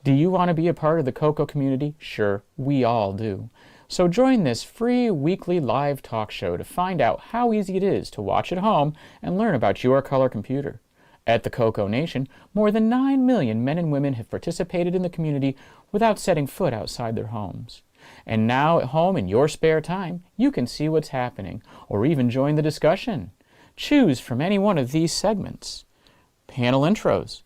Do you want to be a part of the CoCo community? Sure, we all do. So join this free weekly live talk show to find out how easy it is to watch at home and learn about your color computer. At the CoCoNation, more than 9 million men and women have participated in the community without setting foot outside their homes. And now at home in your spare time, you can see what's happening, or even join the discussion. Choose from any one of these segments: panel intros,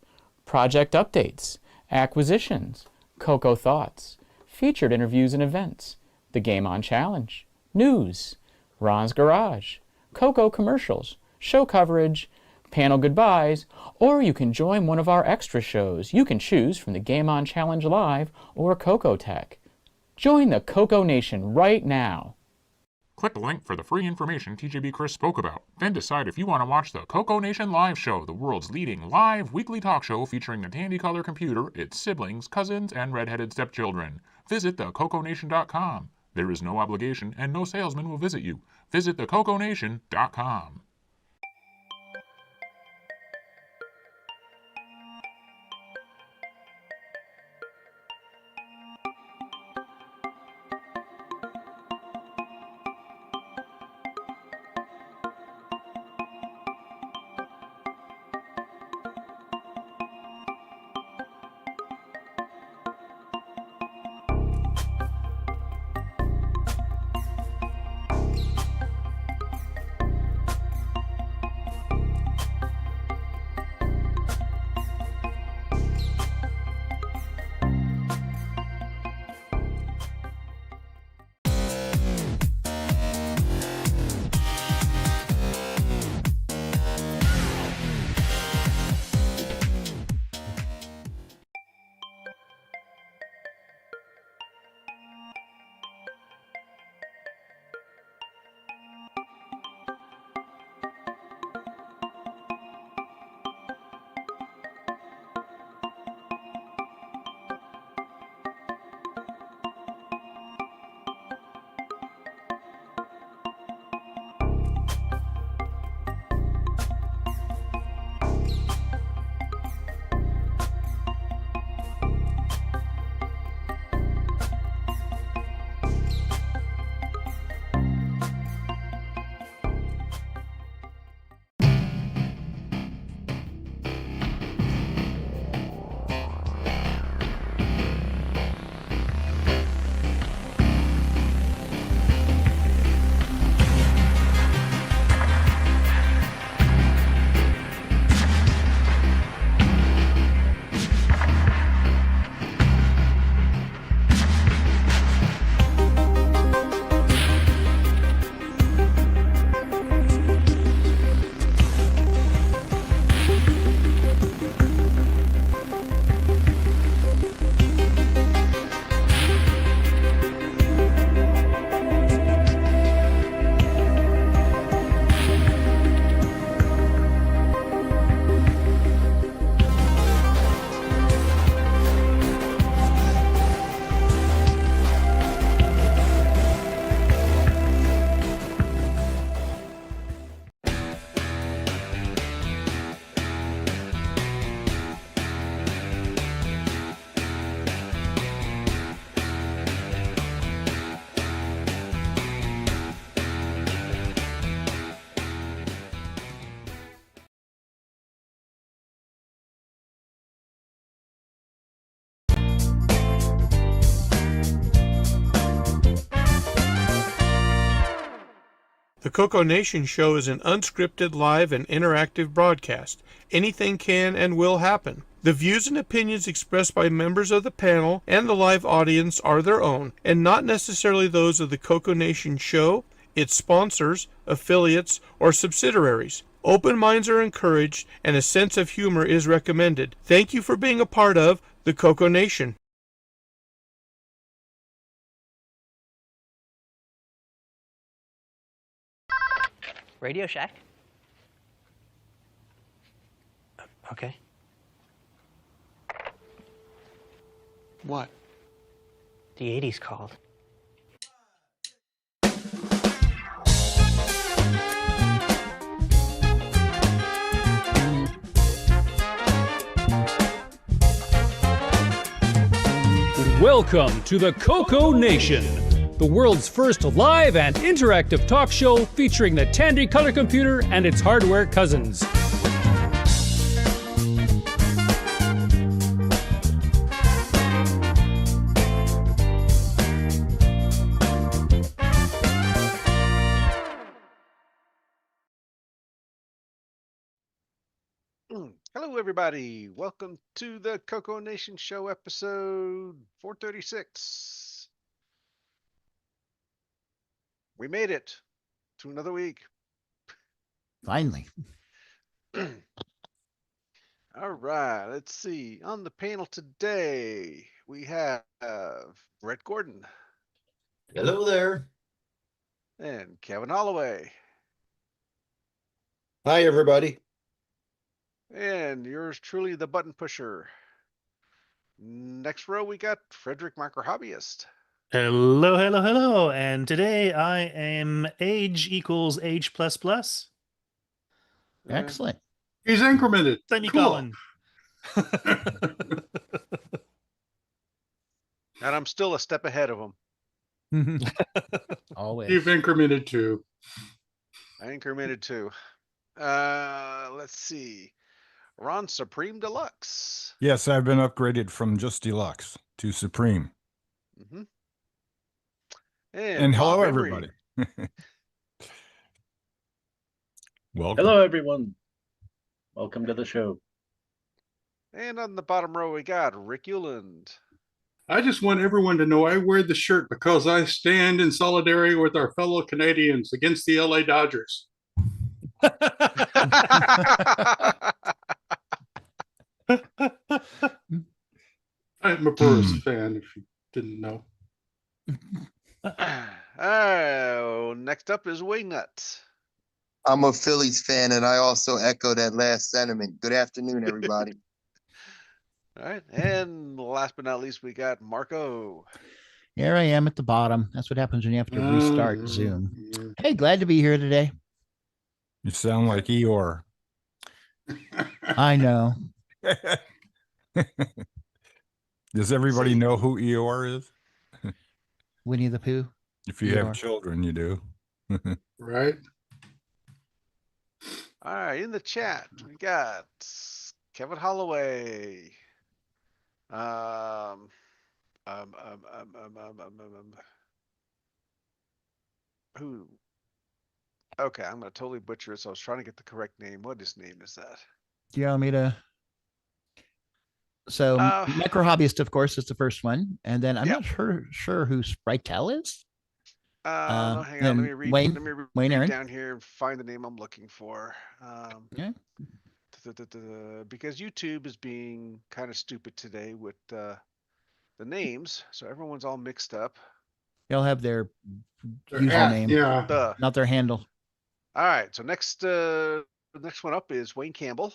project updates, acquisitions, CoCo thoughts, featured interviews and events, the Game On Challenge, news, Ron's Garage, CoCo commercials, show coverage, panel goodbyes, or you can join one of our extra shows. You can choose from the Game On Challenge Live or CoCo Tech. Join the CoCoNation right now. Click the link for the free information TJB Chris spoke about. Then decide if you want to watch the CoCoNation Live Show, the world's leading live weekly talk show featuring the Tandy Color computer, its siblings, cousins, and redheaded stepchildren. Visit thecoconation.com. There is no obligation, and no salesman will visit you. Visit thecoconation.com. The CoCoNation show is an unscripted, live, and interactive broadcast. Anything can and will happen. The views and opinions expressed by members of the panel and the live audience are their own, and not necessarily those of the CoCoNation show, its sponsors, affiliates, or subsidiaries. Open minds are encouraged, and a sense of humor is recommended. Thank you for being a part of the CoCoNation. Radio Shack? Okay. What? The 80s called. Welcome to the CoCoNation, the world's first live and interactive talk show featuring the Tandy color computer and its hardware cousins. Hello, everybody. Welcome to the CoCoNation Show, episode 436. We made it to another week. Finally. All right, let's see. On the panel today, we have Brett Gordon Hello there. and Kevin Holloway. Hi, everybody. And yours truly, the button pusher. Next row, we got Frederick Micro Hobbyist. Hello, hello, hello. And today I am age equals age plus plus. Excellent. He's incremented. Semicolon. And I'm still a step ahead of him. Always. You've incremented too. I incremented too. Let's see. Ron Supreme Deluxe. Yes, I've been upgraded from just Deluxe to Supreme. Mm-hmm. And hello, Bob everybody. Welcome. Hello, everyone. Welcome to the show. And on the bottom row, we got Rick Euland. I just want everyone to know I wear the shirt because I stand in solidarity with our fellow Canadians against the LA Dodgers. I'm a Brewers fan, if you didn't know. Next up is Waynut. I'm a Phillies fan, and I also echo that last sentiment. Good afternoon, everybody. All right. And last but not least, we got Marco. Here I am at the bottom. That's what happens when you have to restart Zoom. Hey, glad to be here today. You sound like Eeyore. I know. Does everybody know who Eeyore is? Winnie the Pooh. If you Eeyore. have children, you do. Right? All right. In the chat, we got Kevin Holloway. Who? Okay, I'm gonna totally butcher it. So I was trying to get the correct name. What his name is that? Do you want me to? So Micro Hobbyist, of course, is the first one. And then I'm not sure who Spritel is. Hang on. Let me read. Wayne, Let me read Wayne Aaron. down here and find the name I'm looking for. Yeah. Because YouTube is being kind of stupid today with the names, so everyone's all mixed up. They'll have their username, not their handle. All right. So next one up is Wayne Campbell.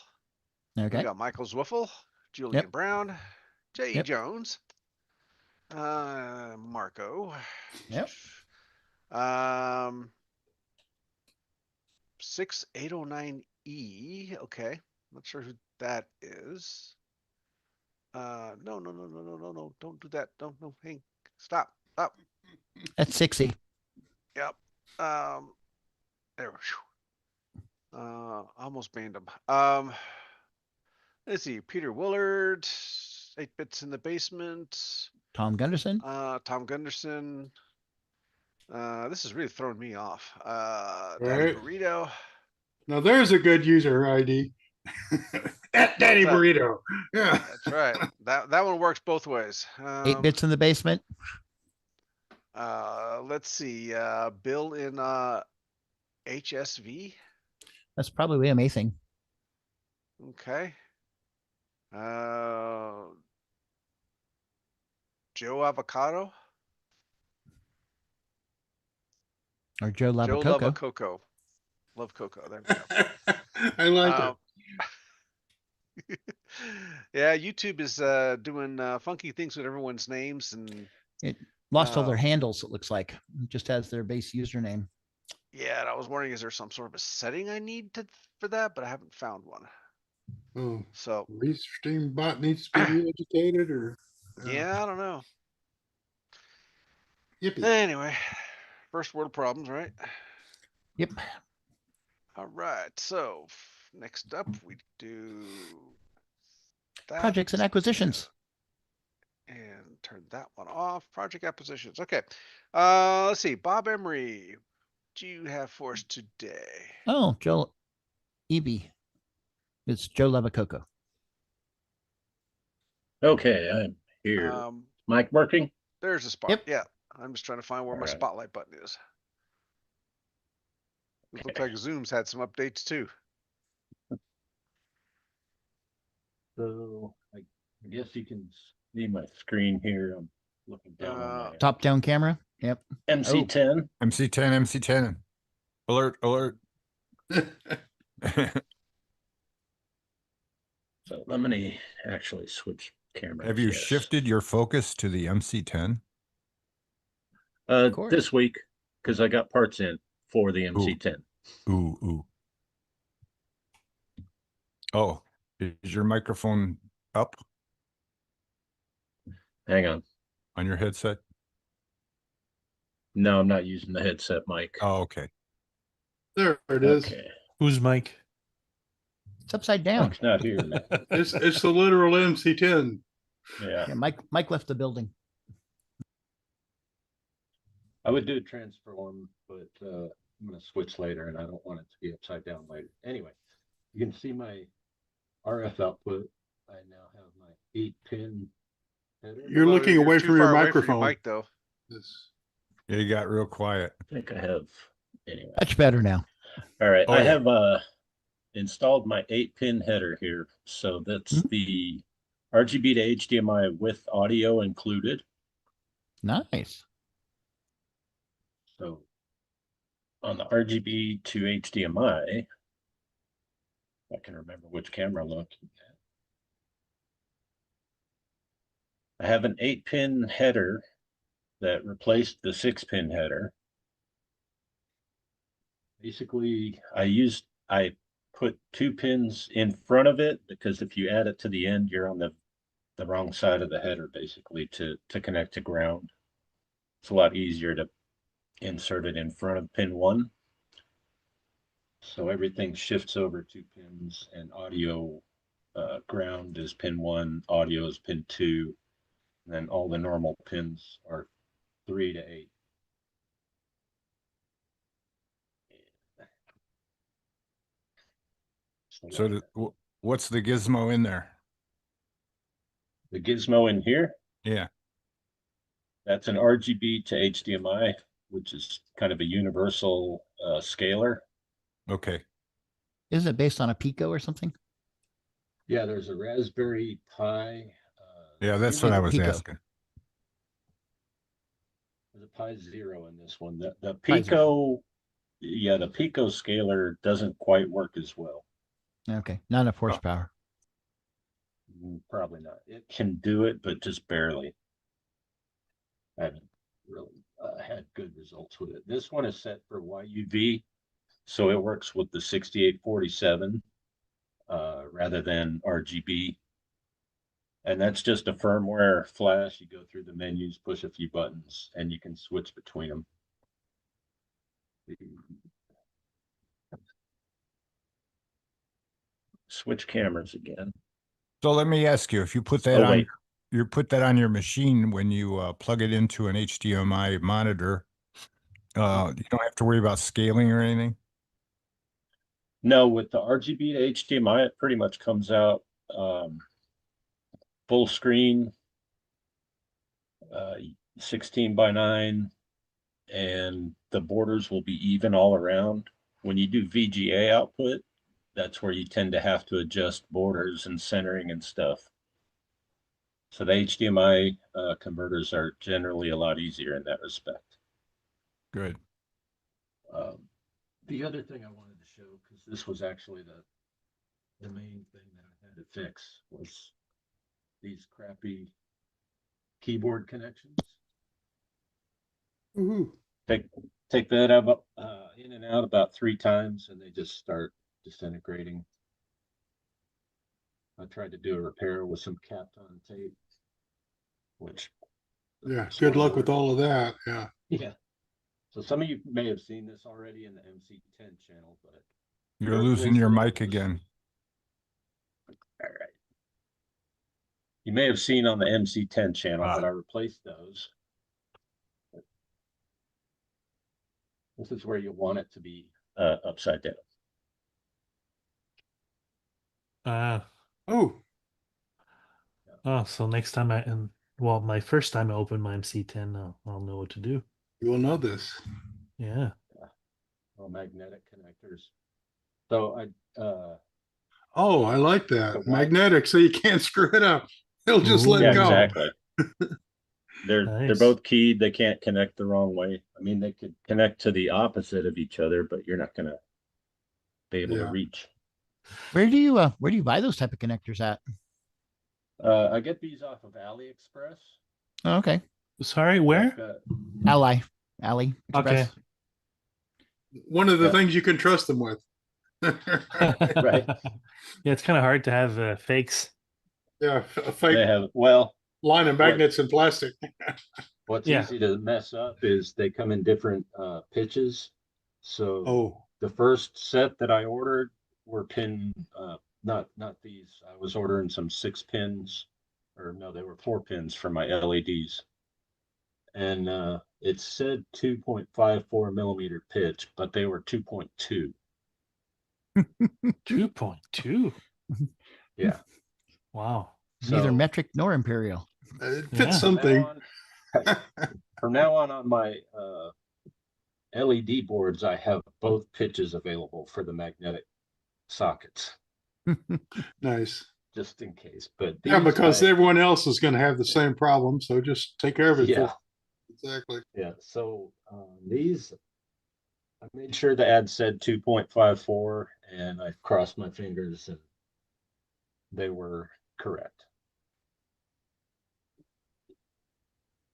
Okay. We got Michael Zwiffel, Julian Brown, J.E. Jones, Marco. Yep. 6809E. Okay. Not sure who that is. No. Don't do that. No. Hang. Stop. That's 60. Yep. There. Almost banned him. Let's see. Peter Willard, 8 Bits in the Basement. Tom Gunderson. Tom Gunderson. This is really throwing me off. Right. Daddy Burrito. Now there's a good user ID. Daddy Burrito. Yeah. That's right. That one works both ways. 8 Bits in the Basement. Let's see. Bill in HSV. That's probably amazing. Okay. Joe Avocado. Or Joe Lava Joe Coco. Lava Coco. Love Coco. There we go. I like it. Yeah, YouTube is doing funky things with everyone's names, and it lost all their handles. It looks like it just has their base username. Yeah, and I was wondering, is there some sort of a setting I need for that? But I haven't found one. Oh, so Restream bot needs to be re-educated, or yeah, I don't know. Yippee. Anyway, first world problems, right? Yep. All right. So next up, we do that. Projects and acquisitions. And turn that one off. Project acquisitions. Okay. Let's see. Bob Emery, what do you have for us today? Oh, Joe EB. It's Joe Levacoco. Okay, I'm here. Mic working? There's a spot. Yep. Yeah. I'm just trying to find where my spotlight button is. It looks like Zoom's had some updates too. So I guess you can see my screen here. I'm looking down on my Top-down camera. Yep. MC10. MC10, MC10. Alert, alert. So let me actually switch cameras. Have you shifted your focus to the MC10? This week, because I got parts in for the MC10. Ooh. Oh, is your microphone up? Hang on. On your headset? No, I'm not using the headset mic. Oh, okay. There it is. Okay. Who's Mike? It's upside down. Mike's not here now. It's the literal MC10. Yeah. Mike left the building. I would do a transform, but I'm going to switch later, and I don't want it to be upside down later. Anyway, you can see my RF output. I now have my 8-pin header. You're looking away from your microphone. Mic though. Yeah, you got real quiet. I think I have. Anyway. Much better now. All right. I have installed my 8-pin header here. So that's the RGB to HDMI with audio included. Nice. So on the RGB to HDMI, I can remember which camera I'm looking at. I have an 8-pin header that replaced the 6-pin header. Basically, I put 2 pins in front of it because if you add it to the end, you're on the wrong side of the header, basically, to connect to ground. It's a lot easier to insert it in front of pin 1. So everything shifts over 2 pins, and audio ground is pin 1, audio is pin 2, and then all the normal pins are 3 to 8. So what's the gizmo in there? The gizmo in here? Yeah. That's an RGB to HDMI, which is kind of a universal scaler. Okay. Isn't it based on a Pico or something? Yeah, there's a Raspberry Pi. Yeah, that's what I was Pico. asking. There's a Pi Zero in this one. The Pico, yeah, the Pico scaler doesn't quite work as well. Okay, not enough horsepower. Probably not. It can do it, but just barely. I haven't really had good results with it. This one is set for YUV, so it works with the 6847 rather than RGB. And that's just a firmware flash. You go through the menus, push a few buttons, and you can switch between them. Switch cameras again. So let me ask you, if you put that you put that on your machine when you plug it into an HDMI monitor, you don't have to worry about scaling or anything? No, with the RGB to HDMI, it pretty much comes out full screen, 16:9, and the borders will be even all around. When you do VGA output, that's where you tend to have to adjust borders and centering and stuff. So the HDMI converters are generally a lot easier in that respect. Good. The other thing I wanted to show, because this was actually the main thing that I had to fix, was these crappy keyboard connections. Take that up in and out about 3 times, and they just start disintegrating. I tried to do a repair with some Kapton tape, which Yeah. Good luck with all of that. Yeah. Yeah. So some of you may have seen this already in the MC10 channel, but You're losing your mic again. All right. You may have seen on the MC10 channel that I replaced those. This is where you want it to be upside down. So next time my first time I open my MC10, I'll know what to do. You will know this. Yeah. All magnetic connectors. So Oh, I like that. Magnetic, so you can't screw it up. It'll just let yeah, go. Exactly. They're both keyed. They can't connect the wrong way. I mean, they could connect to the opposite of each other, but you're not gonna be able to reach. Where do you buy those type of connectors at? I get these off of AliExpress. Oh, okay. Sorry, where? Ali Express. Okay. One of the things you can trust them with. Right. Yeah, it's kind of hard to have fakes. Yeah, a fake They have line of magnets and plastic. What's easy to mess up is they come in different pitches. So the first set that I ordered were pin not these. I was ordering some 6 pins, or no, they were 4 pins for my LEDs. And it said 2.54 millimeter pitch, but they were 2.2. 2.2. Yeah. Wow. Neither metric nor imperial. It fits something. From now on my LED boards, I have both pitches available for the magnetic sockets. Nice. Just in case. But yeah, because everyone else is going to have the same problem. So just take care of it. Yeah. Exactly. Yeah. So these, I made sure the ad said 2.54, and I crossed my fingers and they were correct.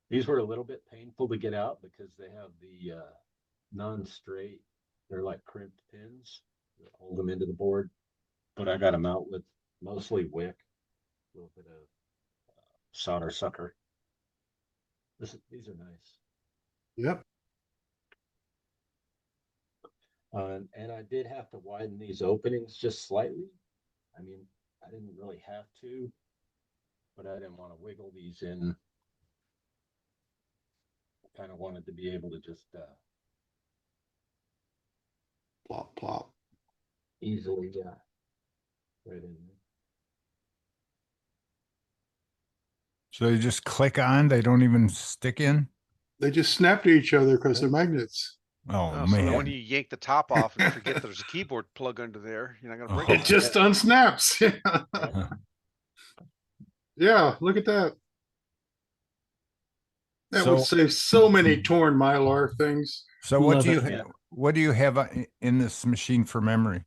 These were a little bit painful to get out because they have the non-straight, they're like crimped pins that hold them into the board. But I got them out with mostly wick, a little bit of solder sucker. These are nice. Yep. And I did have to widen these openings just slightly. I mean, I didn't really have to, but I didn't want to wiggle these in. I kind of wanted to be able to just plop, plop. Easily, right in there. So they just click on, they don't even stick in? They just snap to each other because they're magnets. Oh, So man. that when you yank the top off and forget there's a keyboard plug under there, you're not going to break It just unsnaps. Yeah, look at that. That would save so many torn mylar things. So what do you have in this machine for memory?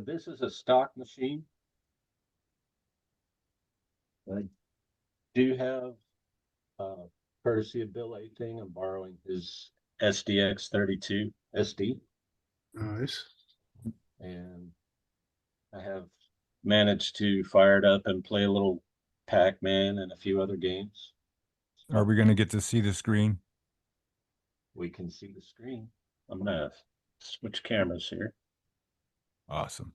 This is a stock machine. I do have courtesy of Bill A thing. I'm borrowing his SDX32 SD. Nice. And I have managed to fire it up and play a little Pac-Man and a few other games. Are we going to get to see the screen? We can see the screen. I'm going to switch cameras here. Awesome.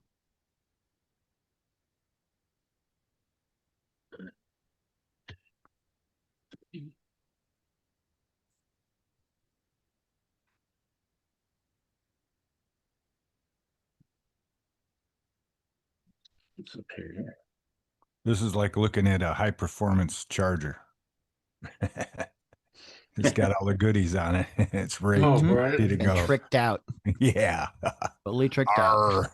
It's up here. This is like looking at a high performance charger. It's got all the goodies on it. It's ready, ready to go. Tricked out. Yeah. Totally tricked out.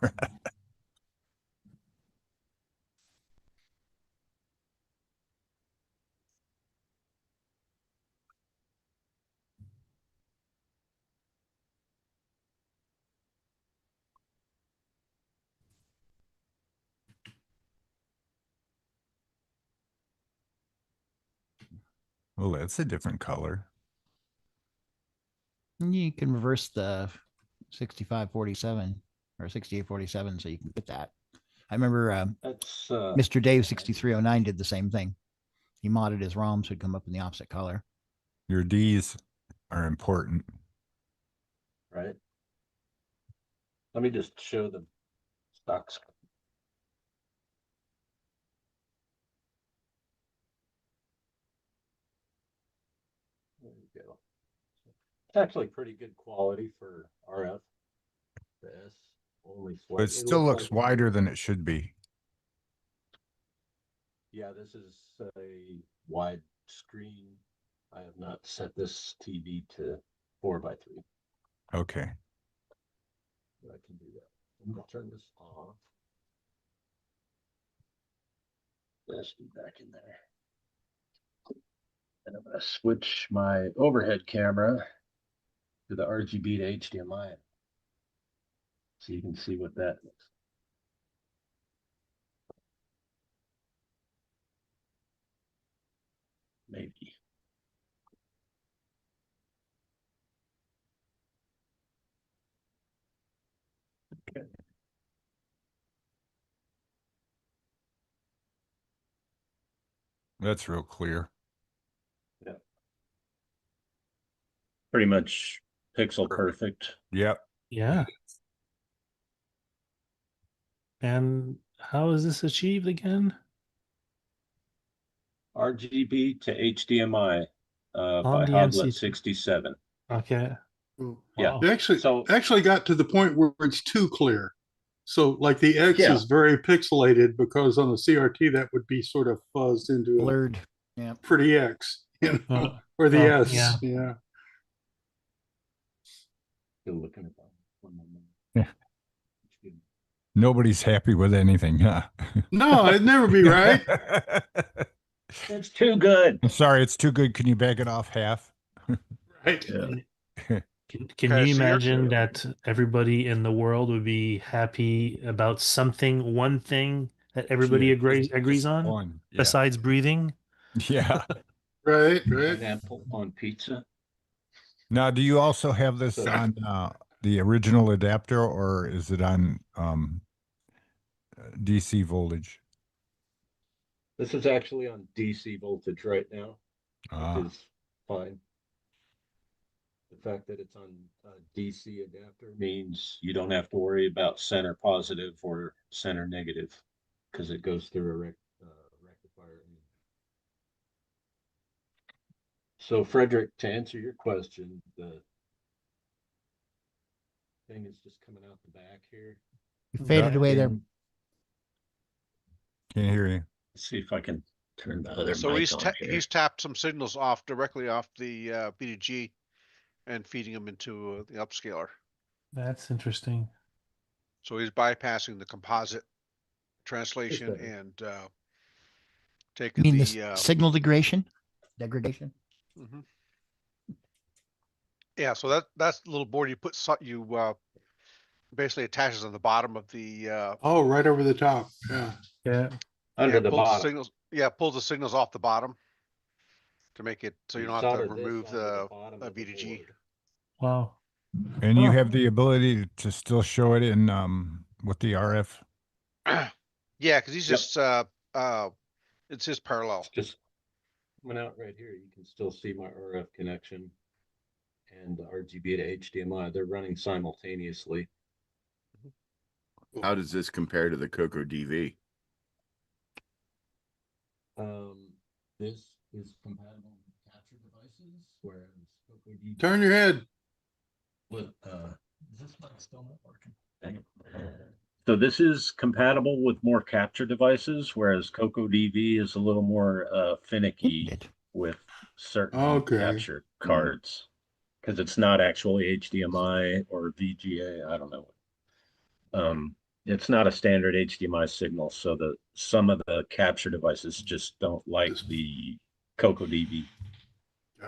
Oh, that's a different color. You can reverse the 6547 or 6847 so you can get that. I remember That's Mr. Dave 6309 did the same thing. He modded his ROM so it'd come up in the opposite color. Your Ds are important. Right. Let me just show the stocks. There you go. It's actually pretty good quality for RF. The S only But it slightly. still looks wider than it should be. Yeah, this is a wide screen. I have not set this TV to 4:3. Okay. I can do that. I'm gonna turn this off. Let's be back in there. And I'm gonna switch my overhead camera to the RGB to HDMI. So you can see what that looks like. Maybe. Okay. That's real clear. Yeah. Pretty much pixel perfect. Yep. Yeah. And how is this achieved again? RGB to HDMI On by the Hoglet MC. 67. Okay. Yeah. They actually got to the point where it's too clear. So like the X Yeah. is very pixelated because on the CRT that would be sort of fuzzed into Blurred. Yeah. a pretty X, you know, or the S. Yeah. Yeah. Still looking at that. One moment. Yeah. Nobody's happy with anything, huh? No, it'd never be right. It's too good. I'm sorry, it's too good. Can you back it off half? Right. Yeah. Can Okay, you so you're- imagine that everybody in the world would be happy about something, one thing that everybody Yeah, agrees just on, one. Yeah. besides breathing? Yeah. Right. Pineapple on pizza. Now, do you also have this on the original adapter, or is it on DC voltage? This is actually on DC voltage right now, Ah. which is fine. The fact that it's on a DC adapter means you don't have to worry about center positive or center negative because it goes through a rectifier. So, Frederick, to answer your question, the thing is just coming out the back here. You faded away there. Can't hear you. Let's see if I can turn the other So mic he's on here. he's tapped some signals directly off the BDG and feeding them into the upscaler. That's interesting. So he's bypassing the composite translation and You taking mean the this signal degradation? Degradation? mhm. Yeah, so that's the little board you put you basically attaches on the bottom of the Oh, right over the top. Yeah. Yeah. Under the pulls bottom. signals. Yeah, pulls the signals off the bottom to make it so you don't have to solder this remove onto the bottom of the BDG. board. Wow. And you Huh. have the ability to still show it in with the RF. Yeah, because he's Yep. just it's just parallel. It's just coming out right here. You can still see my RF connection and the RGB to HDMI. They're running simultaneously. How does this compare to the CoCo DV? This is compatible with capture devices, whereas CoCo DV. Turn your head. Is this mic still not working? Dang it. So this is compatible with more capture devices, whereas CoCo DV is a little more finicky with certain capture cards because it's not actually HDMI or VGA. I don't know. It's not a standard HDMI signal, so some of the capture devices just don't like the CoCo DV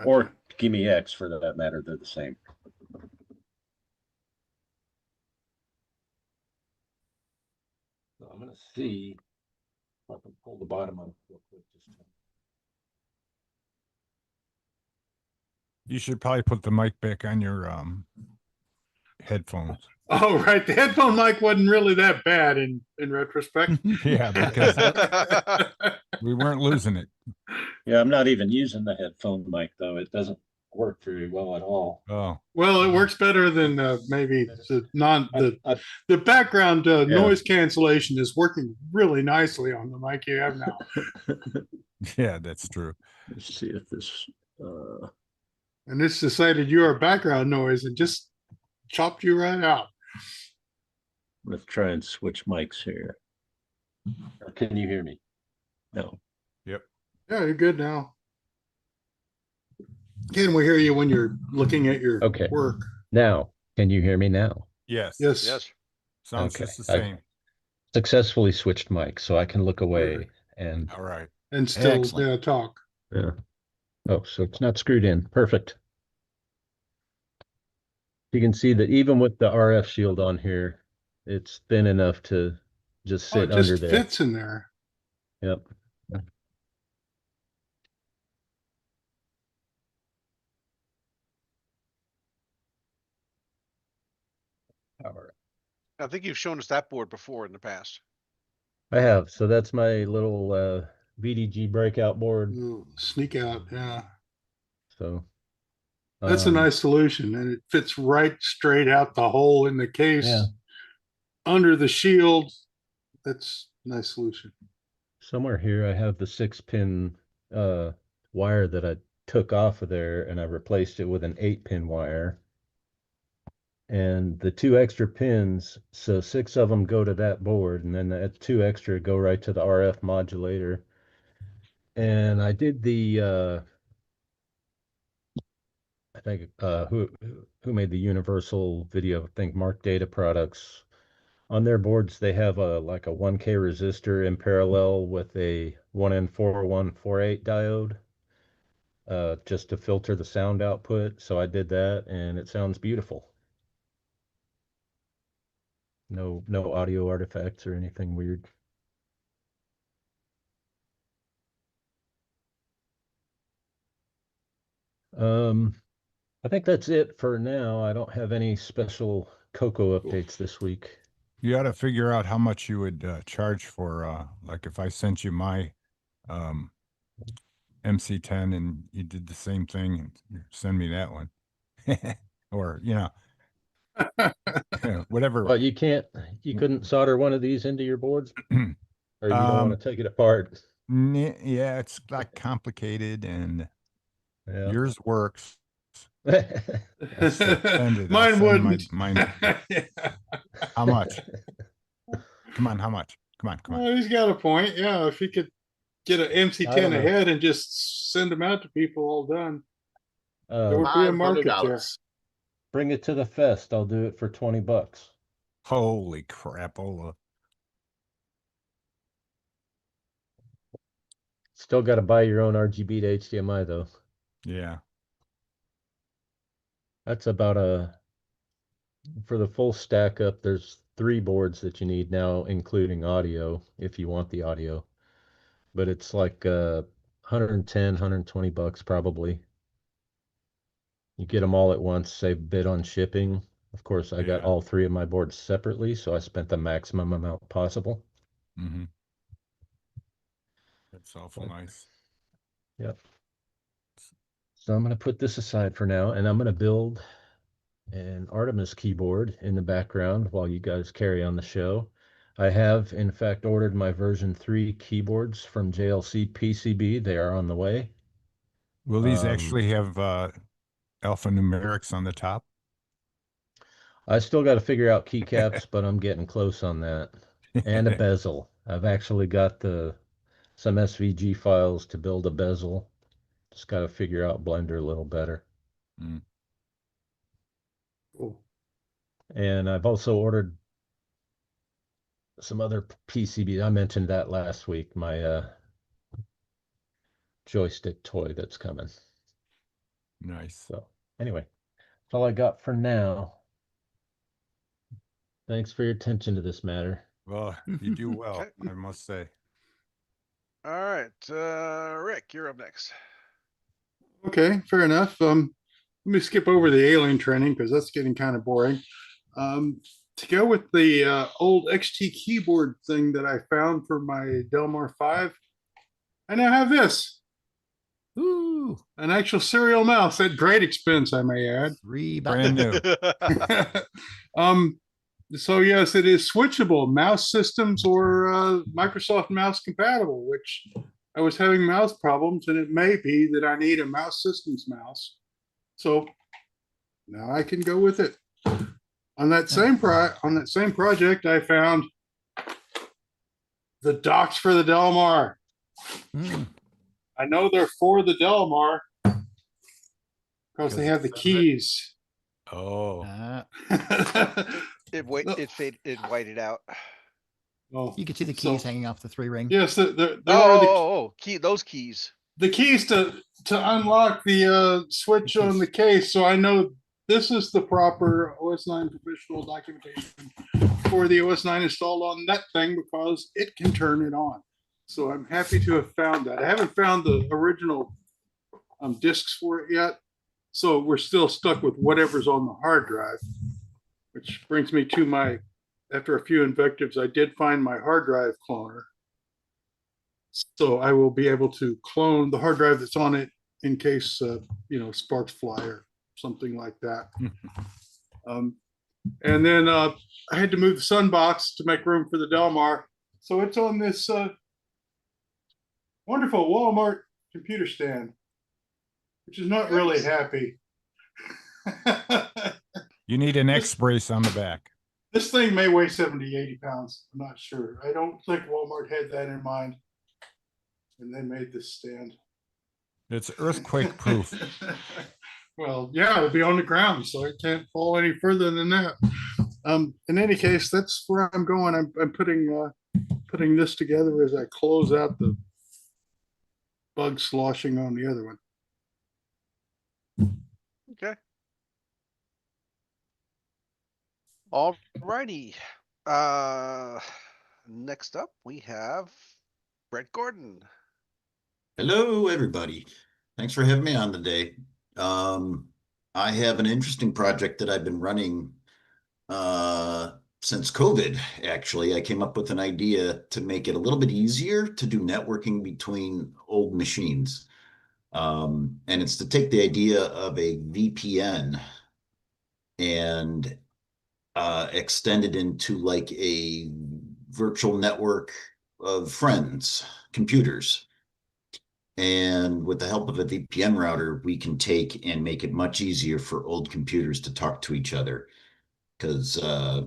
or Gimme X for that matter. They're the same. So I'm gonna see if I can pull the bottom up real quick. You should probably put the mic back on your headphones. Oh, right. The headphone mic wasn't really that bad in retrospect. Yeah, because We weren't losing it. Yeah, I'm not even using the headphone mic though. It doesn't work very well at all. Oh, Well, it works better than maybe the background Yeah. noise cancellation is working really nicely on the mic you have now. yeah, that's true. Let's see if this. And it's decided you are background noise and just chopped you right out. Let's try and switch mics here. Or can you hear me? No. Yep. Yeah, you're good now. Can we hear you when you're looking at your Okay. work? Now, can you hear me now? Yes. Yes. Yes. Sounds Okay. just the same. Successfully switched mics, so I can look away and All right. And still Excellent. talk. yeah. Oh, so it's not screwed in. Perfect. You can see that even with the RF shield on here, it's thin enough to just Oh, sit it just under there. fits in there. Yep. Power. I think you've shown us that board before in the past. I have. So that's my little VDG breakout board. Ooh, sneak out, yeah. So That's a nice solution, and it fits right straight out the hole in the case. Yeah. Under the shield. That's a nice solution. Somewhere here I have the 6-pin wire that I took off of there, and I replaced it with an 8-pin wire. And the 2 extra pins, so 6 of them go to that board, and then the 2 extra go right to the RF modulator. And I did the I think who made the universal video? I think Marc Data Products. On their boards, they have a like a 1K resistor in parallel with a 1N4148 diode, just to filter the sound output. So I did that, and it sounds beautiful. No audio artifacts or anything weird. I think that's it for now. I don't have any special CoCo updates this week. You ought to figure out how much you would charge for, like if I sent you my MC10 and you did the same thing, and send me that one. Or, whatever. Well, you couldn't solder one of these into your boards? Or you don't want to take it apart? Yeah, it's like complicated, and yours works. Mine wouldn't. Mine. How much? Come on, how much? Come on. Well, he's got a point. Yeah, if he could get an MC10 ahead and just send them out to people all done, there would be a market there. Bring it to the fest. I'll do it for $20. Holy crapola. Still got to buy your own RGB to HDMI though. Yeah. That's about for the full stack up, there's 3 boards that you need now, including audio, if you want the audio. But it's like 110, $120 probably. You get them all at once, save a bit on shipping. Of course, I got all 3 of my boards separately, so I spent the maximum amount possible. Mm-hmm. That's awful nice. Yep. So I'm going to put this aside for now, and I'm going to build an Artemis keyboard in the background while you guys carry on the show. I have, in fact, ordered my version 3 keyboards from JLC PCB. They are on the way. Will these actually have alphanumerics on the top? I still got to figure out keycaps, but I'm getting close on that. And a bezel. I've actually got some SVG files to build a bezel. Just got to figure out Blender a little better. Mm. Cool. And I've also ordered some other PCB. I mentioned that last week, my joystick toy that's coming. Nice. So anyway, that's all I got for now. Thanks for your attention to this matter. Well, you do well, I must say. All right, Rick, you're up next. Okay, fair enough. Let me skip over the alien training because that's getting kind of boring. To go with the old XT keyboard thing that I found for my Delmar 5, I now have this. Ooh, an actual serial mouse at great expense, I may add. Brand new. So yes, it is switchable mouse systems or Microsoft mouse compatible, which I was having mouse problems, and it may be that I need a mouse systems mouse. So now I can go with it. On that same project, I found the docks for the Delmar. I know they're for the Delmar because they have the keys. Oh. It whited out. Oh, you can see the keys hanging off the 3-ring. Yes, there those keys. The keys to unlock the switch on the case. So I know this is the proper OS 9 professional documentation for the OS 9 installed on that thing because it can turn it on. So I'm happy to have found that. I haven't found the original discs for it yet. So we're still stuck with whatever's on the hard drive, which brings me to after a few invectives, I did find my hard drive cloner. So I will be able to clone the hard drive that's on it in case, sparks fly or something like that. And then I had to move the Sun box to make room for the Delmar. So it's on this wonderful Walmart computer stand, which is not really happy. You need an X brace on the back. This thing may weigh 70, 80 pounds. I'm not sure. I don't think Walmart had that in mind when they made this stand. It's earthquake proof. Well, yeah, it'll be on the ground, so it can't fall any further than that. In any case, that's where I'm going. I'm putting this together as I close out the bug sloshing on the other one. Okay. All righty. Next up, we have Brett Gordon. Hello, everybody. Thanks for having me on today. I have an interesting project that I've been running since COVID, actually. I came up with an idea to make it a little bit easier to do networking between old machines. And it's to take the idea of a VPN and extend it into like a virtual network of friends, computers. And with the help of a VPN router, we can take and make it much easier for old computers to talk to each other. Because let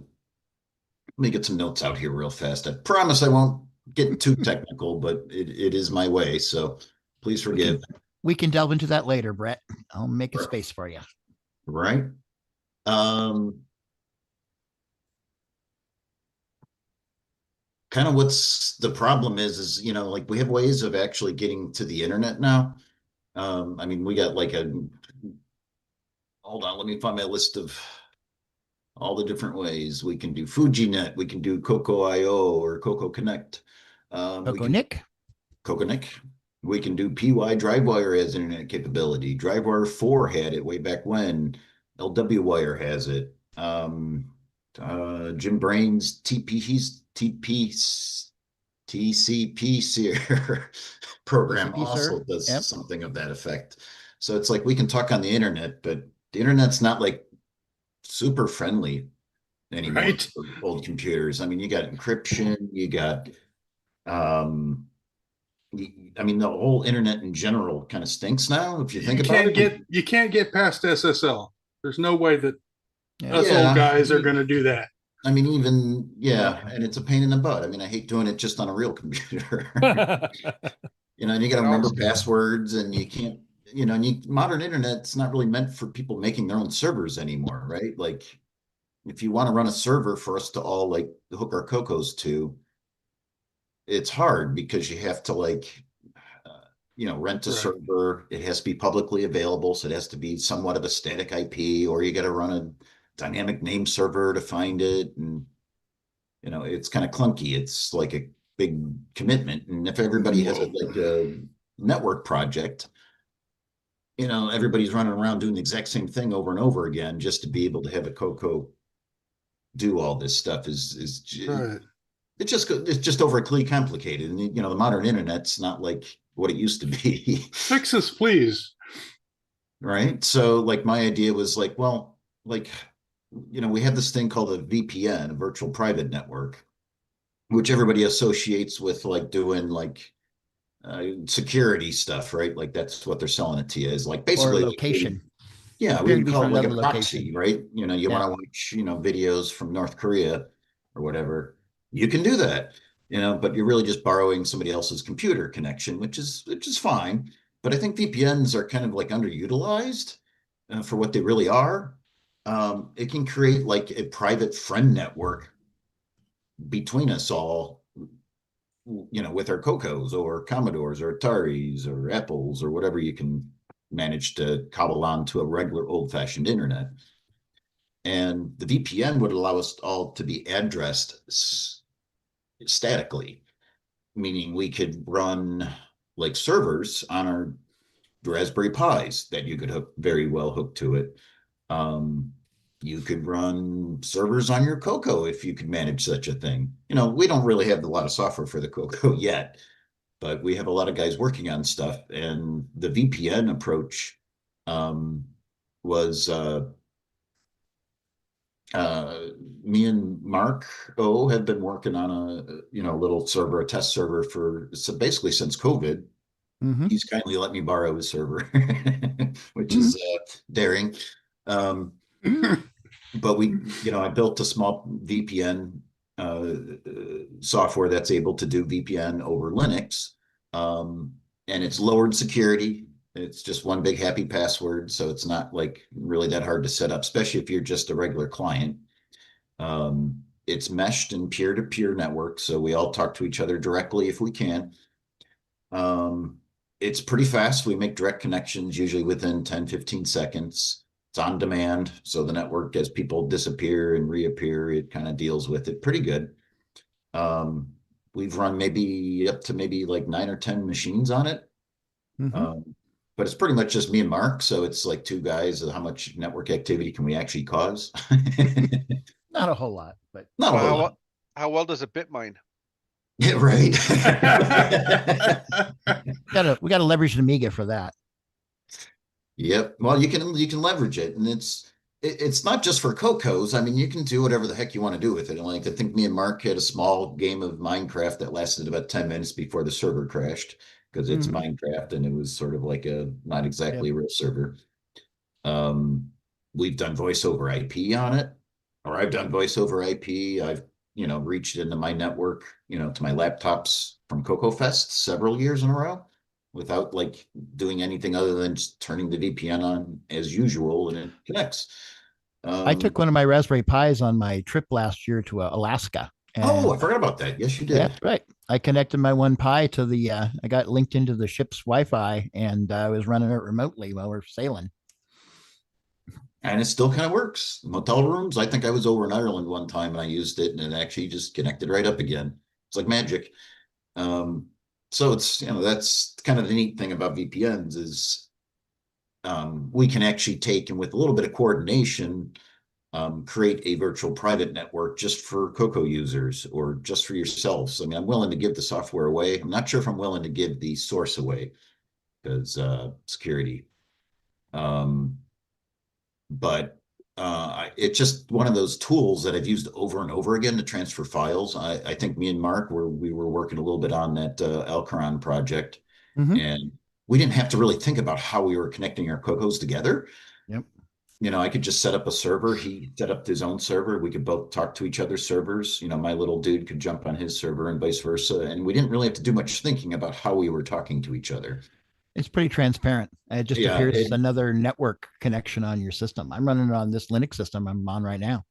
me get some notes out here real fast. I promise I won't get too technical, but it is my way. So please forgive. We can delve into that later, Brett. I'll make a space for you. Right. Kind of what's the problem is, like we have ways of actually getting to the internet now. I mean, we got like hold on, let me find my list of all the different ways. We can do FujiNet, we can do CoCo.io or CoCo Connect. CoCoNick. We can do PY DriveWire as internet capability. DriveWire 4 had it way back when. LW Wire has it. Jim Brain's TCP program also does something of that effect. So it's like we can talk on the internet, but the internet's not like super friendly anymore for old computers. I mean, you got encryption, you got I mean, the whole internet in general kind of stinks now. If you think about it, you can't get past SSL. There's no way that us old guys are going to do that. I mean, even and it's a pain in the butt. I mean, I hate doing it just on a real computer. And you got to remember passwords, and you can't. Modern internet's not really meant for people making their own servers anymore, right? Like, if you want to run a server for us to all like hook our CoCos to, it's hard because you have to rent a server. It has to be publicly available, so it has to be somewhat of a static IP, or you got to run a dynamic name server to find it, and it's kind of clunky. It's like a big commitment, and if everybody has a network project, everybody's running around doing the exact same thing over and over again just to be able to have a CoCo do all this stuff it's just overly complicated. And the modern internet's not like what it used to be. Fix this, please. Right. So like my idea was like, well, like, we have this thing called a VPN, a virtual private network, which everybody associates with like doing like security stuff, right? Like that's what they're selling it to you, is like basically or location. yeah, we Appearing can to be call it from like a another proxy, location. right? You want to watch, videos from North Korea or whatever. You can do that, but you're really just borrowing somebody else's computer connection, which is fine. But I think VPNs are kind of like underutilized for what they really are. It can create like a private friend network between us all, with our CoCos or Commodores or Ataris or Apples or whatever you can manage to cobble onto a regular old-fashioned internet. And the VPN would allow us all to be addressed statically, meaning we could run like servers on our Raspberry Pis that you could very well hook to it. You could run servers on your CoCo if you could manage such a thing. We don't really have a lot of software for the CoCo yet, but we have a lot of guys working on stuff. And the VPN approach was me and Marc have been working on a little server, a test server basically since COVID. Mm-hmm. He's kindly let me borrow his server, which is daring. But I built a small VPN software that's able to do VPN over Linux. And it's lowered security. It's just one big happy password. So it's not like really that hard to set up, especially if you're just a regular client. It's meshed in peer-to-peer network. So we all talk to each other directly if we can. It's pretty fast. We make direct connections usually within 10, 15 seconds. It's on demand. So the network, as people disappear and reappear, it kind of deals with it pretty good. We've run maybe up to like 9 or 10 machines on it. Mm-hmm. But it's pretty much just me and Marc. So it's like two guys. How much network activity can we actually cause? Not a whole lot, but not a whole lot. How well does a bit mine? Yeah, right. we gotta leverage an Amiga for that. Yep. Well, you can leverage it, and it's not just for CoCos. I mean, you can do whatever the heck you want to do with it. And like I think me and Marc had a small game of Minecraft that lasted about 10 minutes before the server crashed, because it's Minecraft and it was sort of like a not exactly a real server. We've done voice over IP on it, or I've done voice over IP. I've reached into my network, to my laptops from CoCo Fest several years in a row without like doing anything other than just turning the VPN on as usual, and it connects. I took one of my Raspberry Pis on my trip last year to Alaska. I forgot about that. Yes, you did. That's right. I connected my one Pi to I got linked into the ship's Wi-Fi, and I was running it remotely while we're sailing. And it still kind of works. Motel rooms. I think I was over in Ireland one time and I used it, and it actually just connected right up again. It's like magic. So it's, that's kind of the neat thing about VPNs is we can actually take, and with a little bit of coordination, create a virtual private network just for CoCo users or just for yourselves. I mean, I'm willing to give the software away. I'm not sure if I'm willing to give the source away because security. But it's just one of those tools that I've used over and over again to transfer files. I think me and Marc we were working a little bit on that Alcaron project, and we didn't have to really think about how we were connecting our CoCos together. Yep. I could just set up a server. He set up his own server. We could both talk to each other's servers. My little dude could jump on his server and vice versa. And we didn't really have to do much thinking about how we were talking to each other. It's pretty transparent. It just appears another network connection on your system. I'm running it on this Linux system I'm on right now.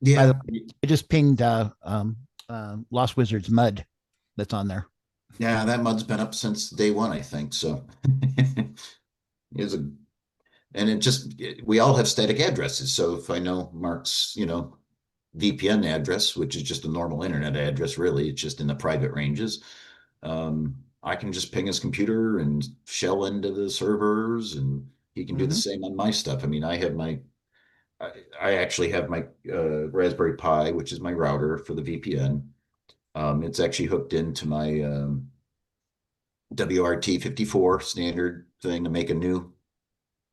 Yeah. By the way, I just pinged Lost Wizards MUD that's on there. Yeah, that MUD's been up since day one, I think. So we all have static addresses. So if I know Marc's, VPN address, which is just a normal internet address, really, it's just in the private ranges. I can just ping his computer and shell into the servers, and he can do the same on my stuff. I mean, I actually have my Raspberry Pi, which is my router for the VPN. It's actually hooked into my WRT 54 standard thing to make a new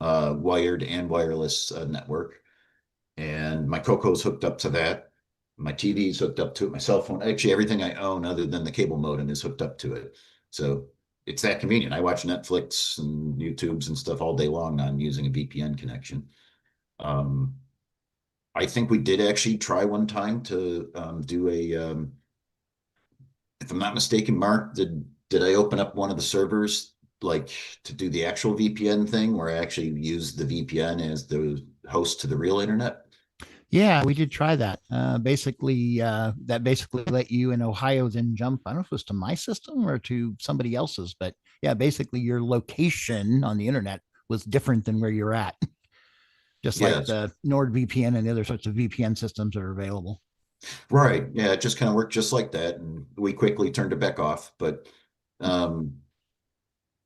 wired and wireless network. And my CoCo's hooked up to that. My TV's hooked up to it. My cell phone, actually everything I own other than the cable modem is hooked up to it. So it's that convenient. I watch Netflix and YouTubes and stuff all day long on using a VPN connection. I think we did actually try one time to do a, if I'm not mistaken, Mark, did I open up one of the servers like to do the actual VPN thing where I actually used the VPN as the host to the real internet? Yeah, we did try that. That basically let you in Ohio then jump, I don't know if it was to my system or to somebody else's, but yeah, basically your location on the internet was different than where you're at. Just like the NordVPN and the other sorts of VPN systems that are available. Right. Yeah, it just kind of worked just like that. And we quickly turned it back off. But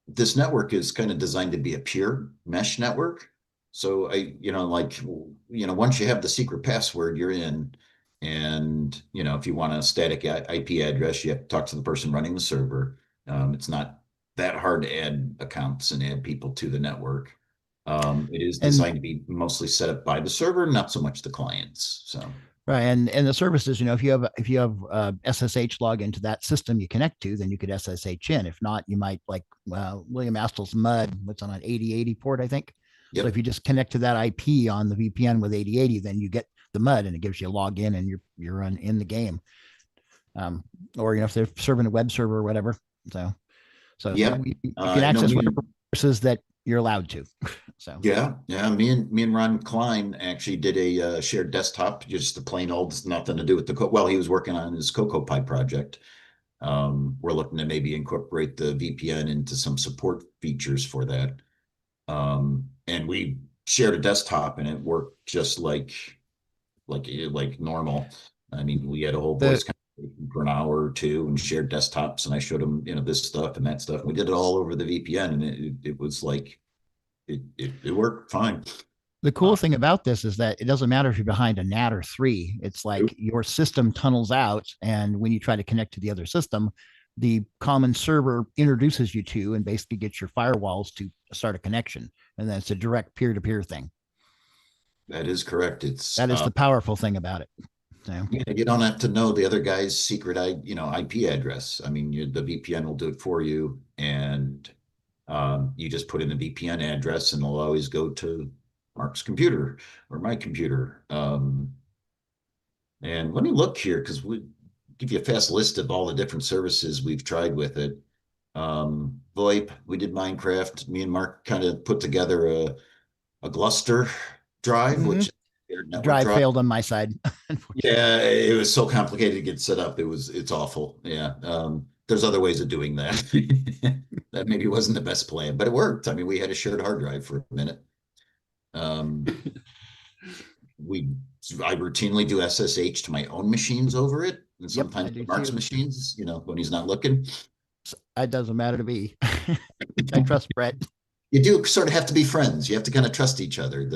this network is kind of designed to be a pure mesh network. So once you have the secret password, you're in. And, if you want a static IP address, you have to talk to the person running the server. It's not that hard to add accounts and add people to the network. It is designed to be mostly set up by the server, not so much the clients. So right, and the services, if you have SSH login to that system you connect to, then you could SSH in. If not, you might like William Astl's MUD, what's on an 8080 port, I think. Yep. So if you just connect to that IP on the VPN with 8080, then you get the MUD and it gives you a login and you're in the game. Or if they're serving a web server or whatever. So yeah, you can access whatever services that you're allowed to. So yeah, me and Ron Klein actually did a shared desktop, just the plain old, nothing to do with he was working on his Cocoa Pie project. We're looking to maybe incorporate the VPN into some support features for that. And we shared a desktop and it worked just like normal. I mean, we had a whole voice conversation for an hour or two and shared desktops, and I showed them, this stuff and that stuff. We did it all over the VPN, and it was like it worked fine. The cool thing about this is that it doesn't matter if you're behind a NAT or 3. It's like your system tunnels out, and when you try to connect to the other system, the common server introduces you to and basically gets your firewalls to start a connection. And then it's a direct peer-to-peer thing. That is correct. That is the powerful thing about it. So, yeah, you don't have to know the other guy's secret, IP address. I mean, the VPN will do it for you, and you just put in the VPN address, and it'll always go to Mark's computer or my computer. And let me look here because we give you a fast list of all the different services we've tried with it. VoIP, we did Minecraft. Me and Mark kind of put together a Gluster drive, which drive failed on my side. Yeah, it was so complicated to get set up. It's awful. Yeah. There's other ways of doing that. That maybe wasn't the best plan, but it worked. I mean, we had a shared hard drive for a minute. I routinely do SSH to my own machines over it, and sometimes Mark's machines, when he's not looking. It doesn't matter to me. I trust Brett. You do sort of have to be friends. You have to kind of trust each other.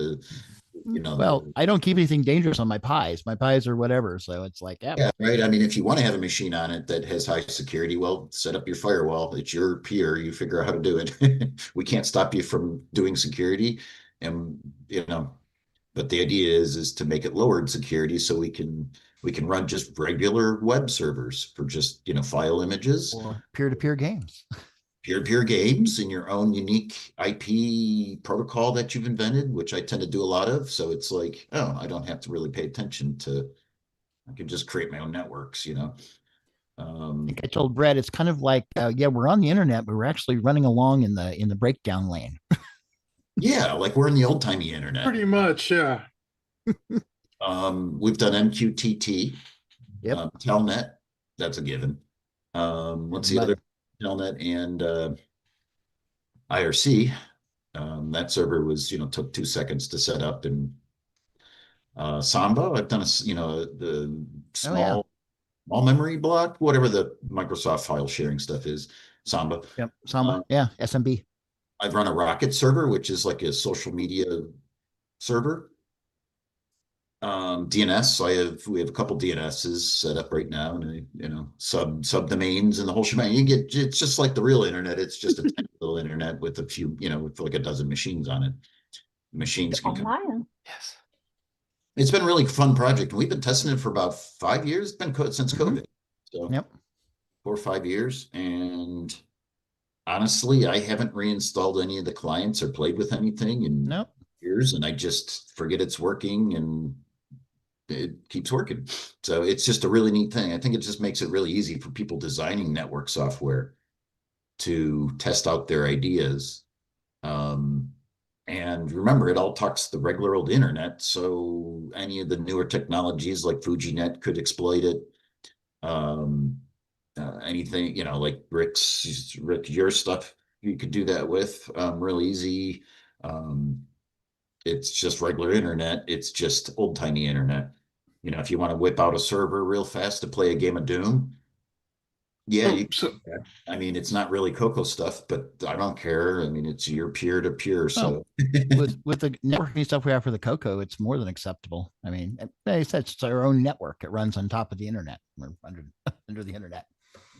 Well, I don't keep anything dangerous on my pies. My pies are whatever. So it's like, yeah, right. I mean, if you want to have a machine on it that has high security, well, set up your firewall. It's your peer. You figure out how to do it. We can't stop you from doing security. And, but the idea is to make it lowered security so we can run just regular web servers for just, file images. Or peer-to-peer games. Peer-to-peer games in your own unique IP protocol that you've invented, which I tend to do a lot of. So it's like, I don't have to really pay attention to, I can just create my own networks, I think I told Brett, it's kind of like, we're on the internet, but we're actually running along in the breakdown lane. Yeah, like we're in the old-timey internet. Pretty much, yeah. We've done MQTT, yep. Telnet, that's a given. What's the other? Telnet and IRC. That server was, took 2 seconds to set up. And Samba, I've done the small memory block, whatever the Microsoft file sharing stuff is. Samba. Yep. Samba. SMB. I've run a Rocket server, which is like a social media server. DNS. So we have a couple DNSs set up right now, and subdomains and the whole shebang. It's just like the real internet. It's just a tiny little internet with a few, with like a dozen machines on it. Machines can come. Yes. It's been a really fun project, and we've been testing it for about 5 years. It's been since COVID. So 4 or 5 years, and honestly, I haven't reinstalled any of the clients or played with anything in years, and I just forget it's working, and it keeps working. So it's just a really neat thing. I think it just makes it really easy for people designing network software to test out their ideas. And remember, it all talks to the regular old internet. So any of the newer technologies like FujiNet could exploit it. Anything, like Rick, your stuff, you could do that with real easy. It's just regular internet. It's just old timey internet. If you want to whip out a server real fast to play a game of Doom, I mean, it's not really CoCo stuff, but I don't care. I mean, it's your peer-to-peer. So with the networking stuff we have for the CoCo, it's more than acceptable. I mean, it's our own network. It runs on top of the internet or under the internet.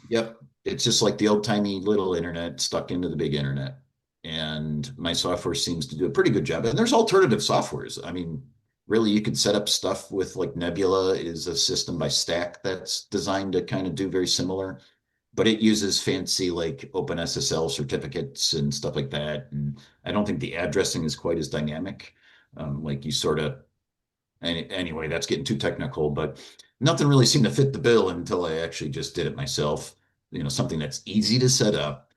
Yep. It's just like the old timey little internet stuck into the big internet. And my software seems to do a pretty good job. And there's alternative softwares. I mean, really, you could set up stuff with like Nebula is a system by Stack that's designed to kind of do very similar, but it uses fancy like OpenSSL certificates and stuff like that. And I don't think the addressing is quite as dynamic. Like you sort of, anyway, that's getting too technical, but nothing really seemed to fit the bill until I actually just did it myself. Something that's easy to set up.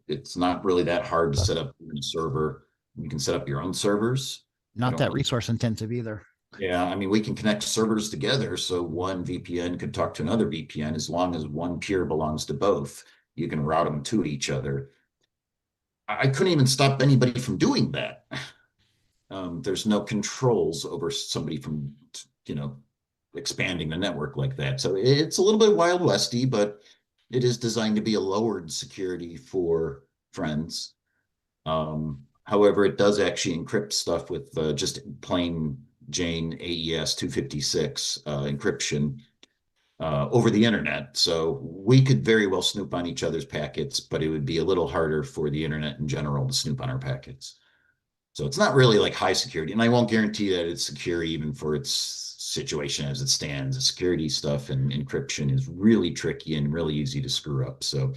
It's not really that hard to set up a server. You can set up your own servers. Not that resource intensive either. Yeah, I mean, we can connect servers together, so one VPN could talk to another VPN as long as one peer belongs to both. You can route them to each other. I couldn't even stop anybody from doing that. There's no controls over somebody from, expanding the network like that. So it's a little bit Wild Westy, but it is designed to be a lowered security for friends. However, it does actually encrypt stuff with just plain Jane AES 256 encryption over the internet. So we could very well snoop on each other's packets, but it would be a little harder for the internet in general to snoop on our packets. So it's not really like high security, and I won't guarantee that it's secure even for its situation as it stands. The security stuff and encryption is really tricky and really easy to screw up. So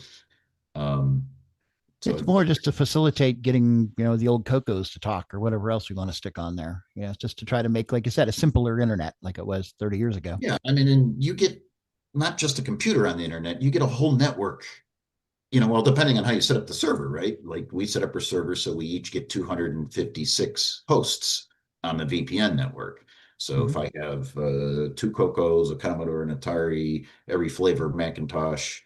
it's more just to facilitate getting, the old CoCos to talk or whatever else we want to stick on there. Just to try to make, like you said, a simpler internet like it was 30 years ago. Yeah. I mean, and you get not just a computer on the internet, you get a whole network, well, depending on how you set up the server, right? Like we set up our server, so we each get 256 hosts on the VPN network. So if I have 2 CoCos, a Commodore, an Atari, every flavor of Macintosh,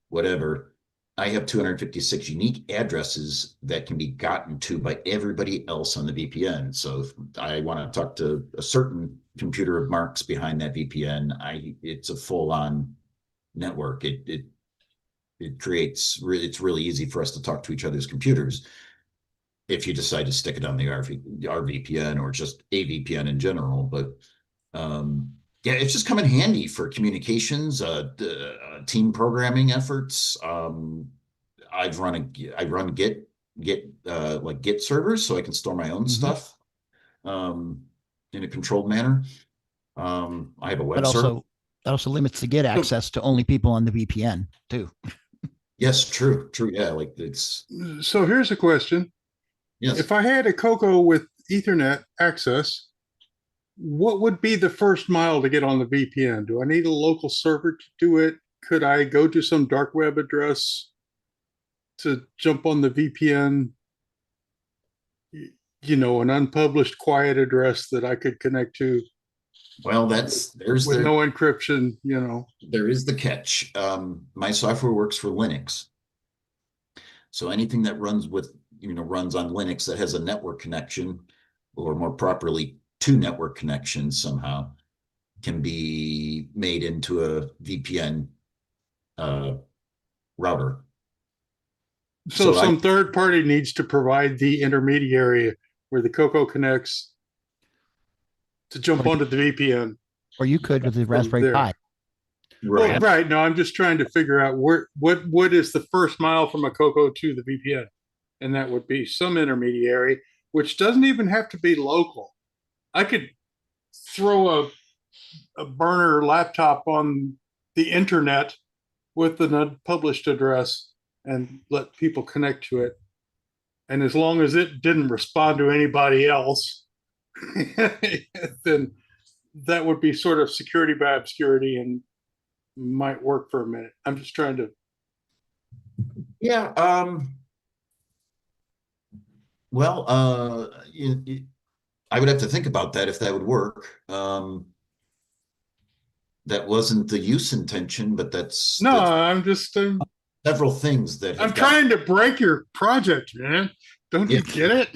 whatever, I have 256 unique addresses that can be gotten to by everybody else on the VPN. So if I want to talk to a certain computer of Marc's behind that VPN, it's a full-on network. It creates, it's really easy for us to talk to each other's computers if you decide to stick it on the our VPN or just a VPN in general. But yeah, it's just come in handy for communications, team programming efforts. I run Git like Git servers, so I can store my own stuff in a controlled manner. I have a web server. That also limits the Git access to only people on the VPN too. Yes, true. Yeah, like it's. So here's a question. Yes. If I had a CoCo with Ethernet access, what would be the first mile to get on the VPN? Do I need a local server to do it? Could I go to some dark web address to jump on the VPN? An unpublished quiet address that I could connect to. Well, there's no encryption, There is the catch. My software works for Linux. So anything that runs runs on Linux that has a network connection, or more properly, 2 network connections somehow, can be made into a VPN router. So some third party needs to provide the intermediary where the CoCo connects to jump onto the VPN. Or you could with the Raspberry there. Pi. Well, right. No, I'm just trying to figure out what is the first mile from a CoCo to the VPN. And that would be some intermediary, which doesn't even have to be local. I could throw a burner laptop on the internet with an unpublished address and let people connect to it. And as long as it didn't respond to anybody else, then that would be sort of security by obscurity and might work for a minute. I'm just trying to. Yeah. Well, I would have to think about that if that would work. That wasn't the use intention, but that's I'm just several things that I'm trying to break your project, man. Don't you get it?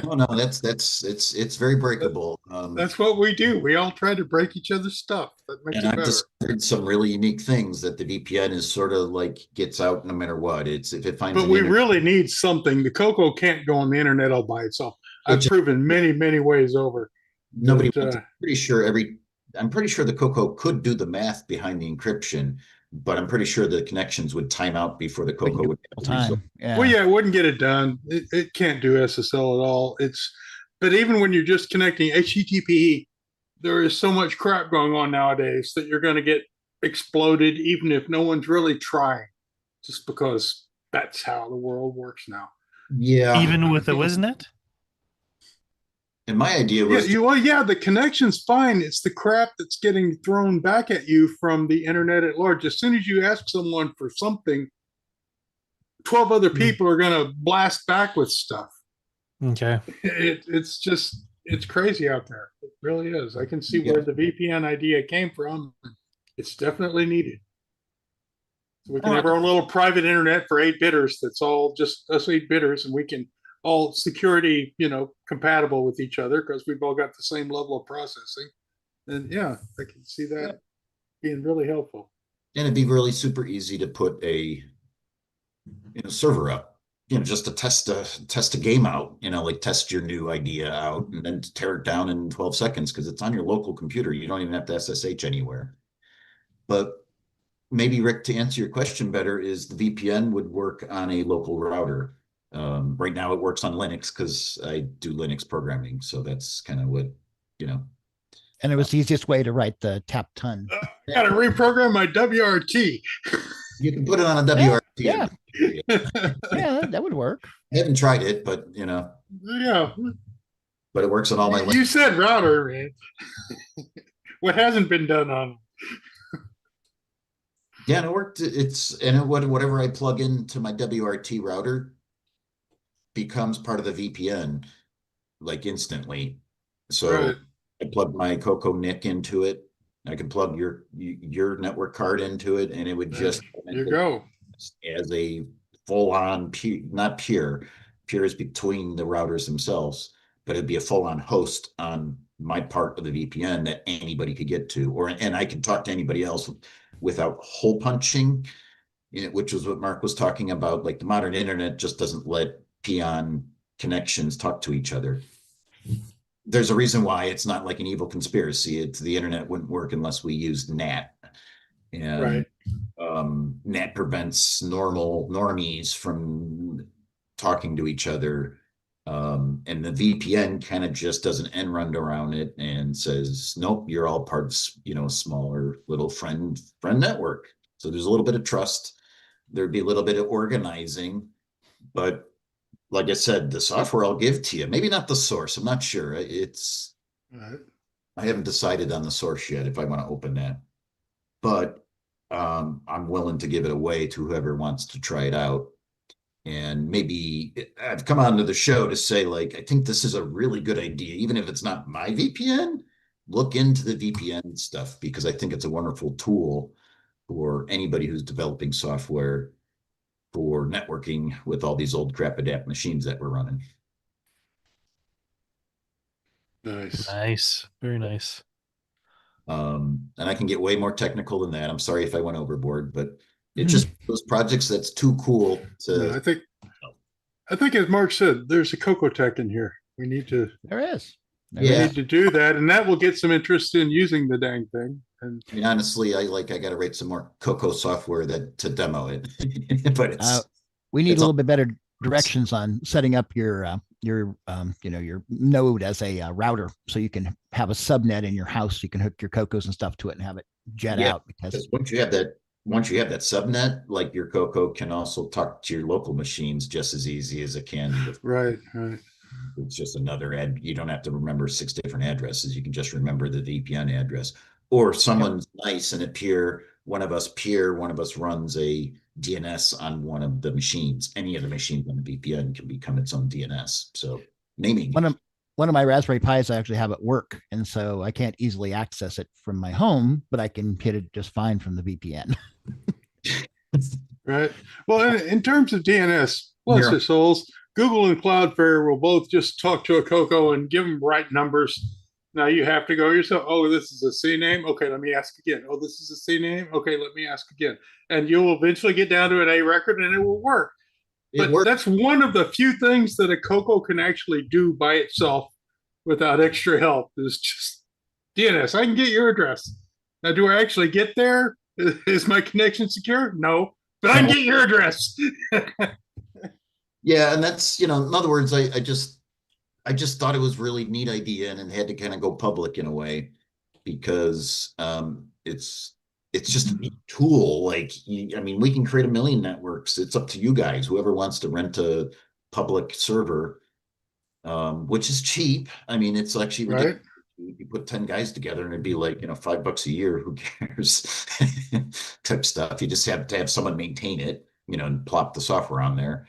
No, it's very breakable. That's what we do. We all try to break each other's stuff. That makes and it I've better. discovered some really unique things that the VPN is sort of like gets out no matter what. It's if it finds. But we really need something. The CoCo can't go on the internet all by itself. I've proven many ways over. Nobody. I'm pretty sure the CoCo could do the math behind the encryption, but I'm pretty sure the connections would time out before the CoCo would time. Yeah. Well, yeah, it wouldn't get it done. It can't do SSL at all. But even when you're just connecting HTTP, there is so much crap going on nowadays that you're going to get exploded, even if no one's really trying, just because that's how the world works now. Yeah. Even with the WisNet? And my idea was the connection's fine. It's the crap that's getting thrown back at you from the internet at large. As soon as you ask someone for something, 12 other people are going to blast back with stuff. Okay. It's crazy out there. It really is. I can see where the VPN idea came from. It's definitely needed. So we can have our own little private internet for 8-bitters. That's all just us 8-bitters, and we can all security, compatible with each other because we've all got the same level of processing. And yeah, I can see that being really helpful. And it'd be really super easy to put a server up, just to test a game out, like test your new idea out and then tear it down in 12 seconds because it's on your local computer. You don't even have to SSH anywhere. But maybe, Rick, to answer your question better, is the VPN would work on a local router. Right now it works on Linux because I do Linux programming. So that's kind of what, And it was the easiest way to write the tap ton. I got to reprogram my WRT. You can put it on a WRT. Yeah. Yeah, that would work. I haven't tried it, but Yeah. But it works on all my. You said router, man. What hasn't been done on? Yeah, and it worked. Whatever I plug into my WRT router becomes part of the VPN, like instantly. So I plug my CoCo NIC into it. I can plug your network card into it, and it would just go as a full-on not peer is between the routers themselves, but it'd be a full-on host on my part of the VPN that anybody could get to, and I can talk to anybody else without hole punching, which was what Mark was talking about. Like the modern internet just doesn't let peon connections talk to each other. There's a reason why it's not like an evil conspiracy. The internet wouldn't work unless we used NAT. And NAT prevents normies from talking to each other. And the VPN kind of just does an end run around it and says, nope, you're all part of, a smaller little friend network. So there's a little bit of trust. There'd be a little bit of organizing, but like I said, the software I'll give to you, maybe not the source. I'm not sure. I haven't decided on the source yet if I want to open that, but I'm willing to give it away to whoever wants to try it out. And maybe I've come onto the show to say, like, I think this is a really good idea, even if it's not my VPN. Look into the VPN stuff because I think it's a wonderful tool for anybody who's developing software for networking with all these old crap adapt machines that we're running. Nice. Very nice. And I can get way more technical than that. I'm sorry if I went overboard, but it's just those projects that's too cool to. I think as Mark said, there's a CoCo Tech in here. We need to. There is. We Yeah. need to do that, and that will get some interest in using the dang thing. And I mean, honestly, I got to write some more CoCo software to demo it, but we need it's a little bit better directions on setting up your your node as a router, so you can have a subnet in your house. You can hook your CoCos and stuff to it and have it jet out. Because once you have that subnet, like your CoCo can also talk to your local machines just as easy as it can. Right. It's just another ad. You don't have to remember 6 different addresses. You can just remember the VPN address. Or someone's nice and one of us runs a DNS on one of the machines. Any of the machines on the VPN can become its own DNS. So naming. One of my Raspberry Pis I actually have at work, and so I can't easily access it from my home, but I can hit it just fine from the VPN. Right. Well, in terms of DNS, bless their souls, Google and Cloudflare will both just talk to a CoCo and give them right numbers. Now you have to go yourself. Oh, this is a C name. Okay, let me ask again. Oh, this is a C name. Okay, let me ask again. And you'll eventually get down to an A record and it will work. But that's one of the few things that a CoCo can actually do by itself without extra help is just DNS. I can get your address. Now, do I actually get there? Is my connection secure? No, but I can get your address. Yeah, and that's, in other words, I just thought it was really neat idea and it had to kind of go public in a way because it's just a neat tool. Like, I mean, we can create 1 million networks. It's up to you guys, whoever wants to rent a public server, which is cheap. I mean, it's actually ridiculous. You put 10 guys together and it'd be like, $5 a year, who cares? Type stuff. You just have to have someone maintain it, and plop the software on there.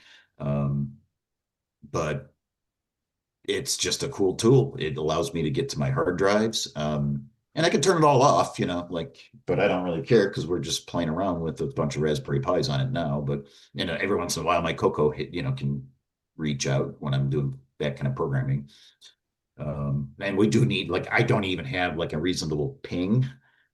But it's just a cool tool. It allows me to get to my hard drives. And I can turn it all off, but I don't really care because we're just playing around with a bunch of Raspberry Pis on it now. But, every once in a while my CoCo can reach out when I'm doing that kind of programming. And we do need, I don't even have a reasonable ping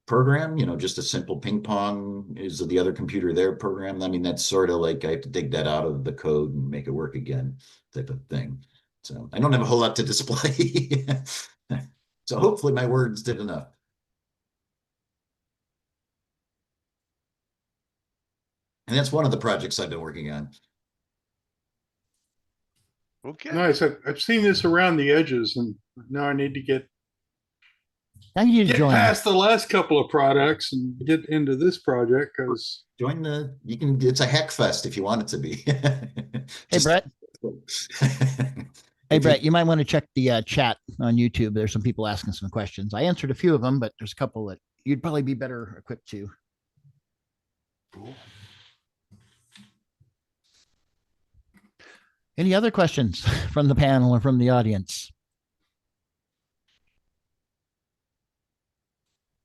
program, just a simple ping pong is the other computer there program. I mean, that's sort of I have to dig that out of the code and make it work again type of thing. So I don't have a whole lot to display. So hopefully my words did enough. And that's one of the projects I've been working on. Okay. Nice. I've seen this around the edges, and now I need to get join past the last couple of products and get into this project because it's a hack fest if you want it to be. Hey, Brett. Hey, Brett, you might want to check the chat on YouTube. There's some people asking some questions. I answered a few of them, but there's a couple that you'd probably be better equipped to. Cool. Any other questions from the panel or from the audience?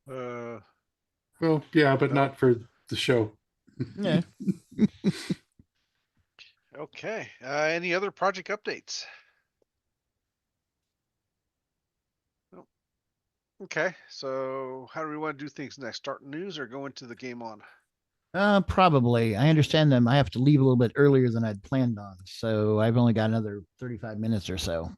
Well, yeah, but not for the show. Yeah. Okay. Any other project updates? Nope. Okay. So how do we want to do things next? Start news or go into the game on? Probably. I understand them. I have to leave a little bit earlier than I'd planned on, so I've only got another 35 minutes or so.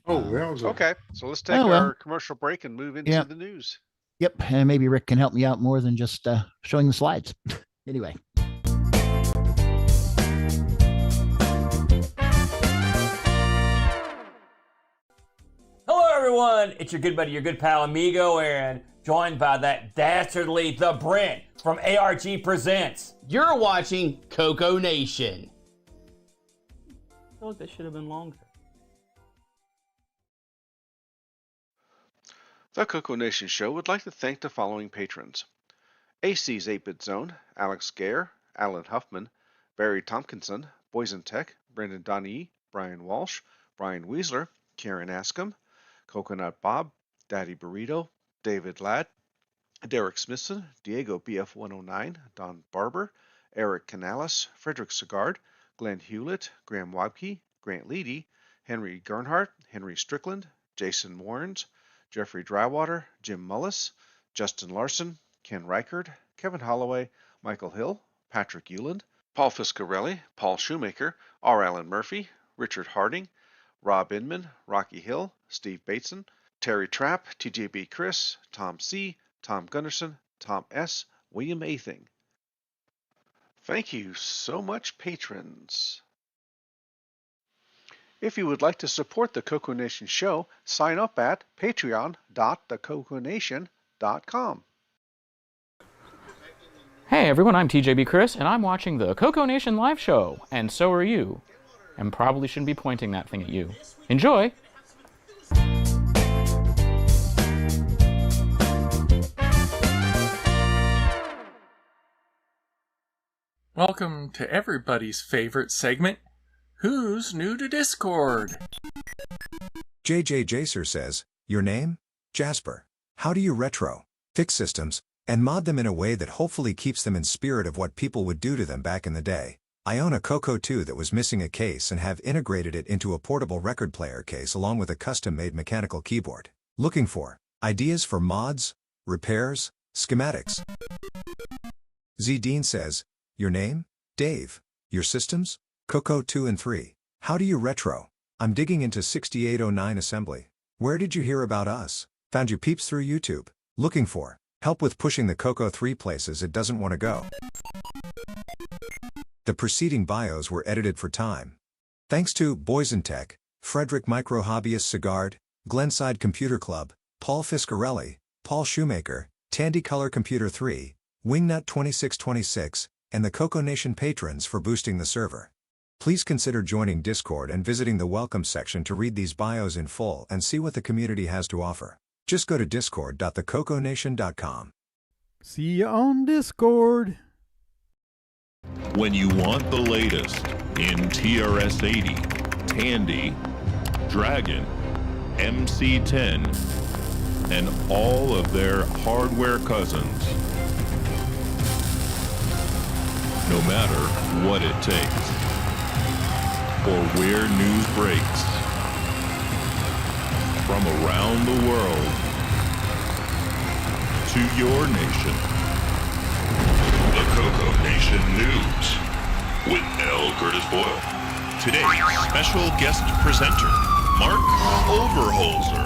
Oh, well. Okay. So let's take our commercial break and move into the news. Yep. And maybe Rick can help me out more than just showing the slides. Anyway. Hello, everyone. It's your good buddy, your good pal, Amigo Aaron, joined by that dastardly The Brent from ARG Presents. You're watching CoCoNation. I feel like that should have been longer. The CoCoNation show would like to thank the following patrons: AC's 8-Bit Zone, Alex Gare, Alan Huffman, Barry Tompkinson, Boysen Tech, Brendan Donnie, Brian Walsh, Brian Weasler, Karen Askham, Coconut Bob, Daddy Burrito, David Ladd, Derek Smithson, Diego BF109, Don Barber, Eric Canales, Frederick Segard, Glen Hewlett, Graham Wabke, Grant Leedy, Henry Gernhardt, Henry Strickland, Jason Warrens, Jeffrey Drywater, Jim Mullis, Justin Larson, Ken Reichard, Kevin Holloway, Michael Hill, Patrick Euland, Paul Fiscarelli, Paul Shoemaker, R. Allen Murphy, Richard Harding, Rob Inman, Rocky Hill, Steve Bateson, Terry Trapp, TJB Chris, Tom C., Tom Gunderson, Tom S., William Athing. Thank you so much, patrons. If you would like to support the CoCoNation show, sign up at patreon.thecoconation.com. Hey everyone, I'm TJB Chris, and I'm watching the CoCoNation live show, and so are you. And probably shouldn't be pointing that thing at you. Enjoy! Welcome to everybody's favorite segment, Who's New to Discord? JJ Jacer says, your name? Jasper. How do you retro, fix systems, and mod them in a way that hopefully keeps them in spirit of what people would do to them back in the day? I own a CoCo 2 that was missing a case and have integrated it into a portable record player case along with a custom-made mechanical keyboard. Looking for ideas for mods, repairs, schematics. Z Dean says, your name? Dave. Your systems? CoCo 2 and 3. How do you retro? I'm digging into 6809 assembly. Where did you hear about us? Found you peeps through YouTube. Looking for help with pushing the CoCo 3 places it doesn't want to go. The preceding bios were edited for time. Thanks to Boys in Tech, Frederick Micro Hobbyist Sigard, Glenside Computer Club, Paul Fiscarelli, Paul Shoemaker, Tandy Color Computer 3, Wingnut 2626, and the CoCoNation patrons for boosting the server. Please consider joining Discord and visiting the welcome section to read these bios in full and see what the community has to offer. Just go to discord.thecoconation.com. See you on Discord. When you want the latest in TRS-80, Tandy, Dragon, MC-10, and all of their hardware cousins, no matter what it takes, or where news breaks, from around the world to your nation. The CoCoNation News with L. Curtis Boyle. Today's special guest presenter, Marc Overholser.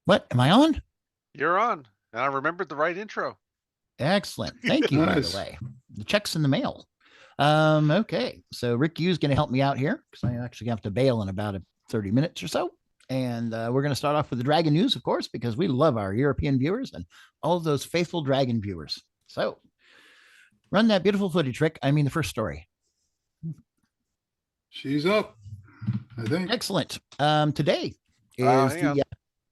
What? Am I on? You're on. And I remembered the right intro. Excellent. Thank you, by the way. The check's in the mail. Okay. So Rick Yu's going to help me out here because I actually have to bail in about 30 minutes or so. And we're going to start off with the Dragon news, of course, because we love our European viewers and all of those faithful Dragon viewers. So run that beautiful footage, Rick. I mean, the first story. She's up, I think. Excellent. Today is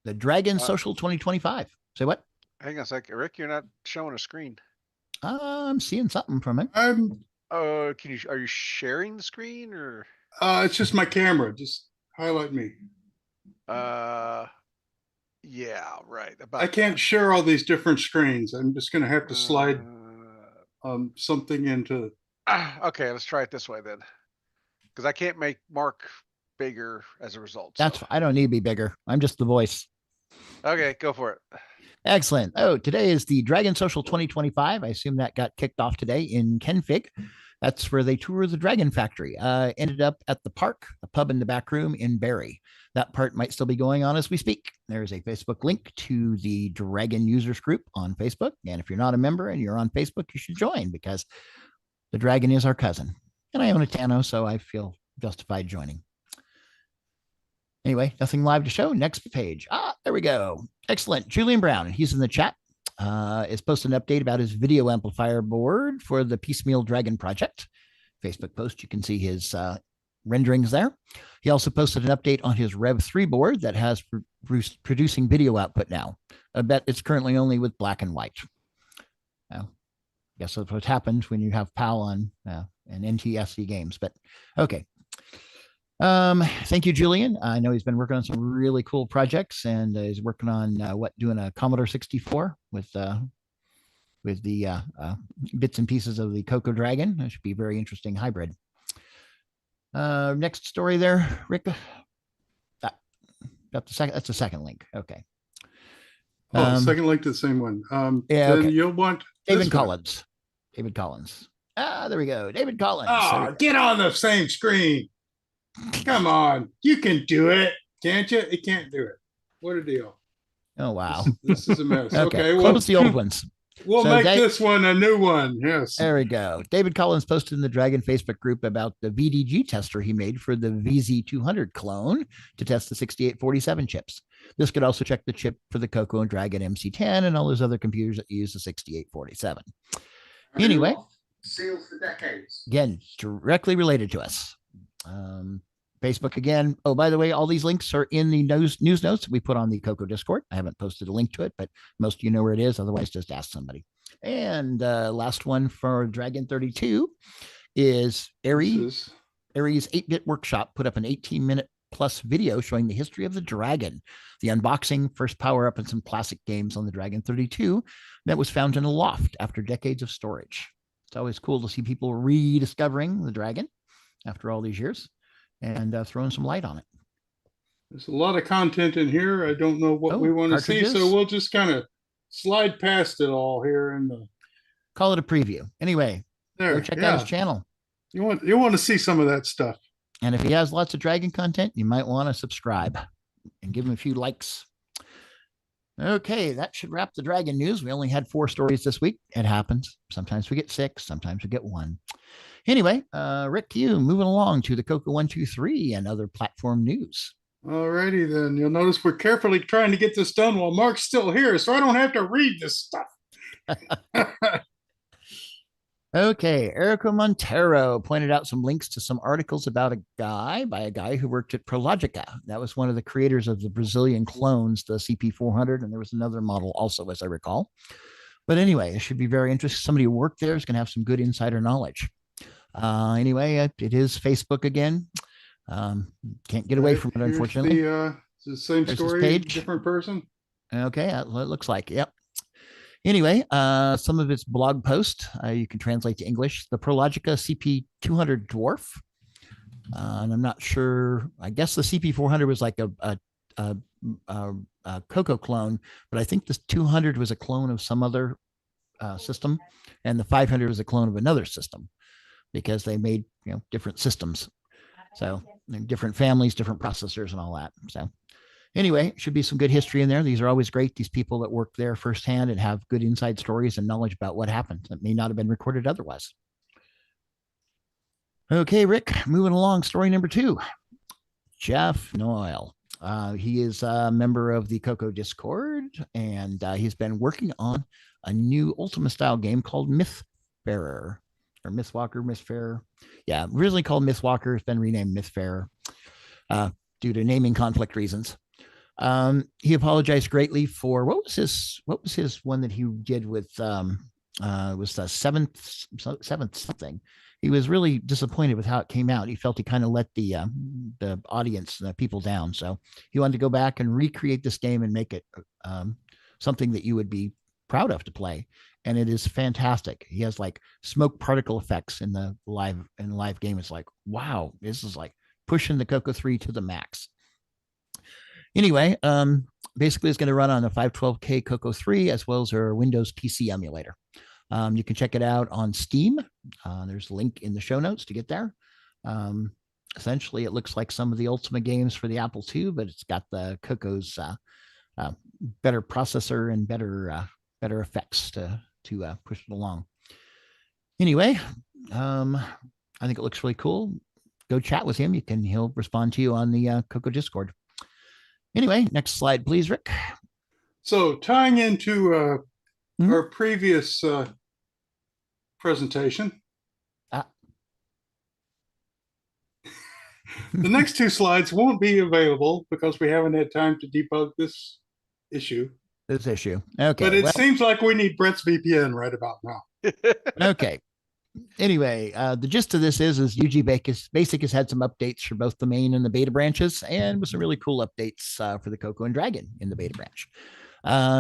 the Dragon Social 2025. Say what? Hang on a second, Rick. You're not showing a screen. I'm seeing something from it. Can you? Are you sharing the screen or? It's just my camera. Just highlight me. Yeah, right. I can't share all these different screens. I'm just going to have to slide something into. Okay, let's try it this way then, because I can't make Mark bigger as a result. That's I don't need to be bigger. I'm just the voice. Okay, go for it. Excellent. Oh, today is the Dragon Social 2025. I assume that got kicked off today in Kenfig. That's where they tour the Dragon Factory. Ended up at the park, a pub in the back room in Barrie. That part might still be going on as we speak. There's a Facebook link to the Dragon users group on Facebook. And if you're not a member and you're on Facebook, you should join because the Dragon is our cousin. And I own a Tano, so I feel justified joining. Anyway, nothing live to show. Next page. There we go. Excellent. Julian Brown, he's in the chat, is posting an update about his video amplifier board for the Piecemeal Dragon project. Facebook post, you can see his renderings there. He also posted an update on his Rev 3 board that has producing video output now. I bet it's currently only with black and white. Well, I guess that's what happens when you have PAL on and NTSC games, but okay. Thank you, Julian. I know he's been working on some really cool projects and he's working on doing a Commodore 64 with the bits and pieces of the CoCo Dragon. That should be a very interesting hybrid. Next story there, Rick. That's the second link. Okay. Second link to the same one. Yeah. Then Okay. you'll want David Collins. David Collins. There we go. David Collins. Oh, get on the same screen. Come on. You can do it. Can't you? It can't do it. What a deal. Oh, wow. This is a mess. Okay, Okay, close the old ones. We'll So make this one a new one. Yes. There we go. David Collins posted in the Dragon Facebook group about the VDG tester he made for the VZ200 clone to test the 6847 chips. This could also check the chip for the CoCo and Dragon MC10 and all those other computers that use the 6847. Anyway, sealed for decades. again, directly related to us. Facebook again. Oh, by the way, all these links are in the news notes we put on the CoCo Discord. I haven't posted a link to it, but most of you know where it is. Otherwise, just ask somebody. And last one for Dragon 32 is Earie's 8-bit workshop put up an 18-minute plus video showing the history of the Dragon, the unboxing, first power up, and some classic games on the Dragon 32 that was found in a loft after decades of storage. It's always cool to see people rediscovering the Dragon after all these years and throwing some light on it. There's a lot of content in here. I don't know what we want to see, so we'll just kind of slide past it all here and call it a preview. Anyway, go check out his channel. You want to see some of that stuff. And if he has lots of Dragon content, you might want to subscribe and give him a few likes. Okay, that should wrap the Dragon news. We only had 4 stories this week. It happens. Sometimes we get 6, sometimes we get 1. Anyway, Rick, you moving along to the CoCo 123 and other platform news. All righty then. You'll notice we're carefully trying to get this done while Mark's still here, so I don't have to read this stuff. Okay, Erico Monteiro pointed out some links to some articles about a guy who worked at Prologica. That was one of the creators of the Brazilian clones, the CP400, and there was another model also, as I recall. But anyway, it should be very interesting. Somebody who worked there is going to have some good insider knowledge. Anyway, it is Facebook again. Can't get away from it, unfortunately. It's the same story, different person. Okay, it looks like, yep. Anyway, some of its blog posts you can translate to English. The Prologica CP200 Dwarf. And I'm not sure. I guess the CP400 was like a CoCo clone, but I think this 200 was a clone of some other system, and the 500 was a clone of another system, because they made different systems, so different families, different processors, and all that. So anyway, should be some good history in there. These are always great. These people that work there firsthand and have good inside stories and knowledge about what happened that may not have been recorded otherwise. Okay, Rick, moving along. Story number 2, Jeff Noyle. He is a member of the CoCo Discord, and he's been working on a new Ultima style game called Mythbearer. Or Mythfarer. Yeah, originally called Mythwalker. It's been renamed Mythfarer due to naming conflict reasons. He apologized greatly for what was his one that he did with was the seventh something. He was really disappointed with how it came out. He felt he kind of let the audience, the people down. So he wanted to go back and recreate this game and make it something that you would be proud of to play. And it is fantastic. He has like smoke particle effects in the live game. It's like, wow, this is like pushing the CoCo 3 to the max. Anyway, basically it's going to run on a 512K CoCo 3 as well as our Windows PC emulator. You can check it out on Steam. There's a link in the show notes to get there. Essentially, it looks like some of the Ultima games for the Apple II, but it's got the CoCo's better processor and better effects to push it along. Anyway, I think it looks really cool. Go chat with him. He'll respond to you on the CoCo Discord. Anyway, next slide, please, Rick. So tying into our previous presentation, the next 2 slides won't be available because we haven't had time to debug this issue. Okay. But it seems like we need Brett's VPN right about now. Okay. Anyway, the gist of this is ugBASIC has had some updates for both the main and the beta branches, and with some really cool updates for the CoCo and Dragon in the beta branch.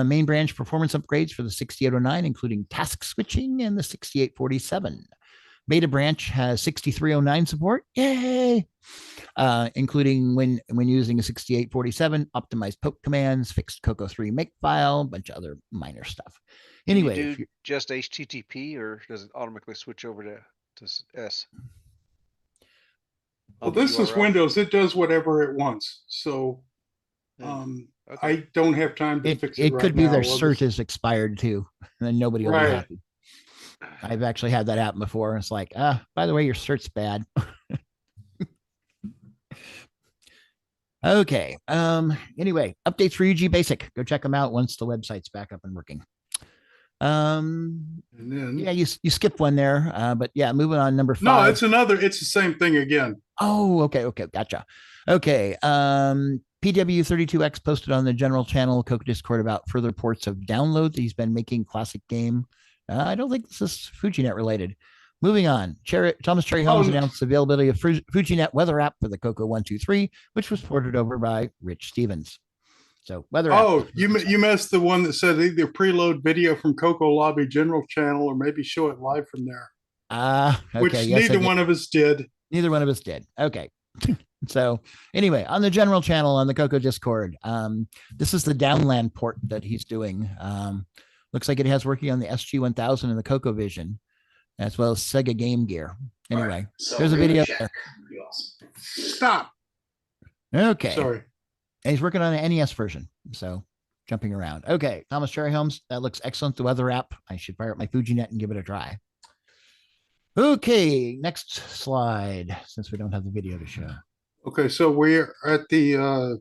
Main branch performance upgrades for the 6809, including task switching and the 6847. Beta branch has 6309 support. Yay! Including when using a 6847, optimized poke commands, fixed CoCo 3 makefile, a bunch of other minor stuff. Anyway, Can you do just HTTP, or does it automatically switch over to S? Well, this is Windows. It does whatever it wants. So I don't have time to fix it. It could right be now. their We'll cert just- is expired too, and then nobody will be Right. happy. I've actually had that happen before. It's like, by the way, your cert's bad. Okay. Anyway, updates for ugBASIC. Go check them out once the website's back up and working. And then Yeah, you skipped one there, but yeah, moving on. Number 5. no, it's the same thing again. Oh, okay, gotcha. Okay, PW32X posted on the general channel CoCo Discord about further ports of download that he's been making classic game. I don't think this is FujiNet related. Moving on, Thomas Cherryhomes announced the availability of FujiNet weather app for the CoCo 123, which was ported over by Rich Stevens. So weather app. Oh, you missed the one that said either preload video from CoCo Lobby General Channel or maybe show it live from there. Okay. Which yes, neither one of us did. Neither one of us did. Okay. So anyway, on the general channel on the CoCo Discord, this is the downland port that he's doing. Looks like it has working on the SG-1000 and the CoCoVision, as well as Sega Game Gear. Anyway, Right. So there's a video there. Stop. Okay. Sorry. And he's working on an NES version. So jumping around. Okay. Thomas Cherryhomes, that looks excellent. The weather app. I should fire up my FujiNet and give it a try. Okay. Next slide, since we don't have the video to show. Okay, so we're at the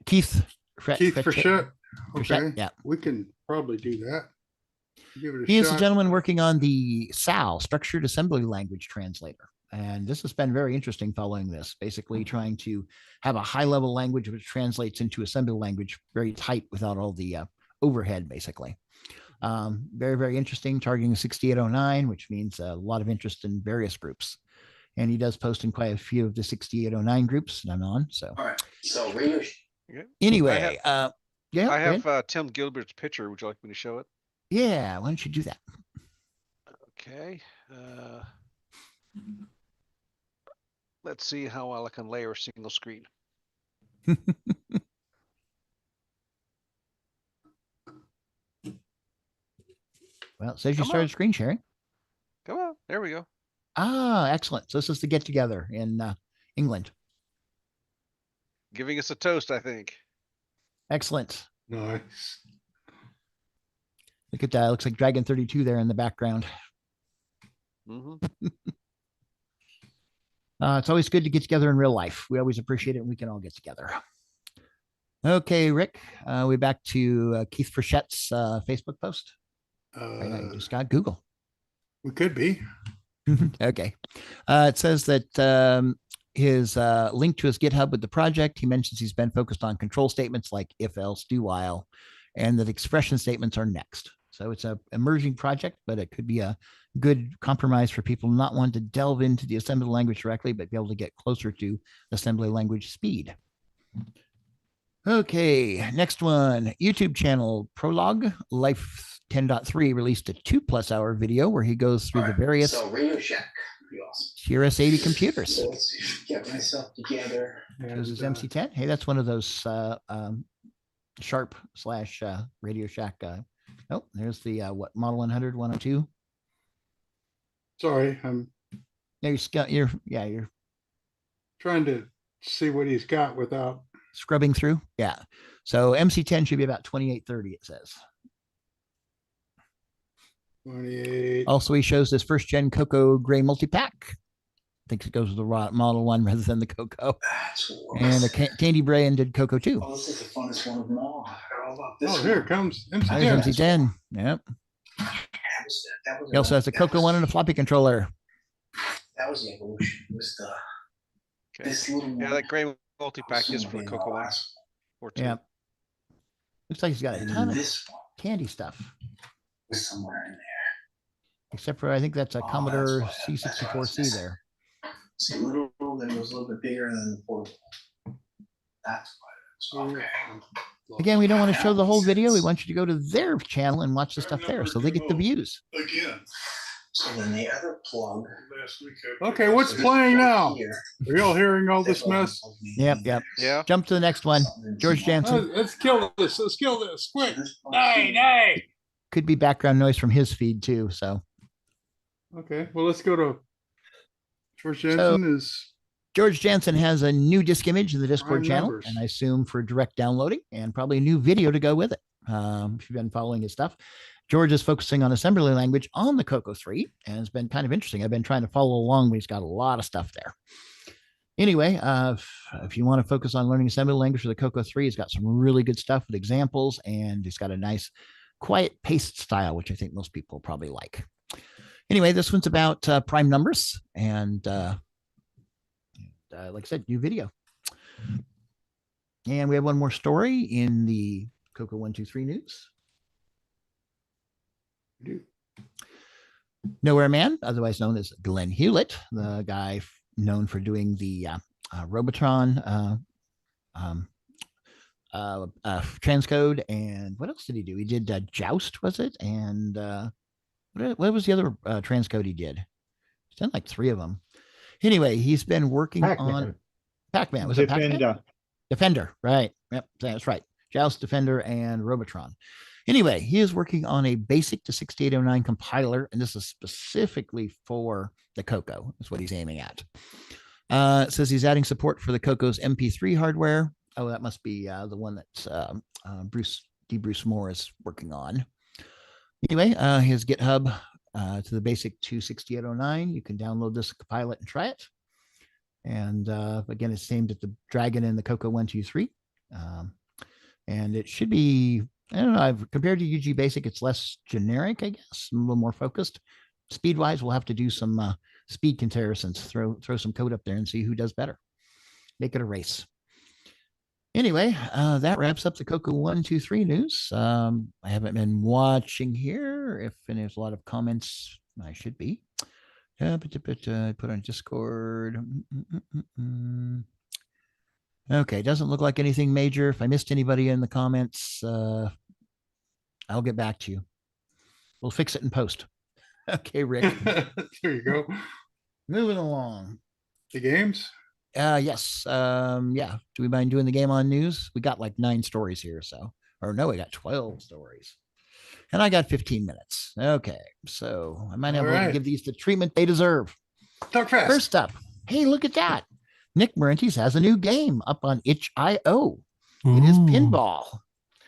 Keith Frechette. Okay. Yeah. We can probably do that. Give it a He is shot. the gentleman working on the SAL, Structured Assembly Language Translator. And this has been very interesting following this, basically trying to have a high-level language which translates into assembly language very tight without all the overhead, basically. Very, very interesting, targeting 6809, which means a lot of interest in various groups. And he does post in quite a few of the 6809 groups that I'm on. So, all right. So radio. Anyway, I yeah, I go ahead. have Tim Gilbert's picture. Would you like me to show it? Yeah, why don't you do that? Okay. Let's see how well I can layer a single screen. Well, it says you Come started on. screen sharing. Come on. There we go. Ah, excellent. So this is the get together in England. Giving us a toast, I think. Excellent. Nice. Look at that. It looks like Dragon 32 there in the background. Mm-hmm. It's always good to get together in real life. We always appreciate it when we can all get together. Okay, Rick, we're back to Keith Frechette's Facebook post. I just got Google. We could be. Okay. It says that his link to his GitHub with the project, he mentions he's been focused on control statements like if, else, do, while, and that expression statements are next. So it's a emerging project, but it could be a good compromise for people not wanting to delve into the assembly language directly, but be able to get closer to assembly language speed. Okay, next one. YouTube channel Prologue Life 10.3 released a 2+ hour video where he goes through the various So Radio Shack. Pretty awesome. TRS-80 computers. So let's see if I can get myself together. Shows his MC10. Hey, that's one of those Sharp / Radio Shack. Oh, there's the what model 100, 102. Sorry, I'm You're trying to see what he's got without. scrubbing through. Yeah. So MC10 should be about 2830, it says. 28. Also, he shows this first gen CoCo gray multi-pack. Thinks it goes with the Model 1 rather than the CoCo. And the Candy Bray did CoCo 2. Oh, this is the funnest one of them all. I forgot all about this Oh, one. here it comes. There's MC10. MC10. Yep. That was He also has a CoCo 1 and a floppy controller. That was the evolution. It was the Okay. this little Yeah, one. that gray multi-pack is for the CoCo 1. Or 2. Yeah. Looks like he's got a And ton of this one candy stuff. was somewhere in there. Except for, I think that's a Oh, Commodore that's what I was C64C missing. there. See, little that was a little bit bigger than the portable. That's why. Okay. Again, we don't want to show the whole video. We want you to go to their channel and watch the stuff there so they get the views. Again. So then the other plug. Okay, what's playing now? Are y'all hearing all this mess? Yep. Yeah. Jump to the next one. George Jansen. Let's kill this. Let's kill this. Quick. Die. Could be background noise from his feed too. So. Okay. Well, let's go to George Jansen. George Jansen has a new disk image in the Discord channel, numbers. and I assume for direct downloading, and probably a new video to go with it. If you've been following his stuff, George is focusing on assembly language on the CoCo 3, and it's been kind of interesting. I've been trying to follow along, but he's got a lot of stuff there. Anyway, if you want to focus on learning assembly language for the CoCo 3, he's got some really good stuff with examples, and he's got a nice, quiet paced style, which I think most people probably like. Anyway, this one's about prime numbers, and like I said, new video. And we have one more story in the CoCo 123 news. Nowhere Man, otherwise known as Glen Hewlett, the guy known for doing the Robotron transcode, and what else did he do? He did Joust, was it? And what was the other transcode he did? He's done like 3 of them. Anyway, he's been working on Pac-Man. Was it Pac-Man? Defender, right? Yep, that's right. Joust, Defender, and Robotron. Anyway, he is working on a BASIC to 6809 compiler, and this is specifically for the CoCo. That's what he's aiming at. It says he's adding support for the CoCo's MP3 hardware. Oh, that must be the one that Bruce Moore is working on. Anyway, his GitHub to the BASIC to 6809. You can download this, compile it, and try it. And again, it's aimed at the Dragon and the CoCo 123. And it should be, I don't know, compared to ugBASIC, it's less generic, I guess, a little more focused. Speed-wise, we'll have to do some speed comparisons, throw some code up there and see who does better. Make it a race. Anyway, that wraps up the CoCo 123 news. I haven't been watching here. If there's a lot of comments, I should be. Put on Discord. Okay, doesn't look like anything major. If I missed anybody in the comments, I'll get back to you. We'll fix it in post. Okay, Rick. There you go. Moving along. The games? Yes. Yeah. Do we mind doing the game on news? We got like 9 stories here, so. Or no, we got 12 stories. And I got 15 minutes. Okay, so I might have to give these the treatment they deserve. Talk fast. First up, hey, look at that. Nick Marentes has a new game up on itch.io. It is pinball.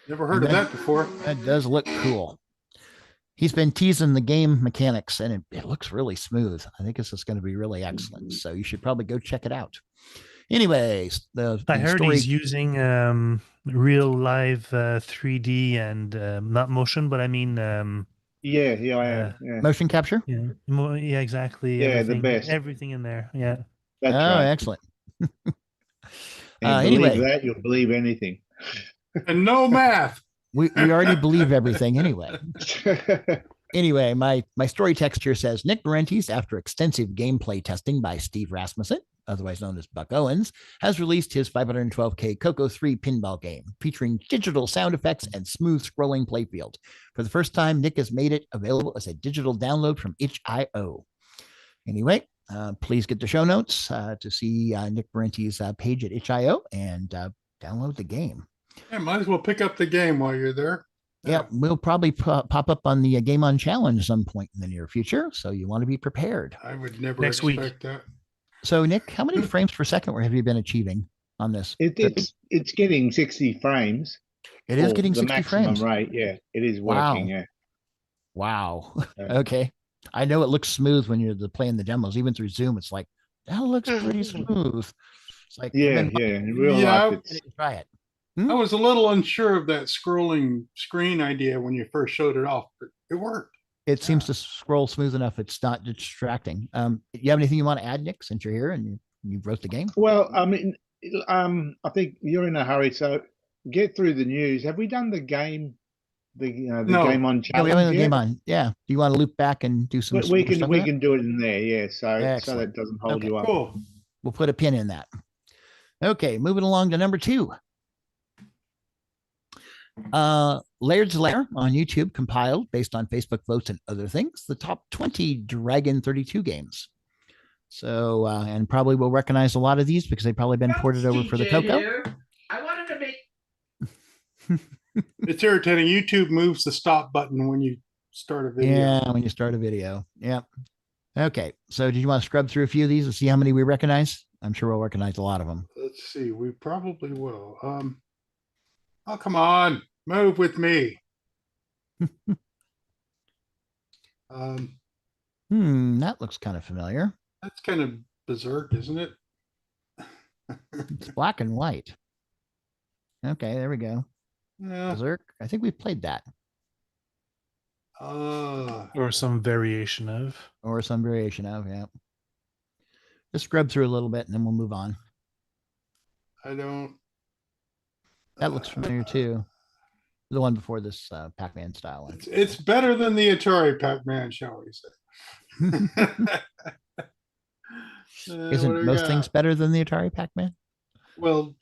Never heard of that before. That does look cool. He's been teasing the game mechanics, and it looks really smooth. I think this is going to be really excellent. So you should probably go check it out. Anyways, I heard he's using real live 3D and not motion, but I mean yeah, motion capture. Yeah, exactly. Yeah, the best. Everything in there. Yeah. That's right. Excellent. Anyway, that you'll believe anything. And no math. We already believe everything anyway. Anyway, my story text here says Nick Marentes, after extensive gameplay testing by Steve Rasmussen, otherwise known as Buck Owens, has released his 512K CoCo 3 pinball game featuring digital sound effects and smooth scrolling playfield. For the first time, Nick has made it available as a digital download from itch.io. Anyway, please get the show notes to see Nick Marentes' page at itch.io and download the game. Yeah, might as well pick up the game while you're there. Yeah, we'll probably pop up on the Game On Challenge some point in the near future, so you want to be prepared. I would never Next expect week. that. So, Nick, how many frames per second have you been achieving on this? It's getting 60 frames. It is getting the 60 maximum frames. Right, yeah, it is Wow. working. Yeah. Wow. Yeah. Okay. I know it looks smooth when you're playing the demos. Even through Zoom, it's like, that looks pretty smooth. It's like, Yeah, in real Yeah, life, try it. I was a little unsure of that scrolling screen idea when you first showed it off, but it worked. It seems to scroll smooth enough. It's not distracting. You have anything you want to add, Nick, since you're here and you wrote the game? Well, I mean, I think you're in a hurry, so get through the news. Have we done the game? The game on challenge? Yeah, we have the game on. Yeah. Do you want to loop back and do some? We can do it in there. Yeah. So that doesn't hold you up. Cool. We'll put a pin in that. Okay, moving along to number 2. Laird's Lair on YouTube compiled based on Facebook votes and other things, the top 20 Dragon 32 games. So, and probably will recognize a lot of these because they've probably been ported over for the CoCo. I wanted to make. It's irritating. YouTube moves the stop button when you start a video. Yeah, when you start a video. Yep. Okay. So did you want to scrub through a few of these and see how many we recognize? I'm sure we'll recognize a lot of them. Let's see. We probably will. Oh, come on. Move with me. That looks kind of familiar. That's kind of berserk, isn't it? It's black and white. Okay, there we go. Yeah. Berserk. I think we played that. Or some variation of. Yeah. Just scrub through a little bit and then we'll move on. I don't. That looks familiar too. The one before this Pac-Man style one. It's better than the Atari Pac-Man, shall we say? Isn't most things better than the Atari Pac-Man? Well,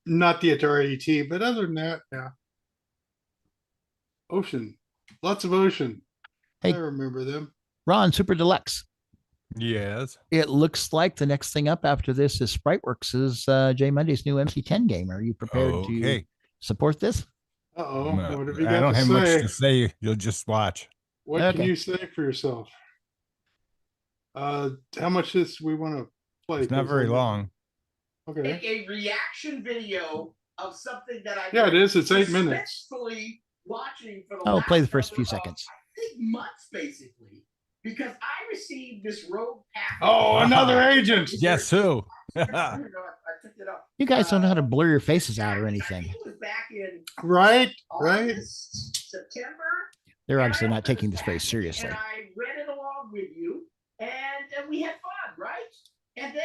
not the Atari ET, but other than that, yeah. Ocean. Lots of ocean. Hey, I remember them. Ron, Super Deluxe. Yes. It looks like the next thing up after this is Spriteworks' Jay Monday's new MC10 game. Are you prepared to support this? Uh-oh. No, What have you I got don't to have say? much to say. You'll just watch. What can you say for yourself? How much this we want to play? It's not very long. Okay. Make a reaction video of something that I. Yeah, it is. It's 8 minutes. Watching for the Oh, last play the first few seconds. I think months basically, because I received this rogue package. Oh, another agent. Guess who? I picked it up. You guys don't know how to blur your faces out or anything. It was back in Right. September. They're obviously not taking this very seriously. And I read it along with you, and we had fun, right? And then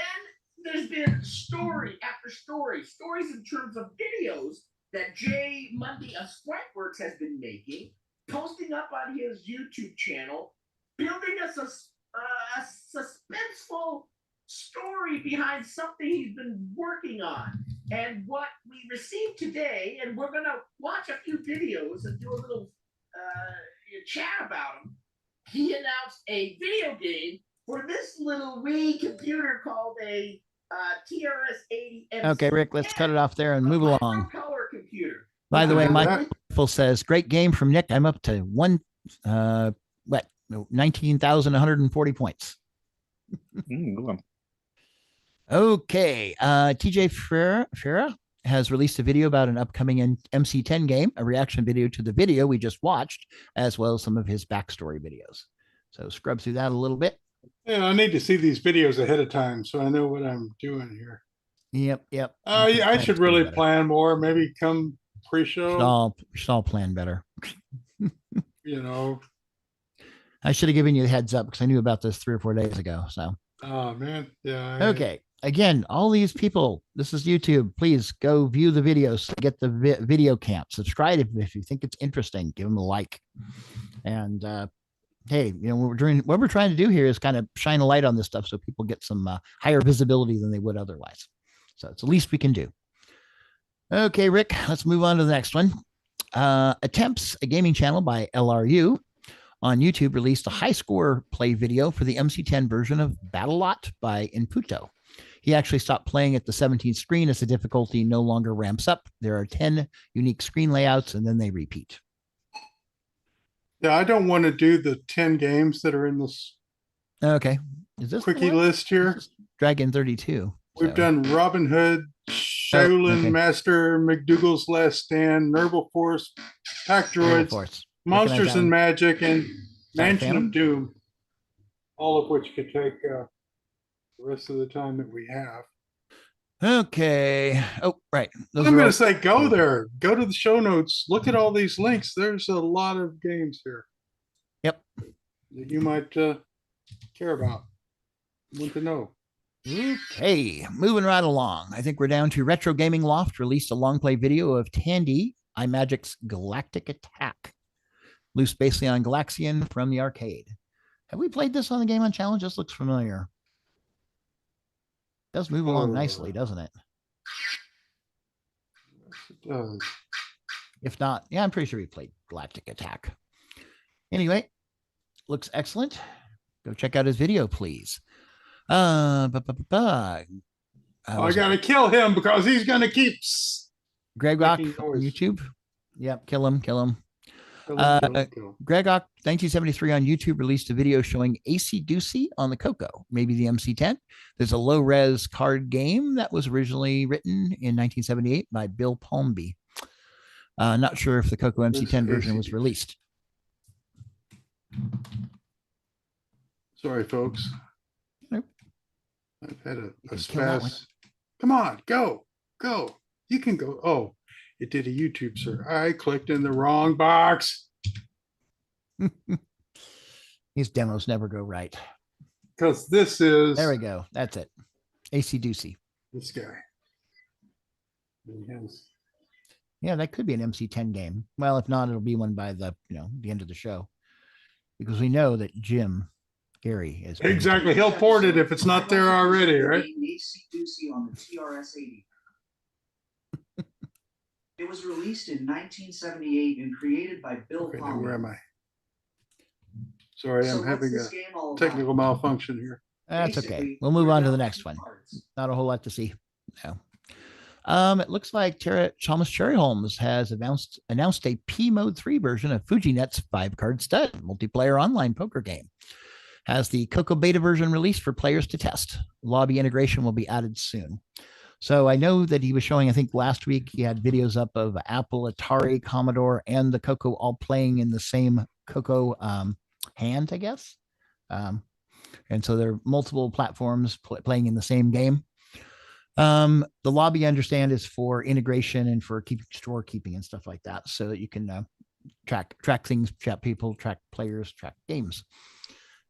there's been story after stories in terms of videos that Jay Monday of Spriteworks has been making, posting up on his YouTube channel, building us a suspenseful story behind something he's been working on. And what we received today, and we're going to watch a few videos and do a little chat about them. He announced a video game for this little wee computer called a TRS-80. Okay, Rick, let's cut it off there and move along. Color computer. By the way, Michael says, great game from Nick. I'm up to 19,140 points. Okay. TJ Ferreira has released a video about an upcoming MC10 game, a reaction video to the video we just watched, as well as some of his backstory videos. So scrub through that a little bit. Yeah, I need to see these videos ahead of time so I know what I'm doing here. Yep. I should really plan more. Maybe come pre-show. Should all plan better. You know. I should have given you the heads up because I knew about this 3 or 4 days ago. So. Oh man, yeah. Okay. Again, all these people. This is YouTube. Please go view the videos. Get the video count. Subscribe if you think it's interesting. Give them a like. And hey, you know what we're trying to do here is kind of shine a light on this stuff so people get some higher visibility than they would otherwise. So it's the least we can do. Okay, Rick, let's move on to the next one. Attempts, a gaming channel by LRU on YouTube, released a high score play video for the MC10 version of Battlelot by Inputo. He actually stopped playing at the 17th screen as the difficulty no longer ramps up. There are 10 unique screen layouts and then they repeat. Yeah, I don't want to do the 10 games that are in this Okay. Is this quickie list here? Dragon 32. We've done Robin Hood, Shaolin Master, McDougal's Last Stand, Nerval Force, Pack Droids, Monsters and Magic, and Mansion of Doom. All of which could take the rest of the time that we have. Okay. Oh, right. I'm going to say go there. Go to the show notes. Look at all these links. There's a lot of games here. Yep. That you might care about. Want to know. Okay, moving right along. I think we're down to Retro Gaming Loft released a long play video of Tandy, iMagic's Galactic Attack. Loose basically on Galaxian from the arcade. Have we played this on the Game on Challenge? This looks familiar. It does move along nicely, doesn't it? It does. If not, yeah, I'm pretty sure we played Galactic Attack. Anyway, looks excellent. Go check out his video, please. I gotta kill him because he's gonna keep Greg Rock making on noise. YouTube. Yep, kill him. Kill him. Greg Rock 1973 on YouTube released a video showing AC Doocy on the CoCo, maybe the MC10. There's a low res card game that was originally written in 1978 by Bill Palmby. Not sure if the CoCo MC10 version was released. Sorry, folks. Nope. I've had a spaz. Come on, go. You can go. Oh, it did a YouTube, sir. I clicked in the wrong box. These demos never go right. Because this is. There we go. That's it. AC Doocy. This guy. Yes. Yeah, that could be an MC10 game. Well, if not, it'll be one by the end of the show, because we know that Jim Gary is exactly. He'll port it if it's not there already, right? AC-Doocy on the TRS-80. It was released in 1978 and created by Bill Okay, now Palmer. where am I? Sorry, So I'm what's having this a game all about? technical malfunction here. That's okay. We'll move on to the next one. Not a whole lot to see. No. It looks like Thomas Cherryhomes has announced a P Mode 3 version of FujiNet's 5-card stud multiplayer online poker game. Has the CoCo beta version released for players to test. Lobby integration will be added soon. So I know that he was showing, I think last week, he had videos up of Apple, Atari, Commodore, and the CoCo all playing in the same CoCo hand, I guess. And so there are multiple platforms playing in the same game. The lobby, I understand, is for integration and for keeping and stuff like that, so that you can track things, chat people, track players, track games.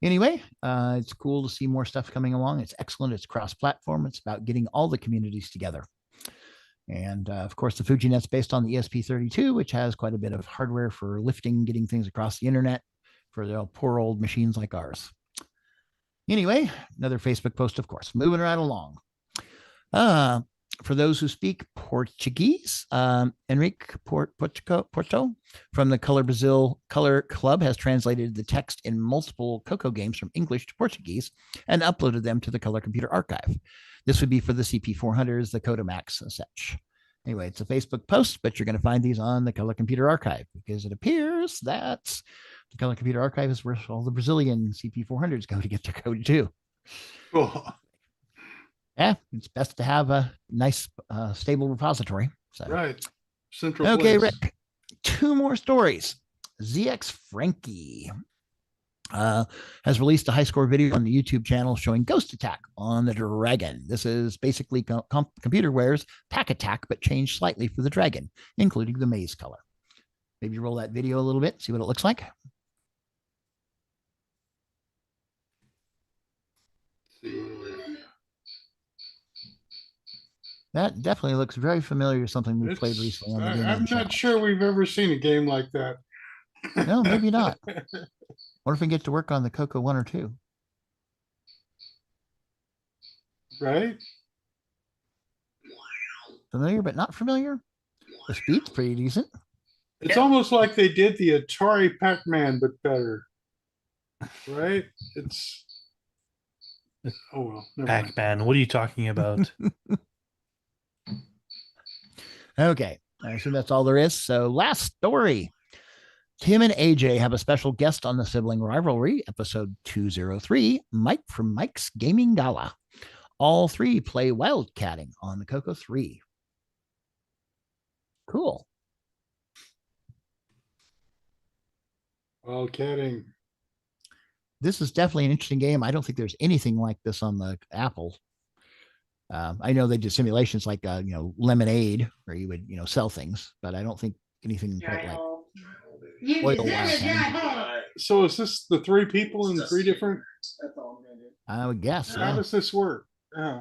Anyway, it's cool to see more stuff coming along. It's excellent. It's cross-platform. It's about getting all the communities together. And of course, the FujiNet's based on the ESP32, which has quite a bit of hardware for getting things across the internet for the poor old machines like ours. Anyway, another Facebook post, of course. Moving right along. For those who speak Portuguese, Henrique Porto from the Color Brazil Color Club has translated the text in multiple CoCo games from English to Portuguese and uploaded them to the Color Computer Archive. This would be for the CP400s, the Kodamax, and such. Anyway, it's a Facebook post, but you're going to find these on the Color Computer Archive because it appears that the Color Computer Archive is where all the Brazilian CP400s go to get their code too. Cool. Yeah, it's best to have a nice, stable repository. So. Right. Central Okay, place. Rick. 2 more stories. ZX Frankie has released a high score video on the YouTube channel showing Ghost Attack on the Dragon. This is basically ComputerWare's Pack Attack, but changed slightly for the Dragon, including the maize color. Maybe roll that video a little bit, see what it looks like. That definitely looks very familiar to something we've played recently on the game. I'm not sure we've ever seen a game like that. No, maybe not. What if we get to work on the CoCo 1 or 2? Right? Familiar, but not familiar? The speed's pretty decent. It's almost like they did the Atari Pac-Man, but better. Right? It's... Oh, well. never mind. Pac-Man, what are you talking about? Okay, I assume that's all there is. So last story. Tim and AJ have a special guest on the Sibling Rivalry, episode 203, Mike from Mike's Gaming Gala. All 3 play wildcatting on the CoCo 3. Cool. Wildcatting. This is definitely an interesting game. I don't think there's anything like this on the Apple. I know they do simulations like, Lemonade, where you would, sell things, but I don't think anything quite like Boyle wildcatting. So is this the 3 people in 3 different? I would guess. How does this work? Yeah.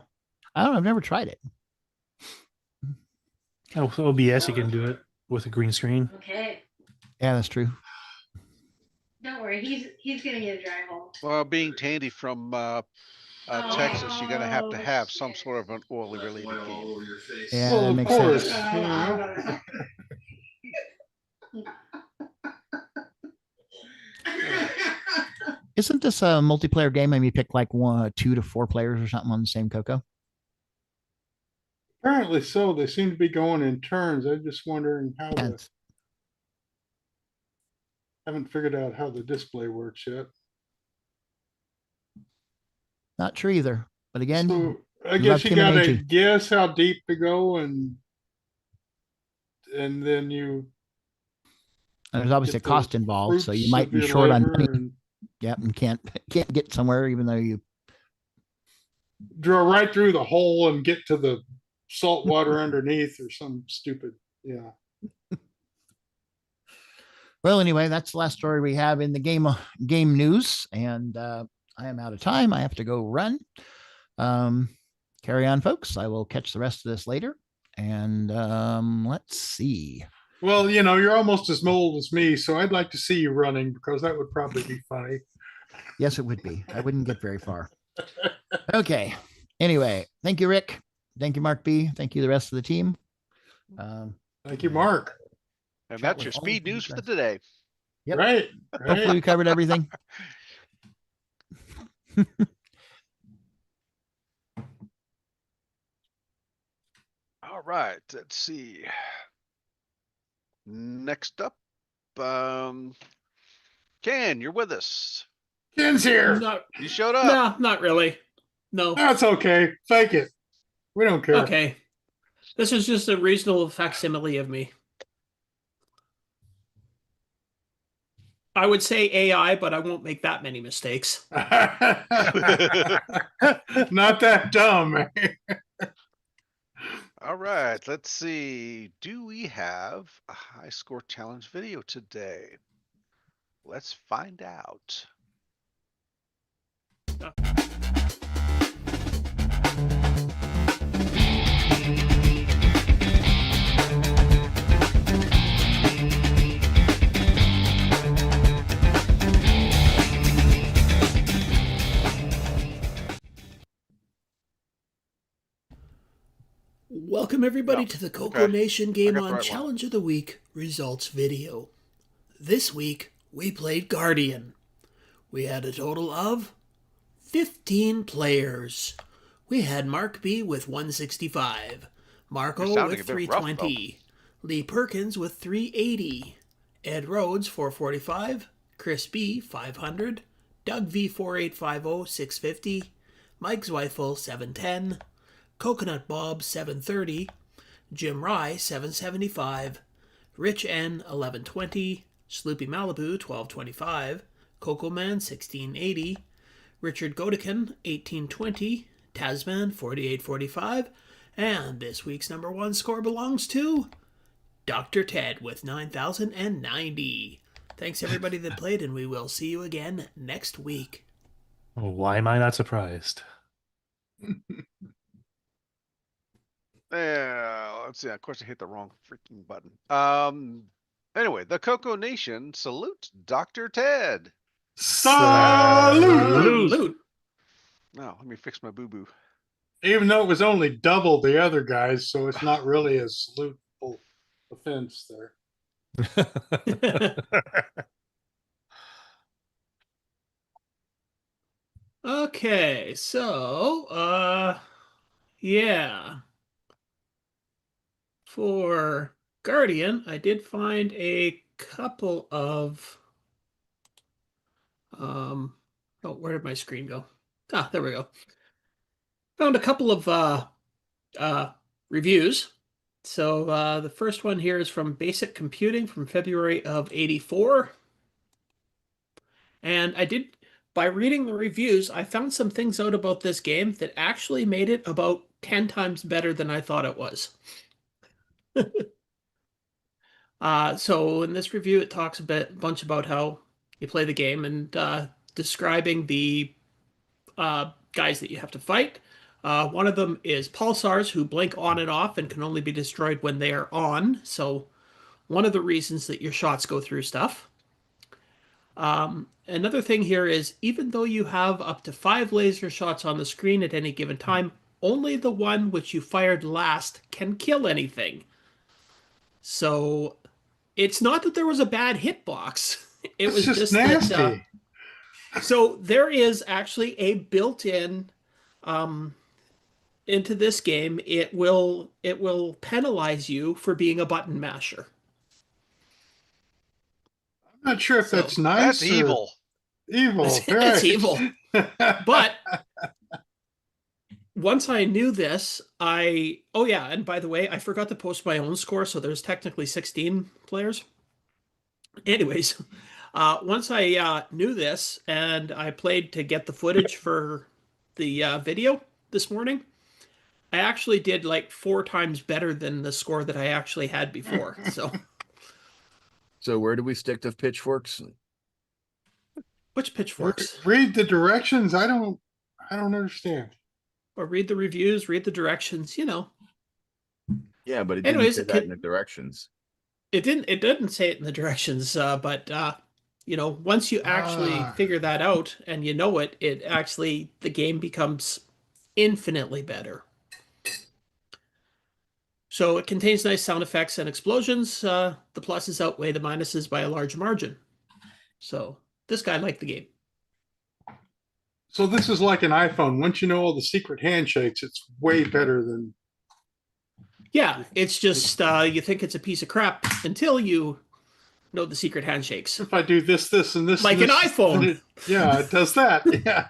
I don't know. I've never tried it. Oh, with OBS, you can do it with a green screen. Okay. Yeah, that's true. Don't worry, he's gonna get a dry hole. Well, being Tandy from Texas, you're going to have some sort of an oily related game. Yeah, that makes sense. Isn't this a multiplayer game? Maybe you pick like 2 to 4 players or something on the same CoCo. Apparently so. They seem to be going in turns. I'm just wondering how haven't figured out how the display works yet. Not sure either. But again, so I guess you gotta guess how deep to go, and then you. And there's obviously a cost involved, so you might be short on money. And can't get somewhere, even though you draw right through the hole and get to the salt water underneath, or some stupid. Yeah. Well, anyway, that's the last story we have in the game news, and I am out of time. I have to go run. Carry on, folks. I will catch the rest of this later. And let's see. Well, you're almost as old as me, so I'd like to see you running, because that would probably be funny. Yes, it would be. I wouldn't get very far. Okay. Anyway, thank you, Rick. Thank you, Mark B. Thank you, the rest of the team. Thank you, Mark. And that's your speed news for today. Yep. Right. Hopefully we covered everything. All right. Let's see. Next up, Ken, you're with us. Ken's here. You showed up. No, not really. No. That's okay. Fake it. We don't care. Okay. This is just a reasonable facsimile of me. I would say AI, but I won't make that many mistakes. Not that dumb. All right, let's see. Do we have a high score challenge video today? Let's find out. Welcome everybody to the CoCoNation Game On Challenge of the Week results video. This week, we played Guardian. We had a total of 15 players. We had Marc B with 165, Marco with 320, Lee Perkins with 380, Ed Rhodes 445, Chris B 500, Doug V 4850 650, Mike Zweifel 710, Coconut Bob 730, Jim Rye 775, Rich N 1120, Sloopy Malibu 1225, Coco Man 1680, Richard Godekin 1820, Tasman 4845, and this week's number one score belongs to Dr. Ted with 9,090. Thanks everybody that played, and we will see you again next week. Why am I not surprised? Let's see. Of course, I hit the wrong freaking button. Anyway, the CoCoNation salutes Dr. Ted. Salute! Now, let me fix my boo-boo. Even though it was only double the other guys, so it's not really a salutable offense there. Okay, so, yeah. For Guardian, I did find a couple of, oh, where did my screen go? Ah, there we go. Found a couple of reviews. So the first one here is from Basic Computing from February of '84. And by reading the reviews, I found some things out about this game that actually made it about 10 times better than I thought it was. So in this review, it talks a bunch about how you play the game and describing the guys that you have to fight. One of them is pulsars who blink on and off and can only be destroyed when they are on. So one of the reasons that your shots go through stuff. Another thing here is even though you have up to 5 laser shots on the screen at any given time, only the one which you fired last can kill anything. So it's not that there was a bad hitbox. It was just nasty. That, So there is actually a built-in into this game. It will penalize you for being a button masher. I'm not sure if that's nice. That's evil. Evil. It's right. evil. But once I knew this, oh yeah, and by the way, I forgot to post my own score, so there's technically 16 players. Anyways, once I knew this and I played to get the footage for the video this morning, I actually did like 4 times better than the score that I actually had before. So where do we stick to pitchforks? Which pitchforks? Read the directions. I don't understand. Or read the reviews, read the directions, Yeah, but it Anyways, didn't say that in the directions. It didn't say it in the directions, but once you actually figure that out and you know it, the game becomes infinitely better. So it contains nice sound effects and explosions. The pluses outweigh the minuses by a large margin. So this guy liked the game. So this is like an iPhone. Once you know all the secret handshakes, it's way better than. Yeah, it's just you think it's a piece of crap until you know the secret handshakes. If I do this, and this, like and an this, iPhone. it does that. Yeah.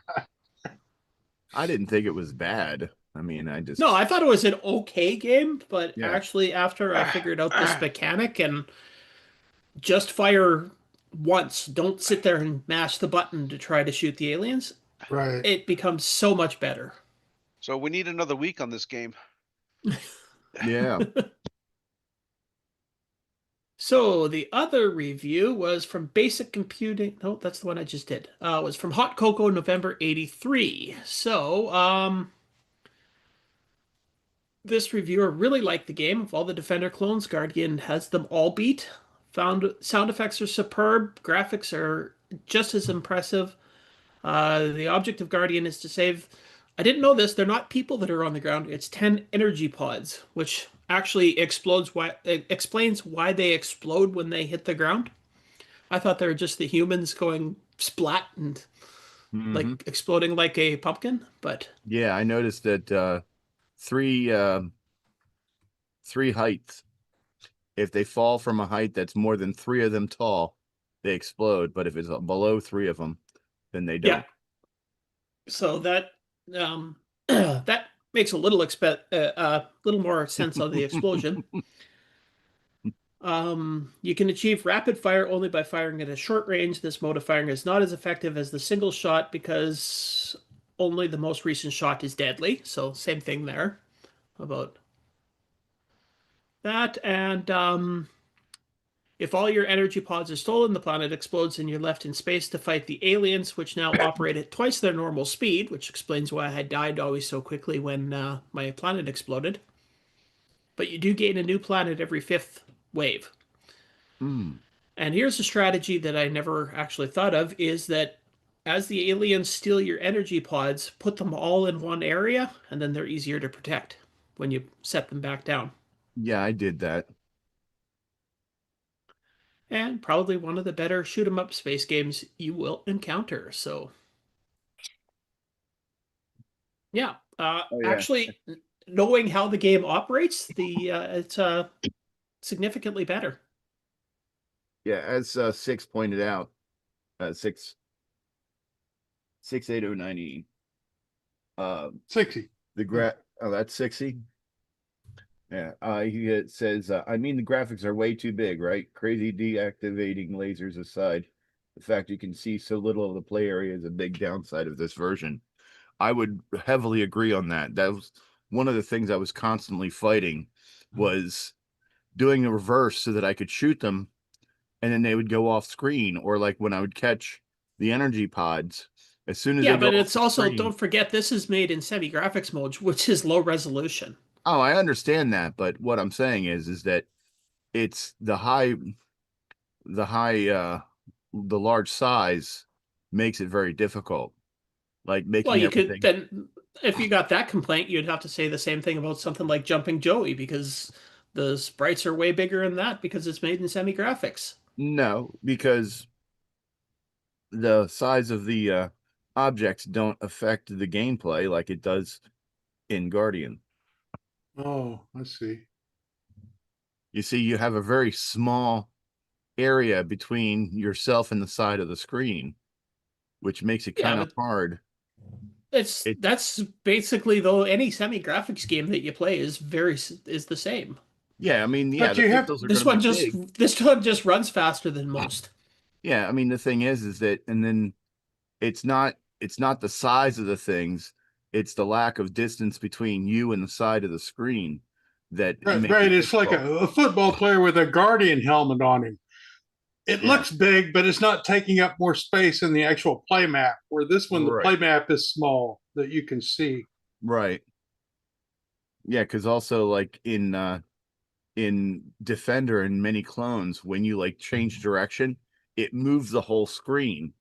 I didn't think it was bad. I mean, No, I thought it was an okay game, but actually after I figured out this mechanic and just fire once, don't sit there and mash the button to try to shoot the aliens. Right. It becomes so much better. So we need another week on this game. Yeah. So the other review was from Basic Computing. No, that's the one I just did. It was from Hot Cocoa November 83. So, this reviewer really liked the game. Of all the Defender clones, Guardian has them all beat. Found sound effects are superb. Graphics are just as impressive. The object of Guardian is to save. I didn't know this. They're not people that are on the ground. It's 10 energy pods, which actually explains why they explode when they hit the ground. I thought they were just the humans going splat and like exploding like a pumpkin. But yeah, I noticed that three heights. If they fall from a height that's more than 3 of them tall, they explode. But if it's below 3 of them, then they don't. Yeah. So that that makes a little little more sense of the explosion. You can achieve rapid fire only by firing at a short range. This mode of firing is not as effective as the single shot because only the most recent shot is deadly. So same thing there about that. And if all your energy pods are stolen, the planet explodes and you're left in space to fight the aliens, which now operate at twice their normal speed, which explains why I had died always so quickly when my planet exploded. But you do gain a new planet every 5th wave. And here's a strategy that I never actually thought of, is that as the aliens steal your energy pods, put them all in one area, and then they're easier to protect when you set them back down. Yeah, I did that. And probably one of the better shoot-'em-up space games you will encounter. So, yeah. Actually, knowing how the game operates, it's significantly better. Yeah, as Six pointed out, 68090. 60. That's 60. Yeah, he says, I mean, the graphics are way too big, right? Crazy deactivating lasers aside, the fact you can see so little of the play area is a big downside of this version. I would heavily agree on that. That was one of the things I was constantly fighting, was doing a reverse so that I could shoot them and then they would go off screen, or like when I would catch the energy pods, as soon as yeah, but it's also screen, don't forget this is made in semi-graphics mode, which is low resolution. Oh, I understand that, but what I'm saying is that it's the large size makes it very difficult. Like making you everything... could then, if you got that complaint, you'd have to say the same thing about something like Jumping Joey, because the sprites are way bigger in that because it's made in semi-graphics. No, because the size of the objects don't affect the gameplay like it does in Guardian. Oh, I see. You see, you have a very small area between yourself and the side of the screen, which makes it kind of hard. That's basically, though, any semi-graphics game that you play is the same. Yeah, I mean, yeah, the pixels are this gonna one be just big. this one just runs faster than most. Yeah, I mean, the thing is that, and then it's not the size of the things, it's the lack of distance between you and the side of the screen that Right. It's like a football player with a Guardian helmet on him. It looks big, but it's not taking up more space in the actual play map, where this one, the play map is small that you can see. Right. Yeah, because also like in Defender and many clones, when you like change direction, it moves the whole screen.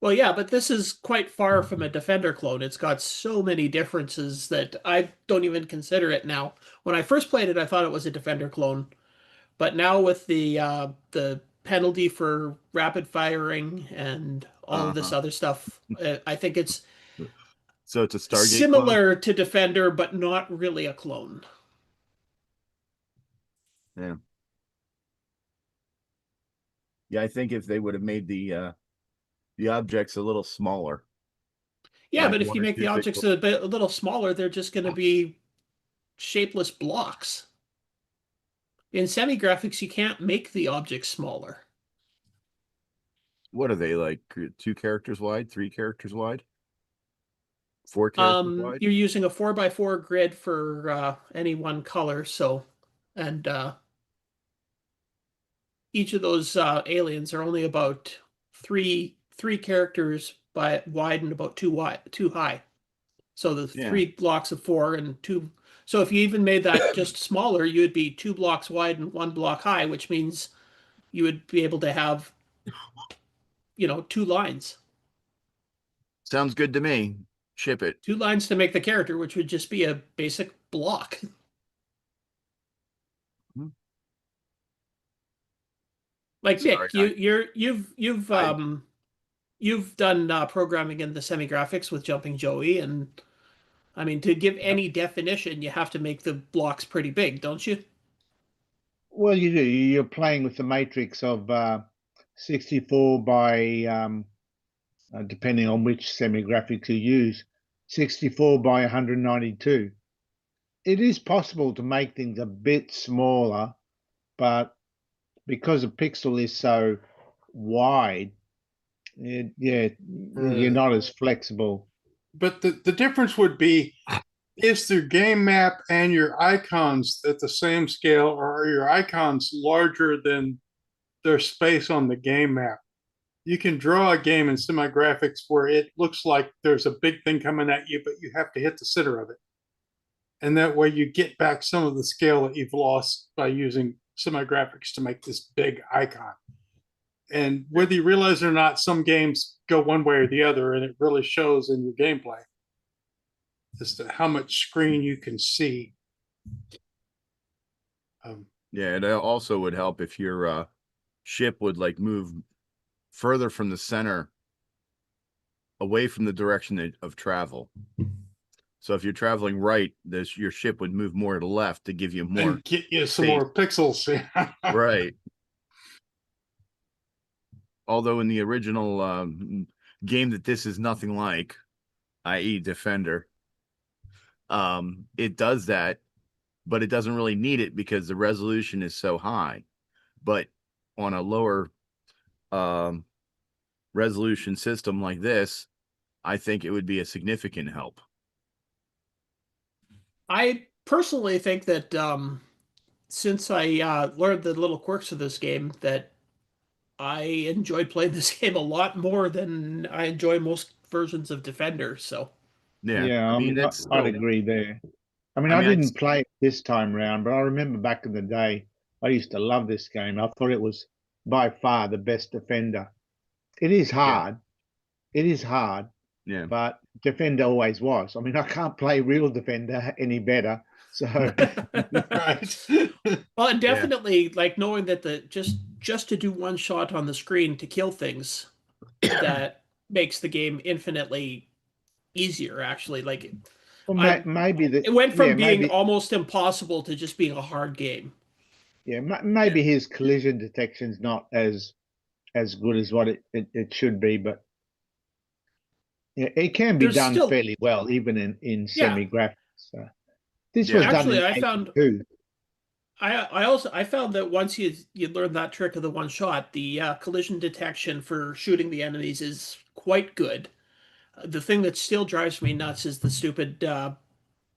Well, yeah, but this is quite far from a Defender clone. It's got so many differences that I don't even consider it now. When I first played it, I thought it was a Defender clone, but now with the penalty for rapid firing and all of this other stuff, I think it's so it's a Stargate similar to Defender, but not really a clone. Yeah. Yeah, I think if they would have made the objects a little smaller. Yeah, like but if one you or make two the objects pixels. a little smaller, they're just going to be shapeless blocks. In semi-graphics, you can't make the objects smaller. What are they, like 2 characters wide, 3 characters wide? 4 characters wide? You're using a 4x4 grid for any one color, so and each of those aliens are only about three characters wide and about 2 high. So the 3 blocks of 4 and 2. So if you even made that just smaller, you would be 2 blocks wide and 1 block high, which means you would be able to have, 2 lines. Sounds good to me. Ship it. 2 lines to make the character, which would just be a basic block. Like Nick, you've done programming in the semi-graphics with Jumping Joey, and I mean, to give any definition, you have to make the blocks pretty big, don't you? Well, you do. You're playing with the matrix of 64 by, depending on which semi-graphics you use, 64 by 192. It is possible to make things a bit smaller, but because a pixel is so wide, you're not as flexible. But the difference would be, is their game map and your icons at the same scale, or are your icons larger than their space on the game map? You can draw a game in semi-graphics where it looks like there's a big thing coming at you, but you have to hit the center of it. And that way you get back some of the scale that you've lost by using semi-graphics to make this big icon. And whether you realize it or not, some games go one way or the other, and it really shows in your gameplay as to how much screen you can see. Yeah, it also would help if your ship would like move further from the center, away from the direction of travel. So if you're traveling right, your ship would move more to the left to give you more, and get you some more pixels. Right. Although in the original game that this is nothing like, i.e. Defender, it does that, but it doesn't really need it because the resolution is so high. But on a lower resolution system like this, I think it would be a significant help. I personally think that since I learned the little quirks of this game, that I enjoyed playing this game a lot more than I enjoy most versions of Defender. So yeah, I mean, I'd agree there. I mean, I didn't play it this time round, but I remember back in the day, I used to love this game. I thought it was by far the best Defender. It is hard. Yeah. It is hard. Yeah. But Defender always was. I mean, I can't play real Defender any better. So right. Well, and definitely like knowing that just to do one shot on the screen to kill things that makes the game infinitely easier. Actually, like Well, maybe it went from being maybe, almost impossible to just being a hard game. yeah, maybe his collision detection's not as good as what it should be, but yeah, it can be There's done still- fairly well, even in Yeah. semi-graphics. So this Yeah. was Actually, done in I found- 82. I found that once you learn that trick of the one shot, the collision detection for shooting the enemies is quite good. The thing that still drives me nuts is the stupid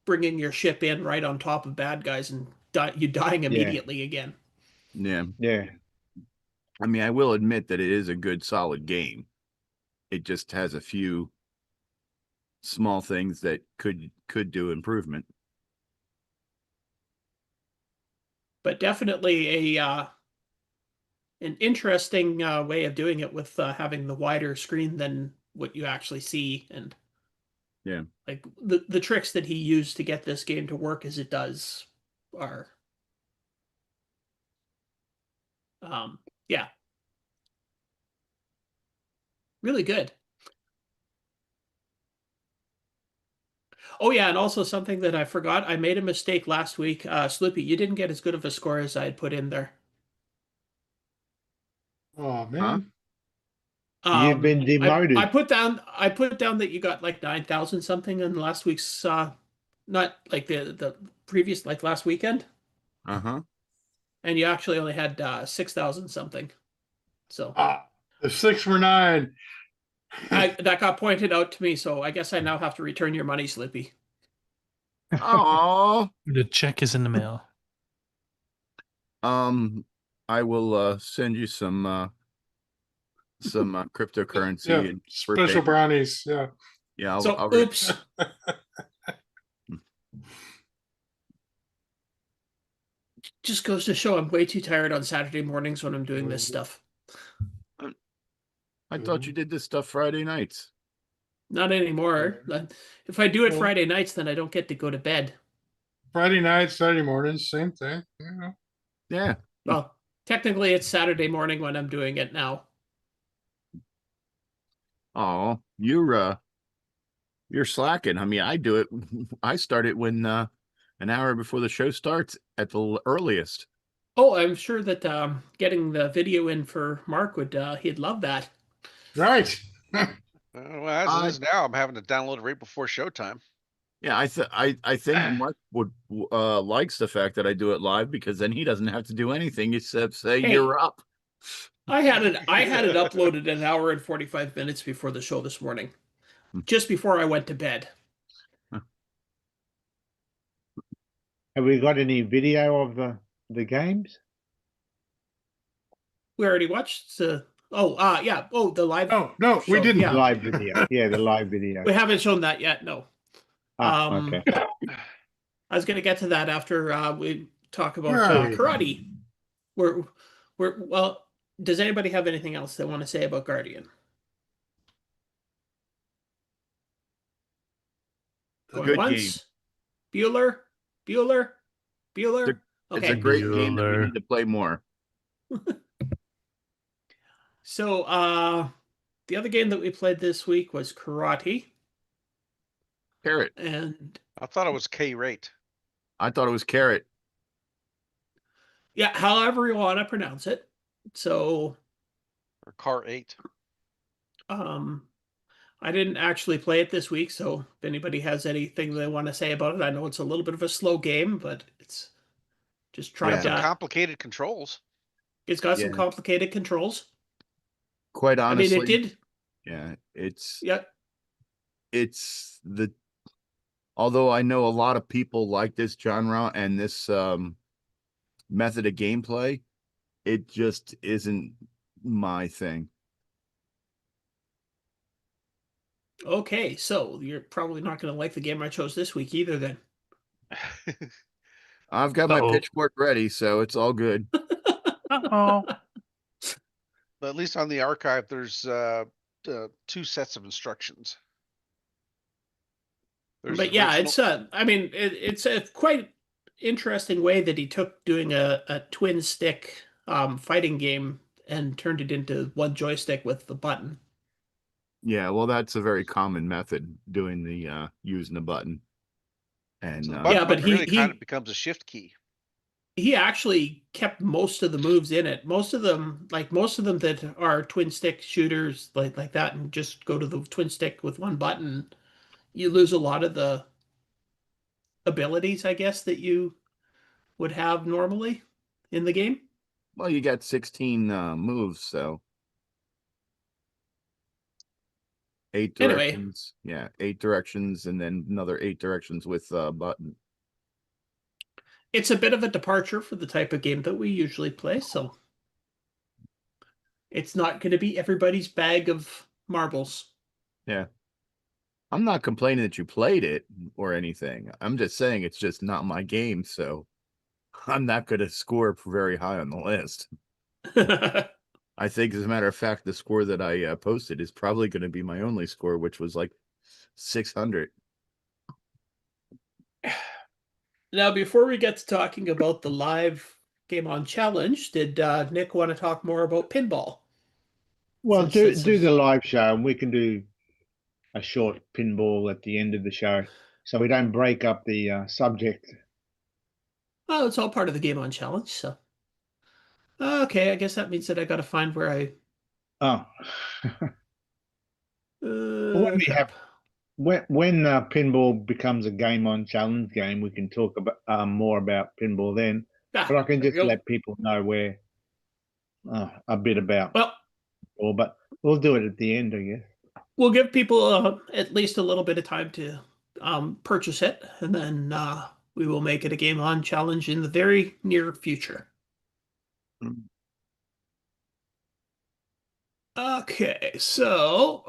bringing your ship in right on top of bad guys and you dying immediately again. Yeah. Yeah. I mean, I will admit that it is a good, solid game. It just has a few small things that could do improvement. But definitely an interesting way of doing it with having the wider screen than what you actually see, and yeah, like the tricks that he used to get this game to work as it does are yeah, really good. Oh yeah, and also something that I forgot, I made a mistake last week. Sloopy, you didn't get as good of a score as I had put in there. Oh man. You've been demoted. I put down that you got like 9,000 something in last week's not like the previous, like last weekend. Uh-huh. And you actually only had 6,000 something. So the 6 for 9. that got pointed out to me, so I guess I now have to return your money, Slippy. Oh, the check is in the mail. I will send you some cryptocurrency Yeah, and special brownies. Yeah. Yeah. I'll oops. Just goes to show I'm way too tired on Saturday mornings when I'm doing this stuff. I thought you did this stuff Friday nights. Not anymore. If I do it Friday nights, then I don't get to go to bed. Friday nights, Saturday mornings, same thing. Yeah. Yeah. Well, technically it's Saturday morning when I'm doing it now. Oh, you're slacking. I mean, I do it. I start it when an hour before the show starts at the earliest. Oh, I'm sure that getting the video in for Marc would he'd love that. Right. Well, as it is now, I'm having to download it right before showtime. Yeah, I think Marc would likes the fact that I do it live, because then he doesn't have to do anything except say you're up. I had it uploaded an hour and 45 minutes before the show this morning, just before I went to bed. Have we got any video of the games? We already watched the the live. Oh no, show. we didn't. Yeah. Live video. Yeah, the live video. We haven't shown that yet. No. Okay. I was going to get to that after we talk about Right. karate. Well, does anybody have anything else they want to say about Guardian? Going Good once. Bueller. It's a great game that we need to play more. So the other game that we played this week was Karate. Carrot. And I thought it was K-Rate. I thought it was Carrot. Yeah, however you want to pronounce it. So or Car 8. I didn't actually play it this week, so if anybody has anything they want to say about it, I know it's a little bit of a slow game, but it's just trying to complicated controls. It's got some complicated controls. Quite honestly, I mean, it did. Yeah, it's the. Although I know a lot of people like this genre and this method of gameplay, it just isn't my thing. Okay, so you're probably not going to like the game I chose this week either, then. I've got my pitchfork ready, so it's all good. But at least on the archive, there's 2 sets of instructions. But yeah, it's I mean, it's a quite interesting way that he took doing a twin stick fighting game and turned it into one joystick with the button. Yeah, well, that's a very common method, doing the using the button. And So the Yeah, button but really he kind of becomes a shift key. he actually kept most of the moves in it. Most of them that are twin stick shooters like that, and just go to the twin stick with one button, you lose a lot of the abilities, I guess, that you would have normally in the game. well, you got 16 moves, so 8 Anyway. directions. Yeah, 8 directions, and then another 8 directions with button. It's a bit of a departure for the type of game that we usually play, so it's not going to be everybody's bag of marbles. Yeah. I'm not complaining that you played it or anything. I'm just saying it's just not my game, so I'm not going to score very high on the list. I think, as a matter of fact, the score that I posted is probably going to be my only score, which was like 600. Now, before we get to talking about the live Game On Challenge, did Nick want to talk more about pinball? Well, Since do this do is- the live show, and we can do a short pinball at the end of the show, so we don't break up the subject. Oh, it's all part of the Game On Challenge, so. Okay, I guess that means that I got to find where I. Oh, when we have when pinball becomes a Game On Challenge game, we can talk about more about pinball then. But I can there we just go. let people know where a bit about. Well, but we'll do it at the end, I guess. We'll give people at least a little bit of time to purchase it, and then we will make it a Game On Challenge in the very near future. Okay, so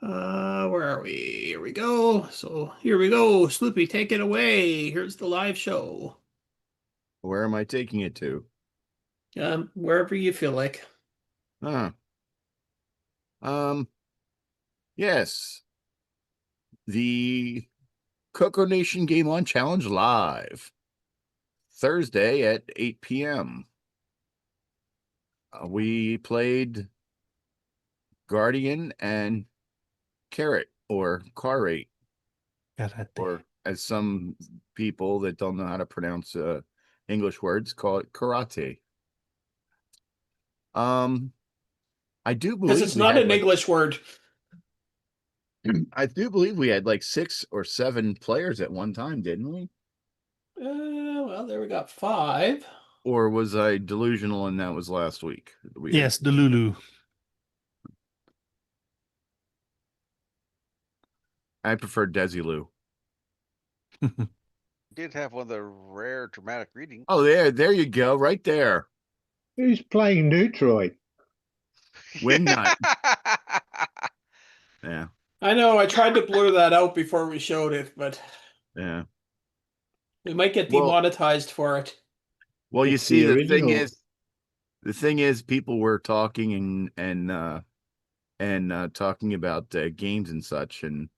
where are we? Here we go. So here we go. Sloopy, take it away. Here's the live show. Where am I taking it to? Wherever you feel like. Yes. The CoCoNation Game On Challenge live. Thursday at 8 p.m. We played Guardian and Carrot, or Carrate, or as some people that don't know how to pronounce English words call it karate. I do believe Because it's not an English word. I do believe we had like 6 or 7 players at one time, didn't we? Well, there we got 5. Or was I delusional and that was last week? Yes, the Lulu. I prefer Desilu. Did have one of the rare dramatic readings. Oh, there you go, right there. Who's playing Neutroid? Wingnut. Yeah. I know, I tried to blur that out before we showed it, but Yeah. we might get demonetized for it. Well, you see, the thing is, people were talking and talking about games and such, and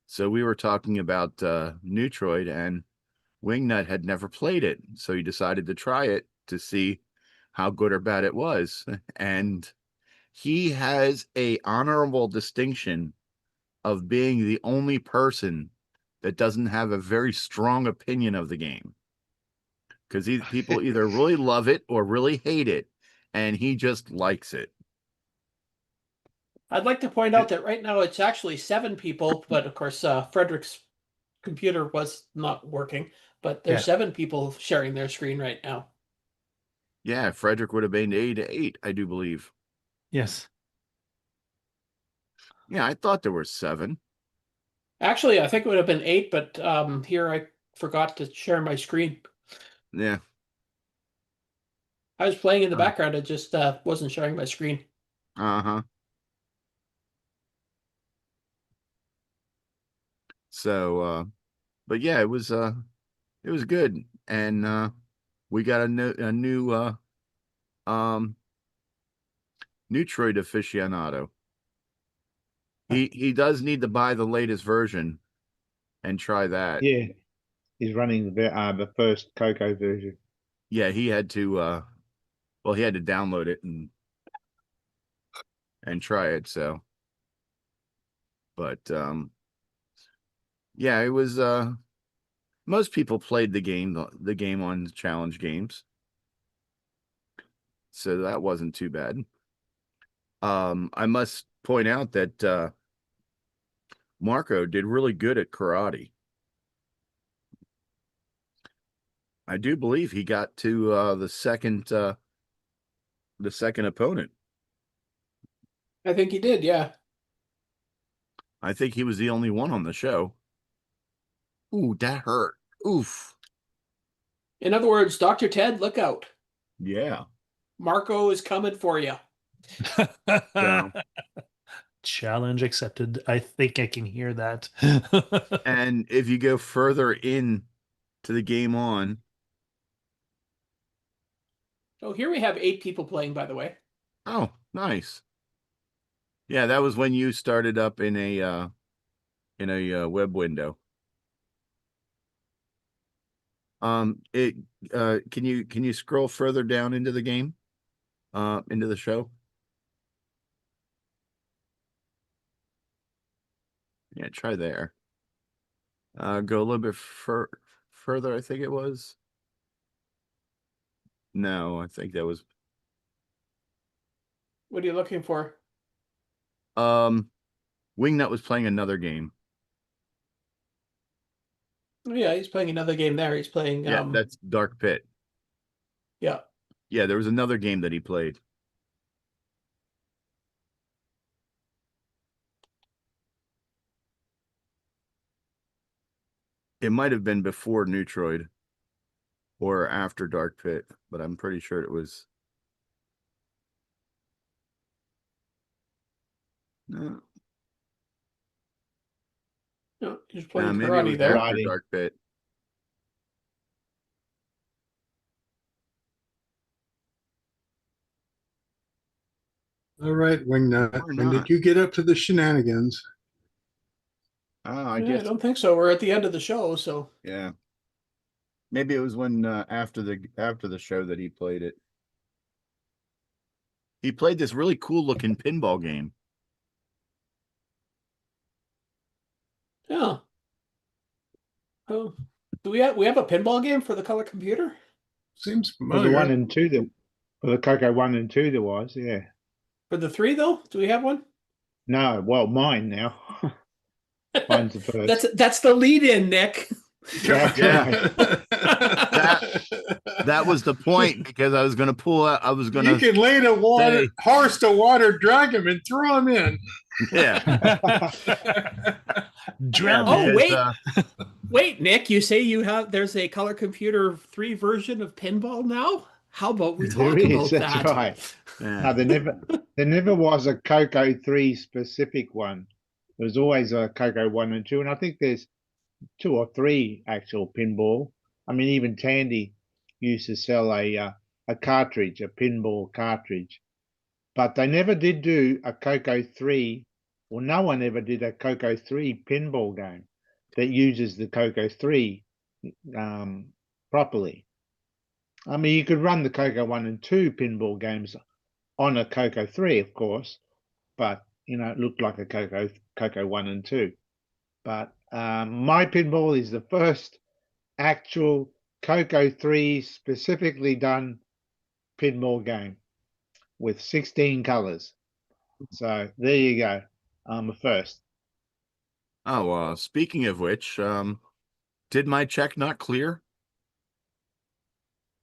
so we were talking about Neutroid, and Wingnut had never played it, so he decided to try it to see how good or bad it was, and he has a honorable distinction of being the only person that doesn't have a very strong opinion of the game. Because people either really love it or really hate it, and he just likes it. I'd like to point out that right now it's actually 7 people, but of course Frederick's computer was not working, but there's 7 people sharing their screen right now. Yeah, Frederick would have been 8-8, I do believe. Yes. Yeah, I thought there were 7. Actually, I think it would have been 8, but here I forgot to share my screen. Yeah. I was playing in the background, I just wasn't sharing my screen. Uh-huh. So, but yeah, it was good, and we got a new Neutroid aficionado. He does need to buy the latest version and try that. Yeah, he's running the first CoCo version. Yeah, he had to he had to download it and try it. So But yeah, it was most people played the game on challenge games. So that wasn't too bad. I must point out that Marco did really good at karate. I do believe he got to the second opponent. I think he did, yeah. I think he was the only one on the show. Ooh, that hurt. Oof. In other words, Dr. Ted, look out. Yeah. Marco is coming for you. So, Challenge accepted. I think I can hear that. and if you go further in to the game on. Oh, here we have 8 people playing, by the way. Oh, nice. Yeah, that was when you started up in a web window. Can you scroll further down into the game? Into the show? Yeah, try there. Go a little bit further, I think it was. No, I think that was. What are you looking for? Wingnut was playing another game. Oh, yeah, he's playing another game there. He's playing. Yeah, that's Dark Pit. Yeah. Yeah, there was another game that he played. It might have been before Neutroid or after Dark Pit, but I'm pretty sure it was. No. No, he's playing Maybe it karate was there. after Dark Pit. All right, Wingnut. Or When not. did you get up to the shenanigans? I Yeah, guess. I don't think so. We're at the end of the show, so. Yeah. Maybe it was when after the show that he played it. He played this really cool looking pinball game. Yeah. Oh, do we have a pinball game for the color computer? Seems For familiar. the 1 and 2, for the CoCo 1 and 2, there was, yeah. For the 3 though, do we have one? No, well, mine now. Mine's the first. That's the lead-in, Nick. That's right. That was the point, because I was going to pull out. I was going to. You can lay the water, horse to water, drag him, and throw him in. Yeah. Drown. Oh, wait. Wait, Nick, you say there's a color computer 3 version of pinball now? How about we talk about that? That's right. Yeah. No, there never was a CoCo 3 specific one. There was always a CoCo 1 and 2, and I think there's 2 or 3 actual pinball. I mean, even Tandy used to sell a cartridge, a pinball cartridge, but they never did do a CoCo 3, or no one ever did a CoCo 3 pinball game that uses the CoCo 3 properly. I mean, you could run the CoCo 1 and 2 pinball games on a CoCo 3, of course, but, it looked like a CoCo 1 and 2. But my pinball is the first actual CoCo 3 specifically done pinball game with 16 colors. So there you go. I'm the first. Oh, speaking of which, did my check not clear?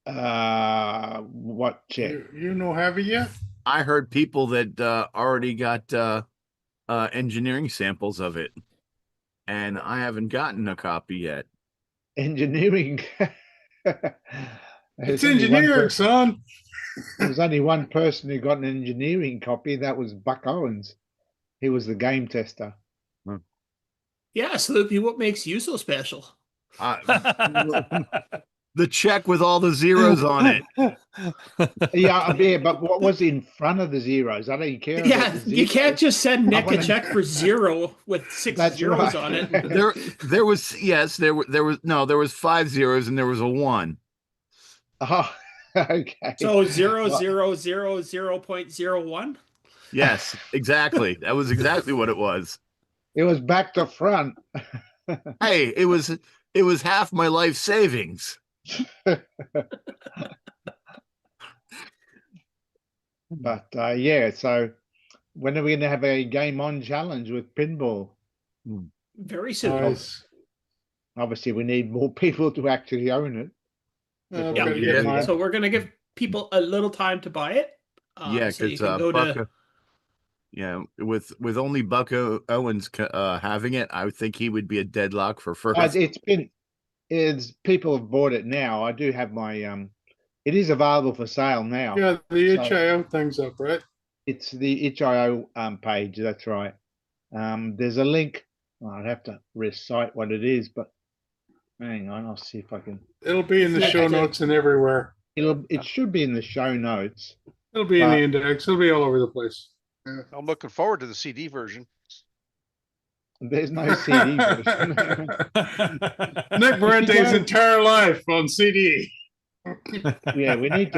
What check? You know, have it yet? I heard people that already got engineering samples of it, and I haven't gotten a copy yet. Engineering. It's engineering, son. There's only one person who got an engineering copy. That was Buck Owens. He was the game tester. Yeah, Sloopy, what makes you so special? The check with all the zeros on it. Yeah, but what was in front of the zeros? I don't care. Yeah, you can't just send Nick a check for 0 with 6 zeros on it. There was 5 zeros and there was a 1. Oh, okay. So 0.01. Yes, exactly. That was exactly what it was. It was back to front. Hey, it was half my life savings. But yeah, so when are we going to have a game on challenge with pinball? Very soon. Nice. Obviously, we need more people to actually own it. before we do that. So we're gonna give people a little time to buy it. Yeah, so you because can go to. Yeah, with only Buck Owens having it, I would think he would be a deadlock for first. It's people have bought it now. I do have my it is available for sale now. Yeah, the HIO thing's up, right? It's the HIO page. That's right. There's a link. I'd have to recite what it is, but hang on, I'll see if I can. It'll be in the show notes and everywhere. It should be in the show notes. It'll be in the index. It'll be all over the place. Yeah. I'm looking forward to the CD version. There's no CD version. Nick Barente's entire life on CD. Yeah, we need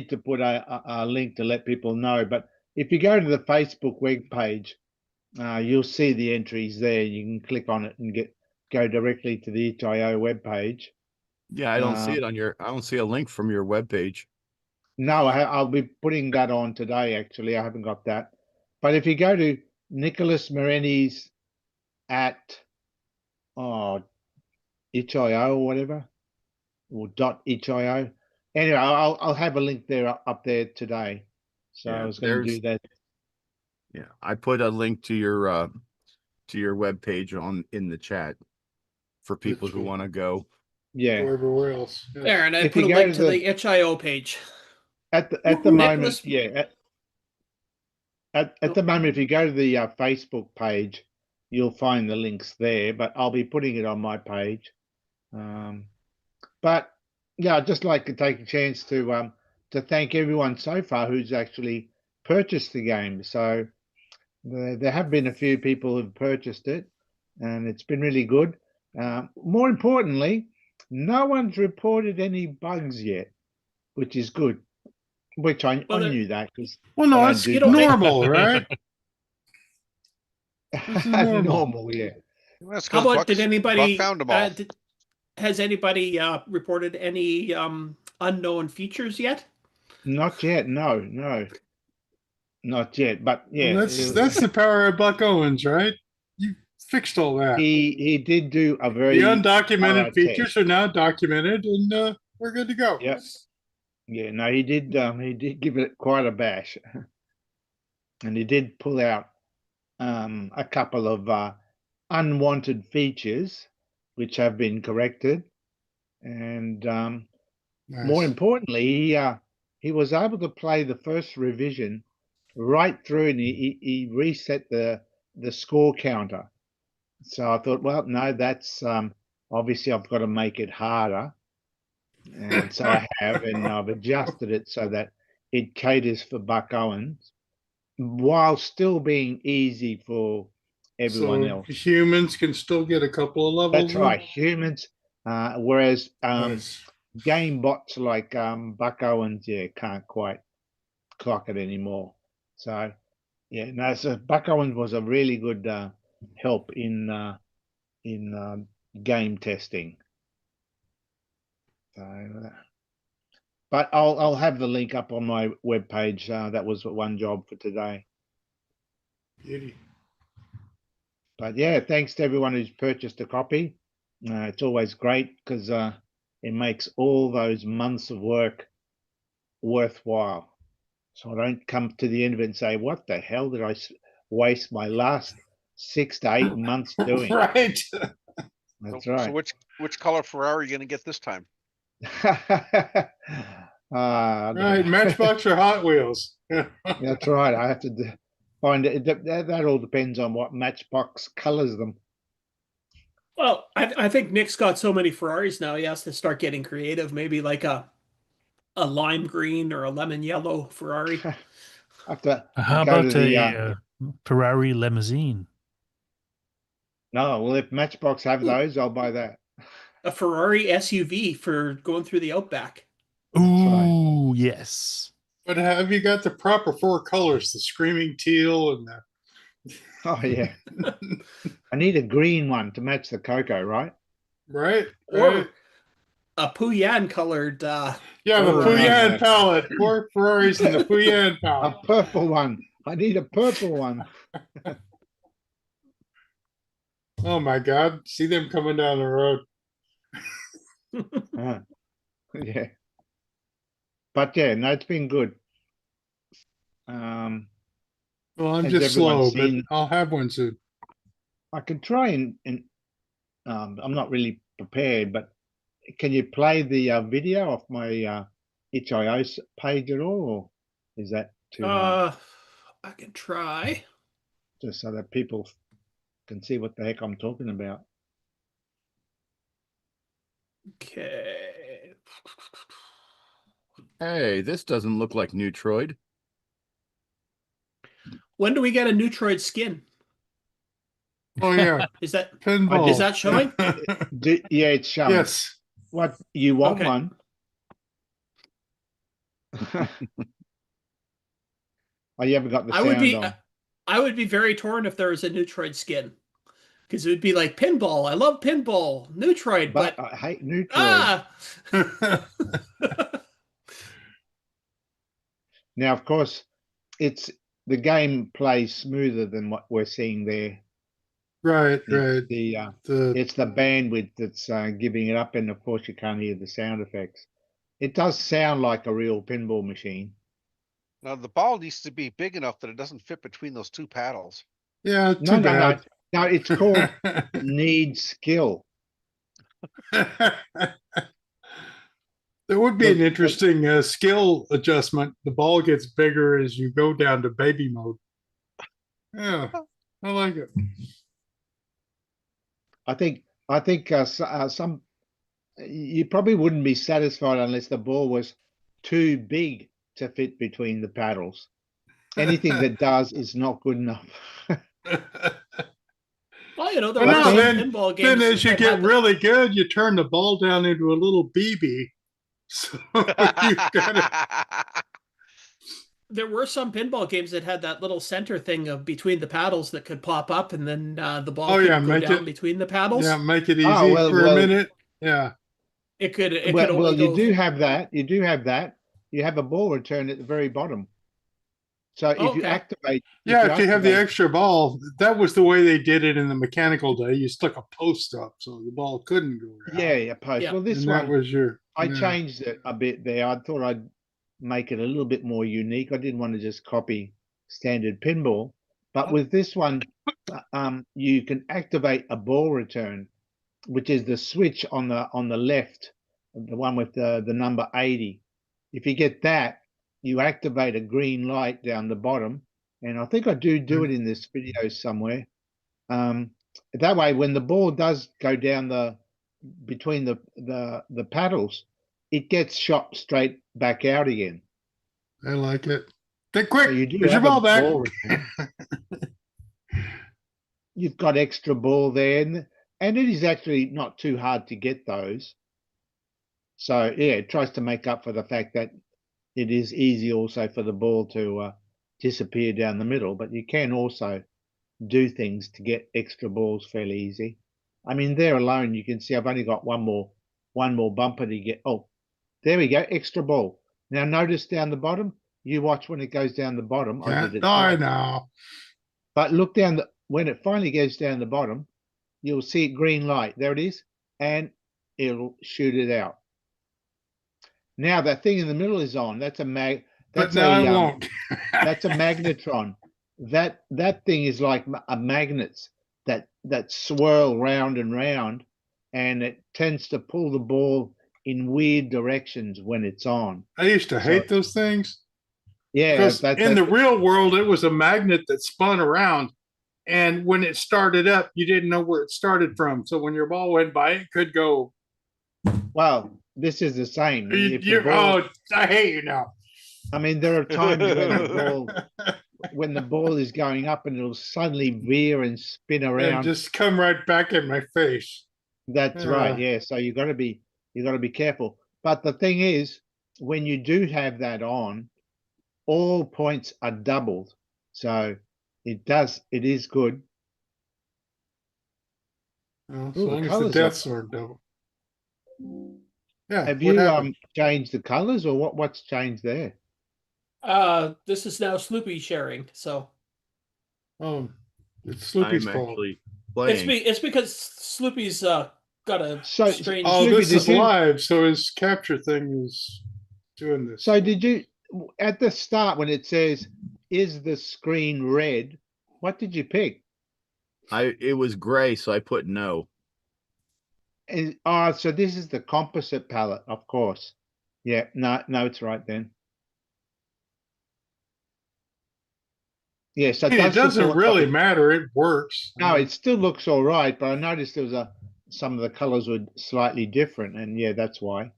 to put a link to let people know. But if you go to the Facebook web page, you'll see the entries there. You can click on it and go directly to the HIO web page. Yeah, I don't see it on your. I don't see a link from your web page. No, I'll be putting that on today. Actually, I haven't got that. But if you go to Nicholas Mareni's at HIO or whatever, or .HIO. Anyway, I'll have a link there up there today. So Yeah, I was going to do that. Yeah, I put a link to your web page in the chat for people who want to go. Yeah. Everywhere else. Yeah. There, and I If put a you go link to the HIO page. At the moment, Nicholas- yeah. At the moment, if you go to the Facebook page, you'll find the links there. But I'll be putting it on my page. But yeah, I'd just like to take a chance to thank everyone so far who's actually purchased the game. So there have been a few people who've purchased it, and it's been really good. More importantly, no one's reported any bugs yet, which is good. Which I knew that because no, it's normal, right? normal, yeah. How about did anybody has anybody reported any unknown features yet? Not yet, no, not yet. But yeah, well, that's the power of Buck Owens, right? You fixed all that. He did do a very the undocumented features are now documented, and we're good to go. Yes. Yeah, no, he did give it quite a bash, and he did pull out a couple of unwanted features, which have been corrected, and more importantly, he was able to play the first revision right through, and he reset the score counter. So I thought, well, no, that's obviously I've got to make it harder. And so I have, and I've adjusted it so that it caters for Buck Owens while still being easy for everyone else. Humans can still get a couple of levels. That's right, humans. Whereas game bots like Buck Owens, can't quite clock it anymore. So yeah, no. So Buck Owens was a really good help in game testing. But I'll have the link up on my webpage. That was one job for today. Beauty. But yeah, thanks to everyone who's purchased a copy. It's always great because it makes all those months of work worthwhile. So I don't come to the end of it and say, what the hell did I waste my last 6 to 8 months doing? Right. That's right. So which color Ferrari are you going to get this time? Right, Matchbox or Hot Wheels. That's right. I have to find it. That all depends on what Matchbox colors them. Well, I think Nick's got so many Ferraris now, he has to start getting creative. Maybe like a lime green or a lemon yellow Ferrari. How about a Ferrari limousine? No, well, if Matchbox have those, I'll buy that. A Ferrari SUV for going through the outback. Ooh, yes. But have you got the proper 4 colors? The screaming teal and the Oh yeah. I need a green one to match the CoCo, right? Right. Or a Puyan colored. Yeah, Oh, the Puyan palette. Four Ferraris and the Puyan A palette. purple one. I need a purple one. Oh my God! See them coming down the road. Yeah. But yeah, no, it's been good. Well, I'm has just everyone slow, but seen- I'll have one soon. I can try and I'm not really prepared, but can you play the video off my itch.io page at all, or is that too hard? I can try. Just so that people can see what the heck I'm talking about. Okay. Hey, this doesn't look like Neutroid. When do we get a Neutroid skin? Oh yeah, Is that pinball? Is that showing? Yeah, it's showing. Yes. What, you want Okay. one? Oh, you haven't got the sound on. I would be very torn if there was a Neutroid skin, because it would be like pinball. I love pinball, Neutroid, but I hate Neutroid. Now, of course, it's the game plays smoother than what we're seeing there. Right, It's the bandwidth that's giving it up, and of course you can't hear the sound effects. It does sound like a real pinball machine. Now the ball needs to be big enough that it doesn't fit between those two paddles. Yeah, too bad. No, it's called needs skill. There would be an interesting skill adjustment. The ball gets bigger as you go down to baby mode. Yeah, I like it. I think some you probably wouldn't be satisfied unless the ball was too big to fit between the paddles. Anything that does is not good enough. Well, you know, there Well, were no, some then, pinball games. then as you that get had the- really good, you turn the ball down into a little BB. So you gotta... There were some pinball games that had that little center thing of between the paddles that could pop up, and then the ball could go make down it, between the paddles. Yeah, make it easy Oh, for a minute. Yeah. It could only Well, go. you do have that. You do have that. You have a ball return at the very bottom. So if you activate, Yeah, if you have the extra ball, that was the way they did it in the mechanical day. You stuck a post up so the ball couldn't go around. Yeah, post. Yeah. Well, this And one that was your. I yeah. changed it a bit there. I thought I'd make it a little bit more unique. I didn't want to just copy standard pinball, but with this one, you can activate a ball return, which is the switch on the left, the one with the number 80. If you get that, you activate a green light down the bottom, and I think I do it in this video somewhere. That way, when the ball does go down between the paddles, it gets shot straight back out again. I like it. Then quick, So you do here's your have a ball back. ball return. You've got extra ball there, and it is actually not too hard to get those. So yeah, it tries to make up for the fact that it is easy also for the ball to disappear down the middle, but you can also do things to get extra balls fairly easy. I mean, there alone, you can see I've only got one more bumper to get. Oh, there we go, extra ball. Now notice down the bottom, you watch when it goes down the bottom. I did it. I know. But look down, when it finally goes down the bottom, you'll see a green light. There it is, and it'll shoot it out. Now that thing in the middle is on. That's a But now it won't. That's a magnetron. That thing is like a magnets that swirl round and round, and it tends to pull the ball in weird directions when it's on. I used to hate those things. Yeah, Because in the real world, it was a magnet that spun around. And when it started up, you didn't know where it started from. So when your ball went by, it could go. Well, this is the same. I hate you now. I mean, there are times when the ball is going up and it'll suddenly veer and spin around. And just come right back in my face. That's right. Yeah. So you got to be careful. But the thing is, when you do have that on, all points are doubled. So It does. It is good. As Ooh, the long as the colours deaths are. aren't double. Yeah. Have what you happened? changed the colors, or what's changed there? This is now Sloopy sharing, so It's Sloopy's I'm fault. actually playing. it's because Sloopy's got a strange. Oh, Sloopy, this is did you- live, so his capture thing is doing this. So did you, at the start when it says, is the screen red, what did you pick? It was gray, so I put no. So this is the composite palette, of course. Yeah, no, it's right then. Yeah, so It doesn't support really both. matter. It works. No, it still looks all right, but I noticed there was some of the colors were slightly different, and yeah, that's why.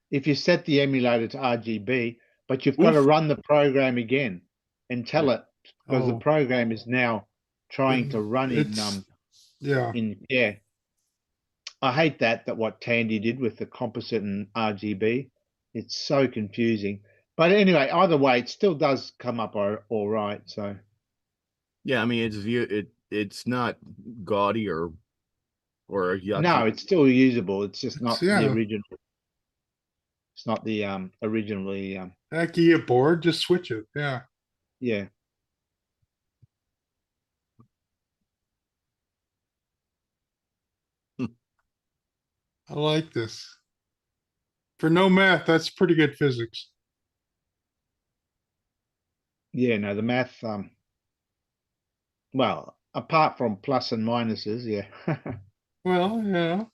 If you set the emulator to RGB, but you've got to run the program again and tell it, because the program is now trying to run yeah. I hate that what Tandy did with the composite and RGB. It's so confusing. But anyway, either way, it still does come up all right. So Yeah, I mean it's not gaudy or yucky. no, it's still usable. It's just not Yeah. the original. It's not the originally. Heck, you get bored, just switch it. Yeah. Yeah. I like this. For no math, that's pretty good physics. Yeah, no, the math. Well, apart from plus and minuses, yeah. Well, yeah.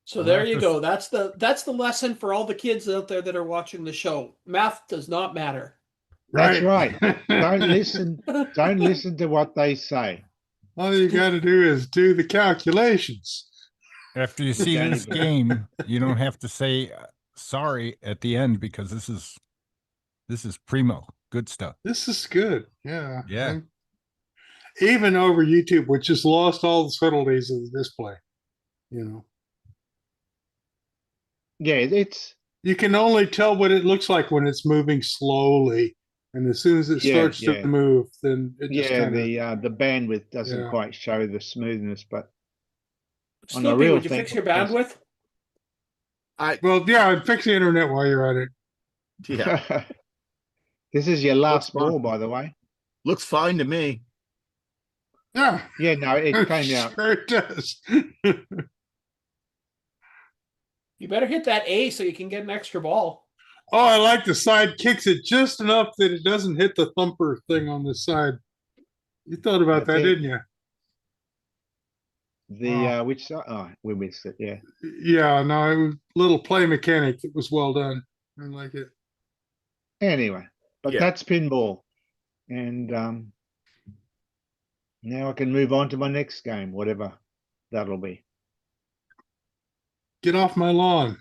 So there you go. That's the lesson for all the kids out there that are watching the show. Math does not matter. That's right. Don't listen to what they say. All you got to do is do the calculations. After you see this game, you don't have to say sorry at the end, because this is primo. Good stuff. This is good. Yeah. Yeah. Even over YouTube, which has lost all the subtleties of the display. Yeah, it's. You can only tell what it looks like when it's moving slowly, and as soon as it starts to move, then it just the bandwidth doesn't quite show the smoothness, but on the Sloopy, real would you thing, fix your bandwidth? I'd fix the internet while you're at it. Yeah. This is your last ball, by the way. Looks fine to me. Yeah. Yeah, no, it came out. Sure it does. You better hit that A so you can get an extra ball. Oh, I like the side kicks it just enough that it doesn't hit the thumper thing on the side. You thought about that, didn't you? Which side? Oh, we missed it. Yeah. Yeah, no, it was a little play mechanic. It was well done. I like it. Anyway, but that's pinball, and now I can move on to my next game, whatever that'll be. Get off my lawn.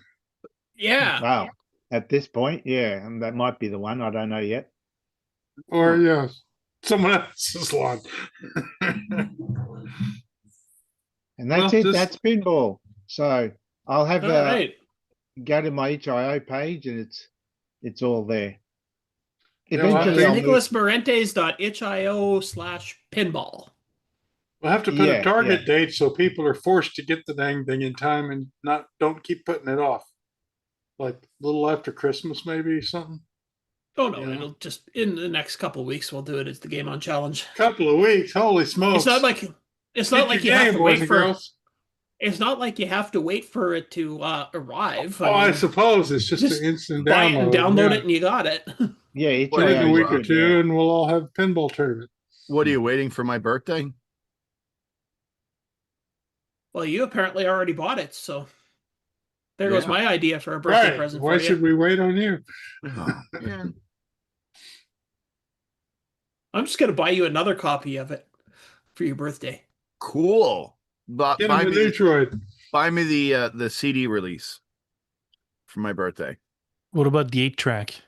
Yeah. Wow. At this point, yeah, and that might be the one. I don't know yet. Or someone else's lawn. And that's it. That's pinball. So I'll have go to my HIO page, and it's all there. Eventually, nicholasmarentes.hio/pinball. We'll have to put a target date so people are forced to get the dang thing in time and don't keep putting it off. Like a little after Christmas, maybe something. Oh no, it'll just in the next couple of weeks we'll do it as the Game On Challenge. Couple of weeks, holy smokes! It's not like you have to wait for. It's not like you have to wait for it to arrive. I suppose it's just an instant buy download. it and download it, and you got it. Yeah, it's a week or two, and we'll all have a pinball tournament. What are you waiting for my birthday? Well, you apparently already bought it, so there goes my idea for a birthday present. Why should we wait on you? I'm just gonna buy you another copy of it for your birthday. Cool. Buy me the CD release for my birthday. What about the 8-track?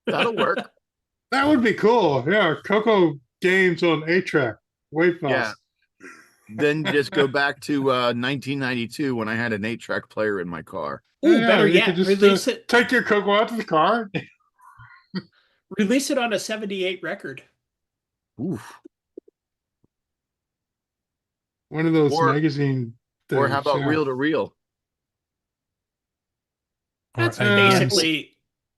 That'll work. That would be cool. Yeah, CoCo games on 8-track. Wait fast. Yeah. Then just go back to 1992 when I had an 8-track player in my car. Ooh, better yet, just, release it. Take your CoCo out to the car. Release it on a 78 record. Oof. One of those Or- magazine things. Or how about reel to reel? That's Uh, basically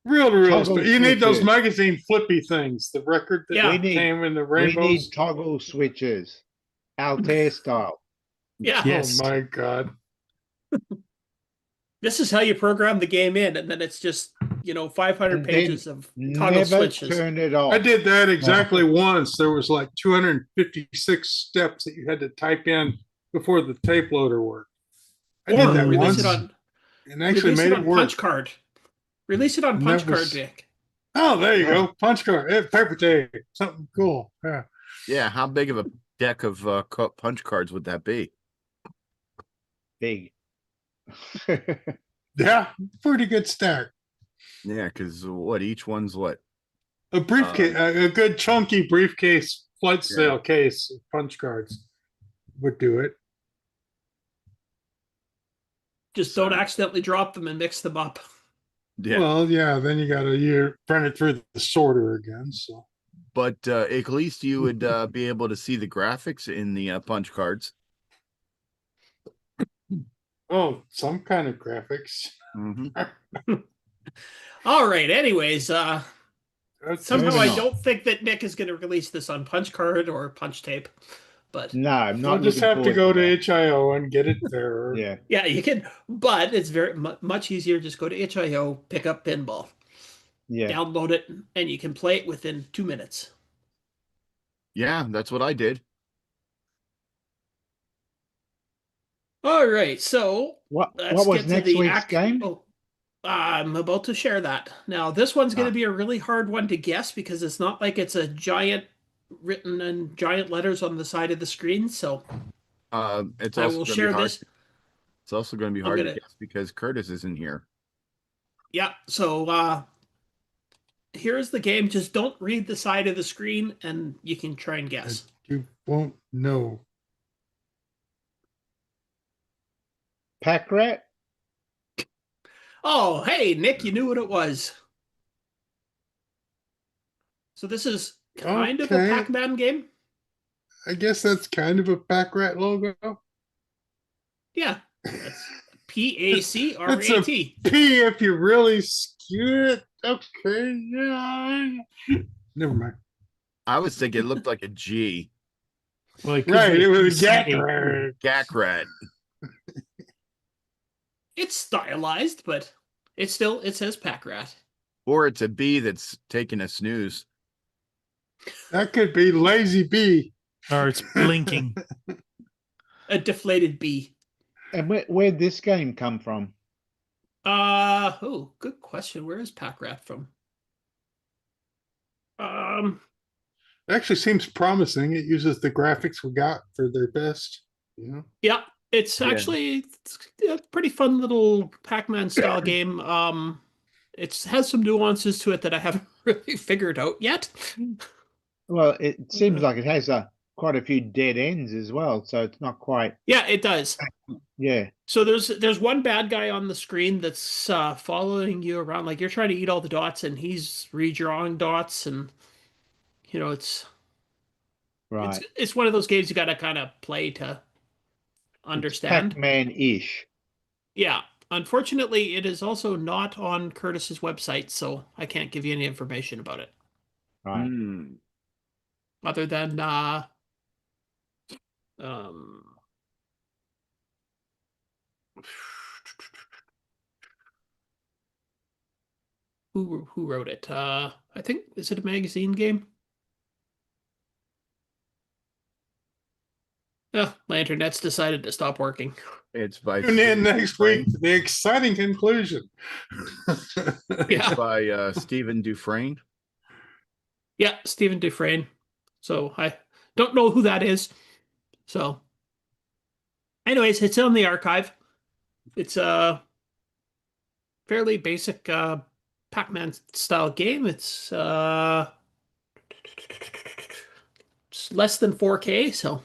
Reel to reels, Toggle but you need those switches. magazine flippy things. The record that Yeah. came in the We need rainbows. toggle switches, Altair style. yeah. Yes. Oh my god. This is how you program the game in, and then it's just 500 And then pages of toggle Never switches. turn it off. I did that exactly once. There was like 256 steps that you had to type in before the tape loader worked. I did Or that release once, it on and actually release made it it on work. punch card. Release it on And punch that was- card, Dick. Oh, there you go. Punch card, paper tape, something cool. Yeah, Yeah, how big of a deck of punch cards would that be? Big. yeah, pretty good start. Yeah, because what each one's what? A briefcase, a good chunky briefcase, flight sale case of punch cards would do it. Just don't accidentally drop them and mix them up. Yeah, Well, yeah, then you got to run it through the sorter again. So, but at least you would be able to see the graphics in the punch cards. oh, some kind of graphics. Mm-hmm. All right. Anyways, somehow moving I on. don't think that Nick is going to release this on punch card or punch tape. But No, I'm I'll not. just looking have to forward go to that. HIO and get it there. Yeah. yeah, you can. But it's very much easier. Just go to HIO, pick up Pinball, Yeah. download it, and you can play it within 2 minutes. Yeah, that's what I did. All right. So What let's was get to next the week's game? Oh, I'm about to share that. Now, this one's going to be a really hard one to guess because it's not like it's a giant written in giant letters on the side of the screen. So It's I also will gonna share be hard. this. It's also going to be I'm hard gonna- to guess because Curtis isn't here. Yeah. So here's the game. Just don't read the side of the screen and you can try and guess. You won't know. Pack rat? Oh, hey, Nick, you knew what it was. So this is kind of a Okay. Pac-Man game. I guess that's kind of a pack rat logo. Yeah. That's PACRAT. It's a P if you really skew it. Okay, yeah. Never mind. I was thinking it looked like a G. Well, it could Right, be it was a PCA. gack. Gack rat. It's stylized, but it says Pack Rat. Or it's a bee that's taking a snooze. That could be lazy bee. Or it's blinking. A deflated bee. And where'd this game come from? Oh, good question. Where is Pack Rat from? Actually seems promising. It uses the graphics we got for their best. You know? Yeah, it's actually a pretty fun little Pac-Man style game. It has some nuances to it that I haven't really figured out yet. Well, it seems like it has quite a few dead ends as well, so it's not quite. Yeah, it does. Yeah. So there's one bad guy on the screen that's following you around, like you're trying to eat all the dots, and he's redrawing dots, and it's Right. it's one of those games you got to kind of play to understand. Pacman-ish. Yeah. Unfortunately, it is also not on Curtis's website, so I can't give you any information about it. Right. Other than who wrote it? I think, is it a magazine game? Oh, my internet's decided to stop working. It's by Tune in next week to the exciting conclusion. It's by Stephen Dufresne. Yeah, Stephen Dufresne. So I don't know who that is. So anyways, it's on the archive. It's a fairly basic Pac-Man style game. It's less than 4K, so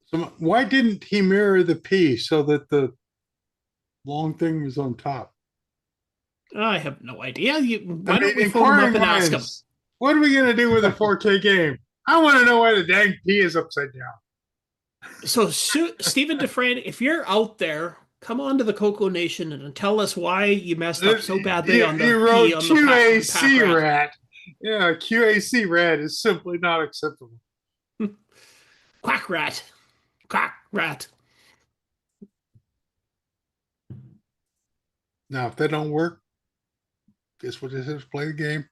So why didn't he mirror the P so that the long thing was on top? I have no idea. Why I don't mean, we phone him up inquiring and ask him? minds, what are we gonna do with a 4K game? I want to know why the dang P is upside down. So, Stephen Dufresne, if you're out there, come on to the CoCoNation and tell us why you messed up so badly on the You P wrote on the pack QAC rat. rat. Yeah, QAC rat is simply not acceptable. Quack rat. Quack rat. Now, if that don't work, guess what this is? Play the game.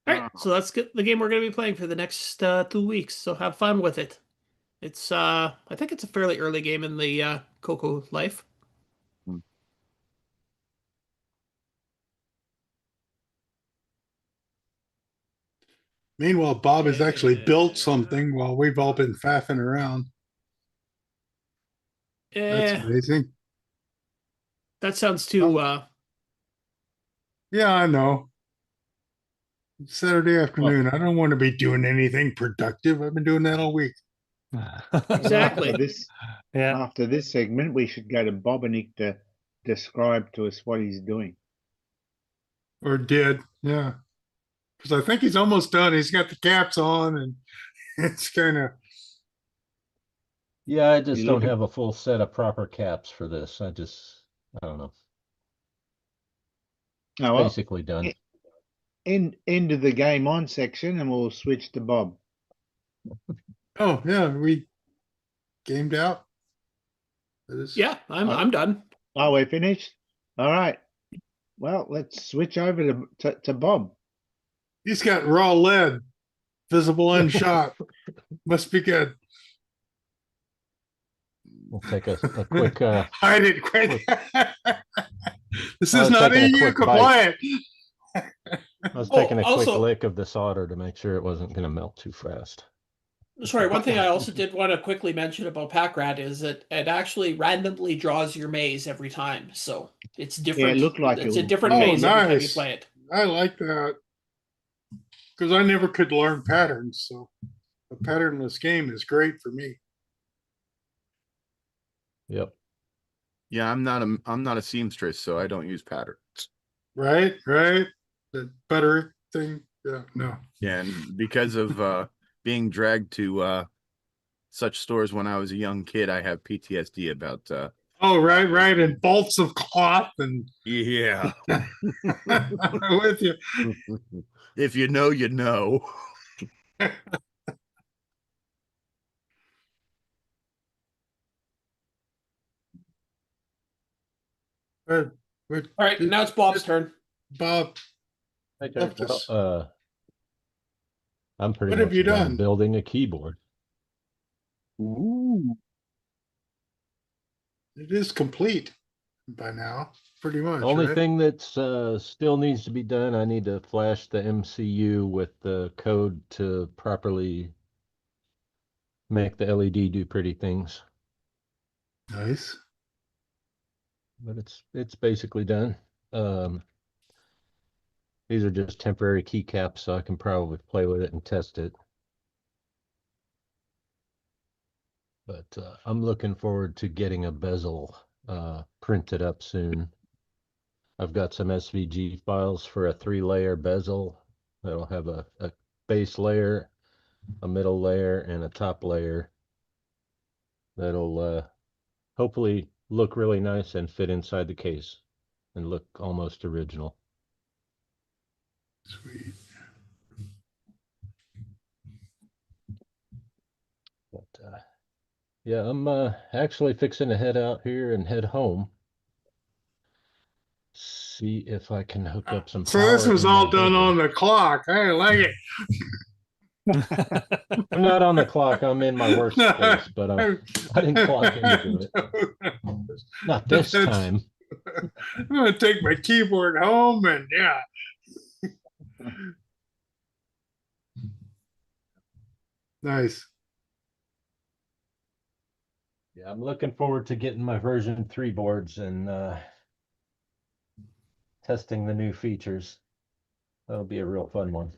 All right, so that's the game we're going to be playing for the next 2 weeks. So have fun with it. It's I think it's a fairly early game in the CoCo life. Meanwhile, Bob has actually built something while we've all been faffing around. That's amazing. That sounds too. Yeah, I know. It's Saturday afternoon. I don't want to be doing anything productive. I've been doing that all week. Exactly. After this segment, we should go to BobE to describe to us what he's doing. Or did, yeah. Because I think he's almost done. He's got the caps on, and it's kind of. Yeah, I just don't have a full set of proper caps for this. I don't know. Oh, well, basically done. End of the game on section, and we'll switch to Bob. Oh yeah, we gamed out. Yeah, I'm done. Oh, we're finished. All right. Well, let's switch over to Bob. He's got raw lead, visible unshot. Must be good. We'll take a quick. I didn't quit. This is not EU compliant. I was taking a quick lick of the solder to make sure it wasn't going to melt too fast. Sorry, one thing I also did want to quickly mention about PackRat is that it actually randomly draws your maze every time, so it's different. Yeah, it looked like it's it a different maze every time you play it. I like that because I never could learn patterns, so a patternless game is great for me. Yep. Yeah, I'm not a seamstress, so I don't use patterns. Right. The better thing. Yeah, no. Yeah, and because of being dragged to such stores when I was a young kid, I have PTSD about Oh, right, and bolts of cloth and yeah. I'm with you. If you know, you know. All right, now it's Bob's turn. Bob. Okay. Well, I'm pretty What much have you done? building a keyboard. Ooh. It is complete by now, pretty much. Only right? thing that's still needs to be done, I need to flash the MCU with the code to properly make the LED do pretty things. Nice. But it's basically done. These are just temporary keycaps, so I can probably play with it and test it. But I'm looking forward to getting a bezel printed up soon. I've got some SVG files for a 3-layer bezel that'll have a base layer, a middle layer, and a top layer that'll hopefully look really nice and fit inside the case and look almost original. Sweet. But yeah, I'm actually fixing to head out here and head home. See if I can hook up some So power this was in all my done bedroom. on the clock. I like it. I'm not on the clock. I'm in my workspace, but I didn't clock into it. Not this time. I'm gonna take my keyboard home and yeah. Nice. Yeah, I'm looking forward to getting my version 3 boards and testing the new features. That'll be a real fun one.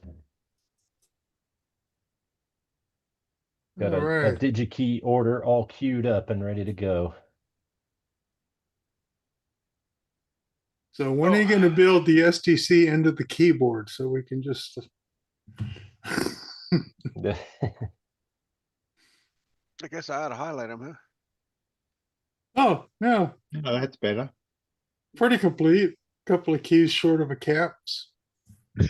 Got a DigiKey order all queued up and ready to go. So when are you going to build the STC into the keyboard so we can just? I guess I ought to highlight them, huh? Oh, yeah. Oh, that's better. Pretty complete. Couple of keys short of a caps.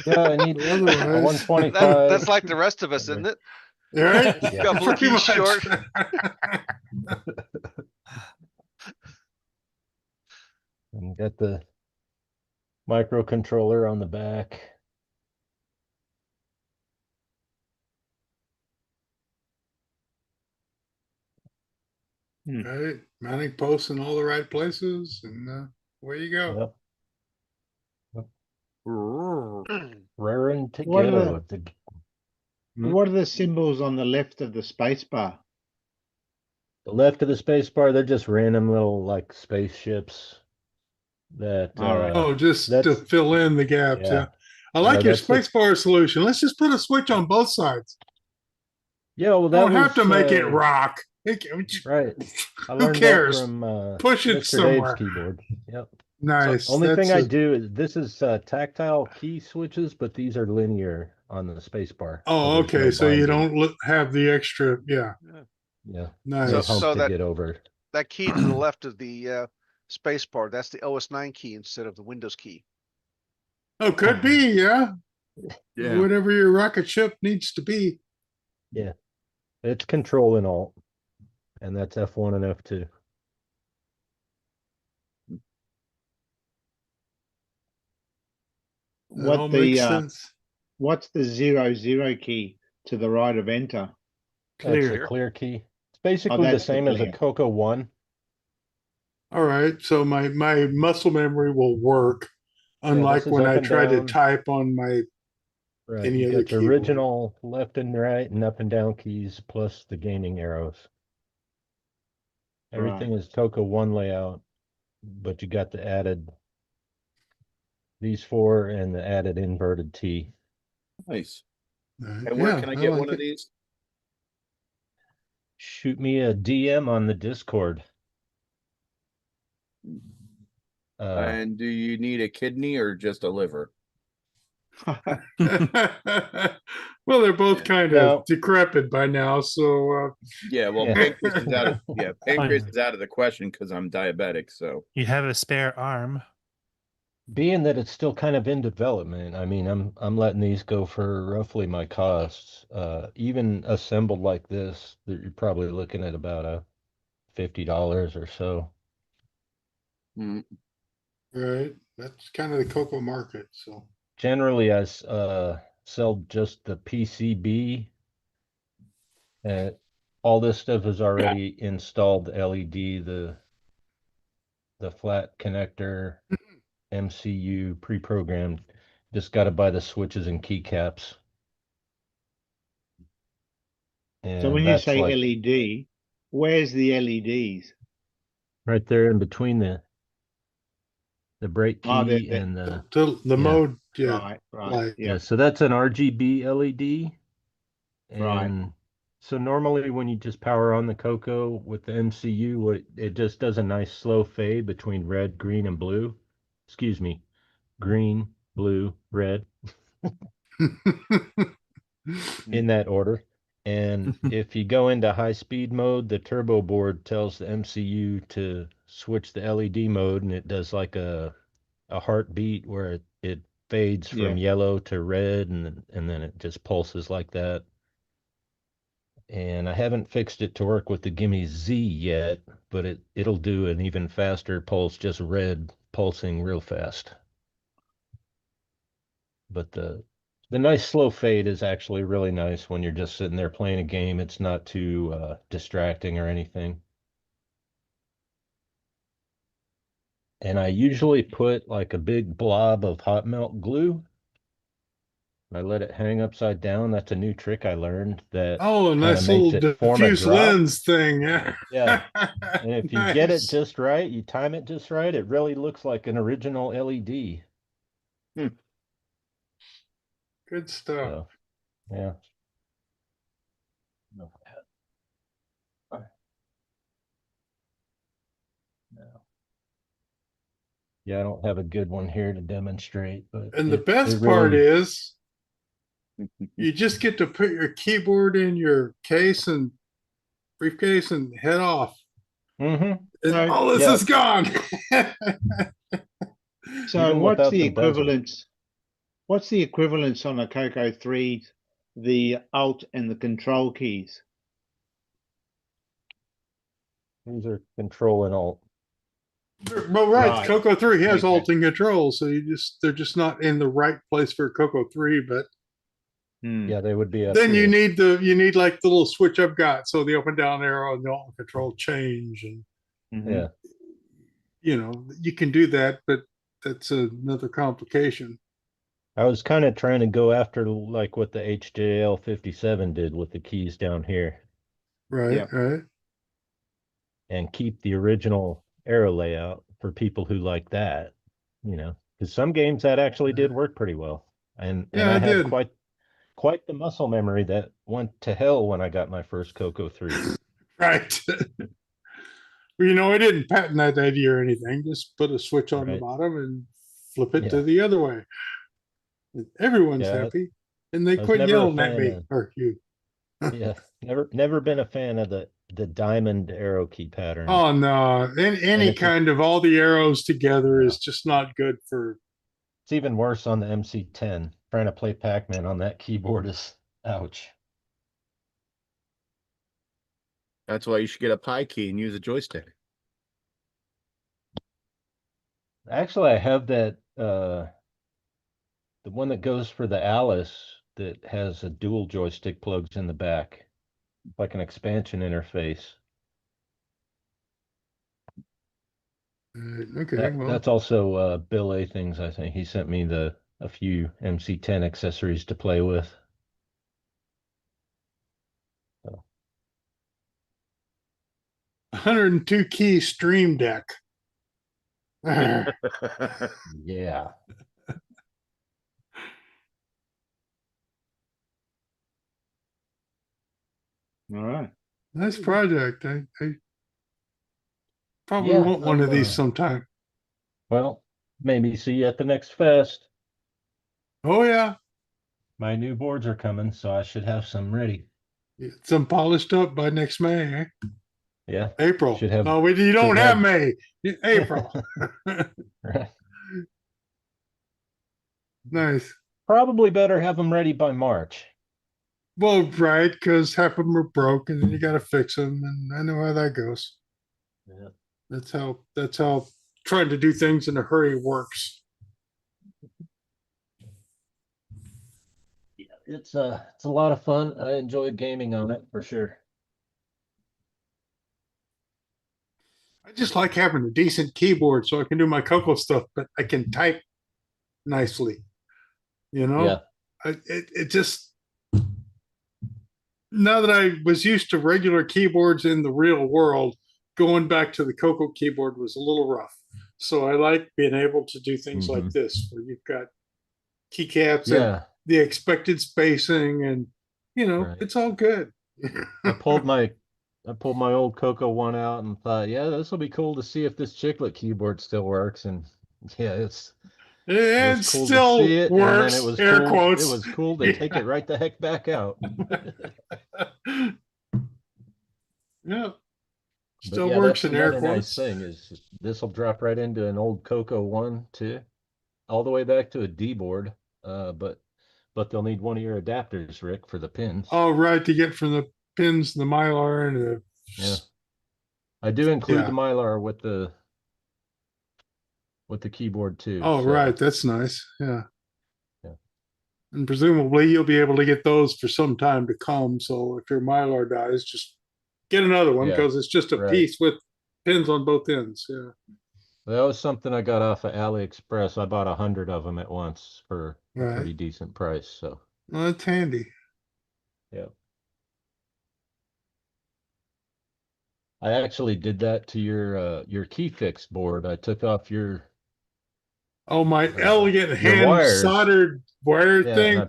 Yeah, I need Otherwise, 125. That's like the rest of us, isn't it? Right? Yeah. Couple of Pretty keys much. short. And got the microcontroller on the back. Right. Mounting posts in all the right places, and away you go. Yep. Raring to What are go. What are the symbols on the left of the space bar? The left of the space bar, they're just random little like spaceships that Just that's, to fill in the gaps. Yeah. I like your space bar solution. Let's just put a switch on both sides. Yeah, well, that don't was, have to make it rock. Right. I Who learned cares? that from Push it Mr. somewhere. Dave's keyboard. Yep. Nice. So only thing I That's do is this is tactile key switches, but these are linear on the space bar. Oh, so there's okay. no So you binding. don't have the extra. Yeah. Yeah. Nice. No hump So to that get over. that key to the left of the space bar, that's the OS9 key instead of the Windows key. Oh, could be. Yeah. Yeah. Whatever your rocket ship needs to be. Yeah. It's Control and Alt, and that's F1 and F2. That all makes sense. What's the 00 key to the right of enter? That's a clear key. It's basically the that's the same as a clear. CoCo 1. All right. So my muscle memory will work, unlike this is when up I and try to down. type on my Right. any You other got the keyboard. original left and right and up and down keys plus the gaining arrows. Everything is CoCo 1 layout, but you got the added these four and the added inverted T. Nice. Right. And where Yeah, can I I get like one of it. these? Shoot me a DM on the Discord. And do you need a kidney or just a liver? Well, they're both kind No. of decrepit by now, so Yeah, well, pancreas is out of pancreas is out of the question because I'm diabetic. So You have a spare arm. Being that it's still kind of in development, I mean, I'm letting these go for roughly my costs. Even assembled like this, you're probably looking at about $50 or so. right. That's kind of the cocoa market. So Generally, I sell just the PCB. All this stuff is already installed. LED, the flat connector, MCU pre-programmed. Just got to buy the switches and keycaps. So when you say LED, where's the LEDs? Right there in between the brake key and the mode, yeah, right, yeah. So that's an RGB LED, Right. and so normally when you just power on the CoCo with the MCU, it just does a nice slow fade between red, green, and blue. Excuse me, green, blue, red. In that order. And if you go into high speed mode, the turbo board tells the MCU to switch the LED mode, and it does like a heartbeat where it fades from yellow to red, and then it just pulses like that. And I haven't fixed it to work with the Gimme Z yet, but it'll do an even faster pulse, just red pulsing real fast. But the nice slow fade is actually really nice when you're just sitting there playing a game. It's not too distracting or anything. And I usually put like a big blob of hot melt glue. I let it hang upside down. That's a new trick I learned that a kind nice of makes little it form a diffuse drop. lens thing. Yeah. Yeah. And if you get it Nice. just right, you time it just right, it really looks like an original LED. Good stuff. So, yeah. Yeah, I don't have a good one here to demonstrate, but And the best part really... is you just get to put your keyboard in your case and briefcase and head off. Mm-hmm. And all this is gone. So what's the equivalence? What's the equivalence on a CoCo 3, the Alt and the Control keys? These are Control and Alt. Well, right. CoCo 3 has Alt and Control, so they're just not in the right place for CoCo 3, but yeah, they would be. Then you need like the little switch I've got, so the up and down arrow and the Alt and Control change, and yeah, you can do that, but that's another complication. I was kind of trying to go after like what the HJL 57 did with the keys down here. Right, right. And keep the original arrow layout for people who like that, because some games that actually did work pretty well. And I had quite the muscle memory that went to hell when I got my first CoCo 3. Right. Well, I didn't patent that idea or anything. Just put a switch on the bottom and flip it to the other way. Everyone's happy, and they quit yelling at me or you. Yeah, never been a fan of the diamond arrow key pattern. Oh no, any kind of all the arrows together is just not good for. It's even worse on the MC10. Trying to play Pac-Man on that keyboard is ouch. That's why you should get a Pi key and use a joystick. Actually, I have that the one that goes for the Alice that has a dual joystick plugs in the back, like an expansion interface. Okay, that's also Bill A. things. I think he sent me a few MC10 accessories to play with. So. 102 key Stream Deck. Yeah. All right. Nice project. I probably want one of these sometime. Well, maybe see you at the next fest. Oh, yeah. My new boards are coming, so I should have some ready. Some polished up by next May, eh? Yeah. April. No, you don't have May. April. Right. Nice. Probably better have them ready by March. Well, right, because half of them are broke, and then you got to fix them, and I know how that goes. Yeah. That's how trying to do things in a hurry works. Yeah, it's a lot of fun. I enjoy gaming on it for sure. I just like having a decent keyboard so I can do my CoCo stuff, but I can type nicely. Yeah. It just, now that I was used to regular keyboards in the real world, going back to the CoCo keyboard was a little rough. So I like being able to do things like this, where you've got keycaps and the expected spacing, and it's all good. I pulled my old CoCo one out and thought, yeah, this will be cool to see if this chiclet keyboard still works. And yeah, it cool still to see it, works. And then it was Air cool, quotes. It was cool to take it right the heck back out. Yeah. But Still yeah, works that's in air another quotes. nice thing is this will drop right into an old CoCo 1, 2, all the way back to a D board. But they'll need one of your adapters, Rick, for the pins. Oh, right, to get from the pins, the mylar, and the I do include the mylar with the keyboard too. Oh, right, that's nice. Yeah. And presumably you'll be able to get those for some time to come. So if your mylar dies, just get another one, because it's just a piece with pins on both ends. Yeah. That was something I got off of AliExpress. I bought 100 of them at once for a pretty decent price. So well, that's handy. Yeah. I actually did that to your key fix board. I took off your my elegant hand wires. soldered wire thing.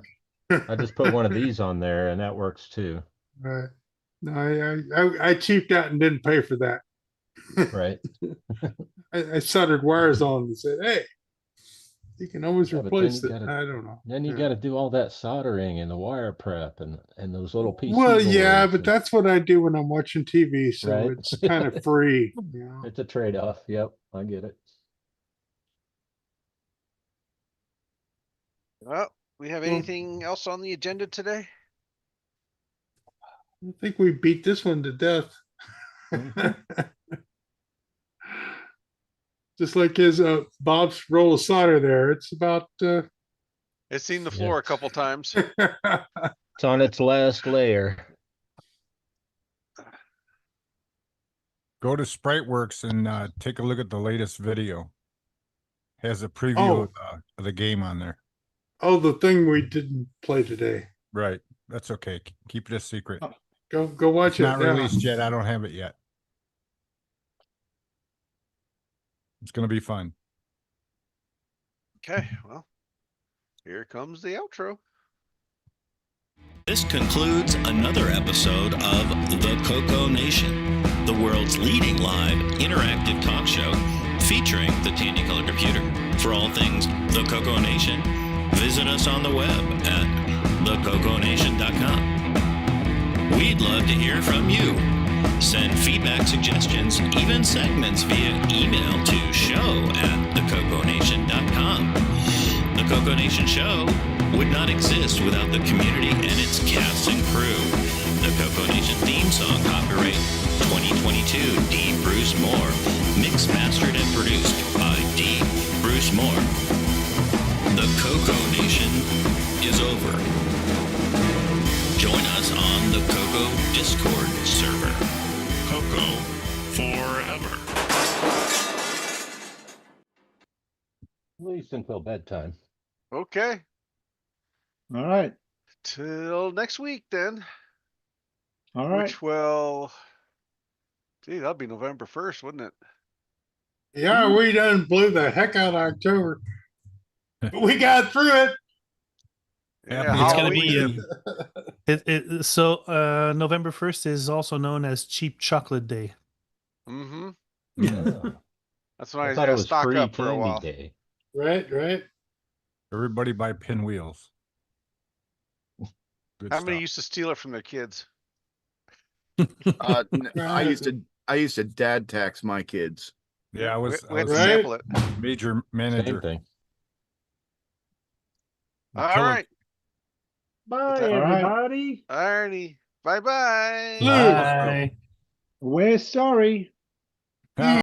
I just put one of these on there, and that works too. Right. No, I cheaped out and didn't pay for that. Right. I soldered wires on and said, hey, you can always Yeah, but replace then it. you gotta- I don't know. Then you Yeah. got to do all that soldering and the wire prep and those little PC Well, yeah, boards but and- that's what I do when I'm watching TV, so Right. it's kind of free. You know? It's a trade-off. Yep, I get it. Well, we have anything else on the agenda today? I think we beat this one to death. Just like his Bob's roll of solder there. It's about It's seen the floor a couple times. It's on its last layer. Go to SpriteWorks and take a look at the latest video. Has a preview of the game on there. oh, the thing we didn't play today. Right. That's okay. Keep it a secret. Go watch It's it. not yeah. released yet. I don't have it yet. It's going to be fun. Okay, well, here comes the outro. This concludes another episode of the CoCoNation, the world's leading live interactive talk show featuring the Technicolor computer. For all things the CoCoNation, visit us on the web at thecoconation.com. We'd love to hear from you. Send feedback, suggestions, even segments via email to show@thecoconation.com. The CoCoNation show would not exist without the community and its cast and crew. The CoCoNation theme song, copyright 2022, D. Bruce Moore. Mixed, mastered, and produced by D. Bruce Moore. The CoCoNation is over. Join us on the CoCo Discord server. CoCo forever. At least until bedtime. Okay, All right. till next week then. All right. Which will, gee, that'll be November 1st, wouldn't it? Yeah, we done blew the heck out of October. But we got through it. Yeah, It's gonna be Halloween. so November 1st is also known as Cheap Chocolate Day. Mm-hmm. Yeah. That's when I thought it gotta was stock free up for a candy while. day. Right. Everybody buy pinwheels. Good How many stuff. used to steal it from their kids? I used to dad tax my kids. Yeah, I was, We I had was to sample it. major manager. Same thing. All Until it- right. Bye, All right. everybody. Alrighty. Bye-bye. Bye. We're sorry.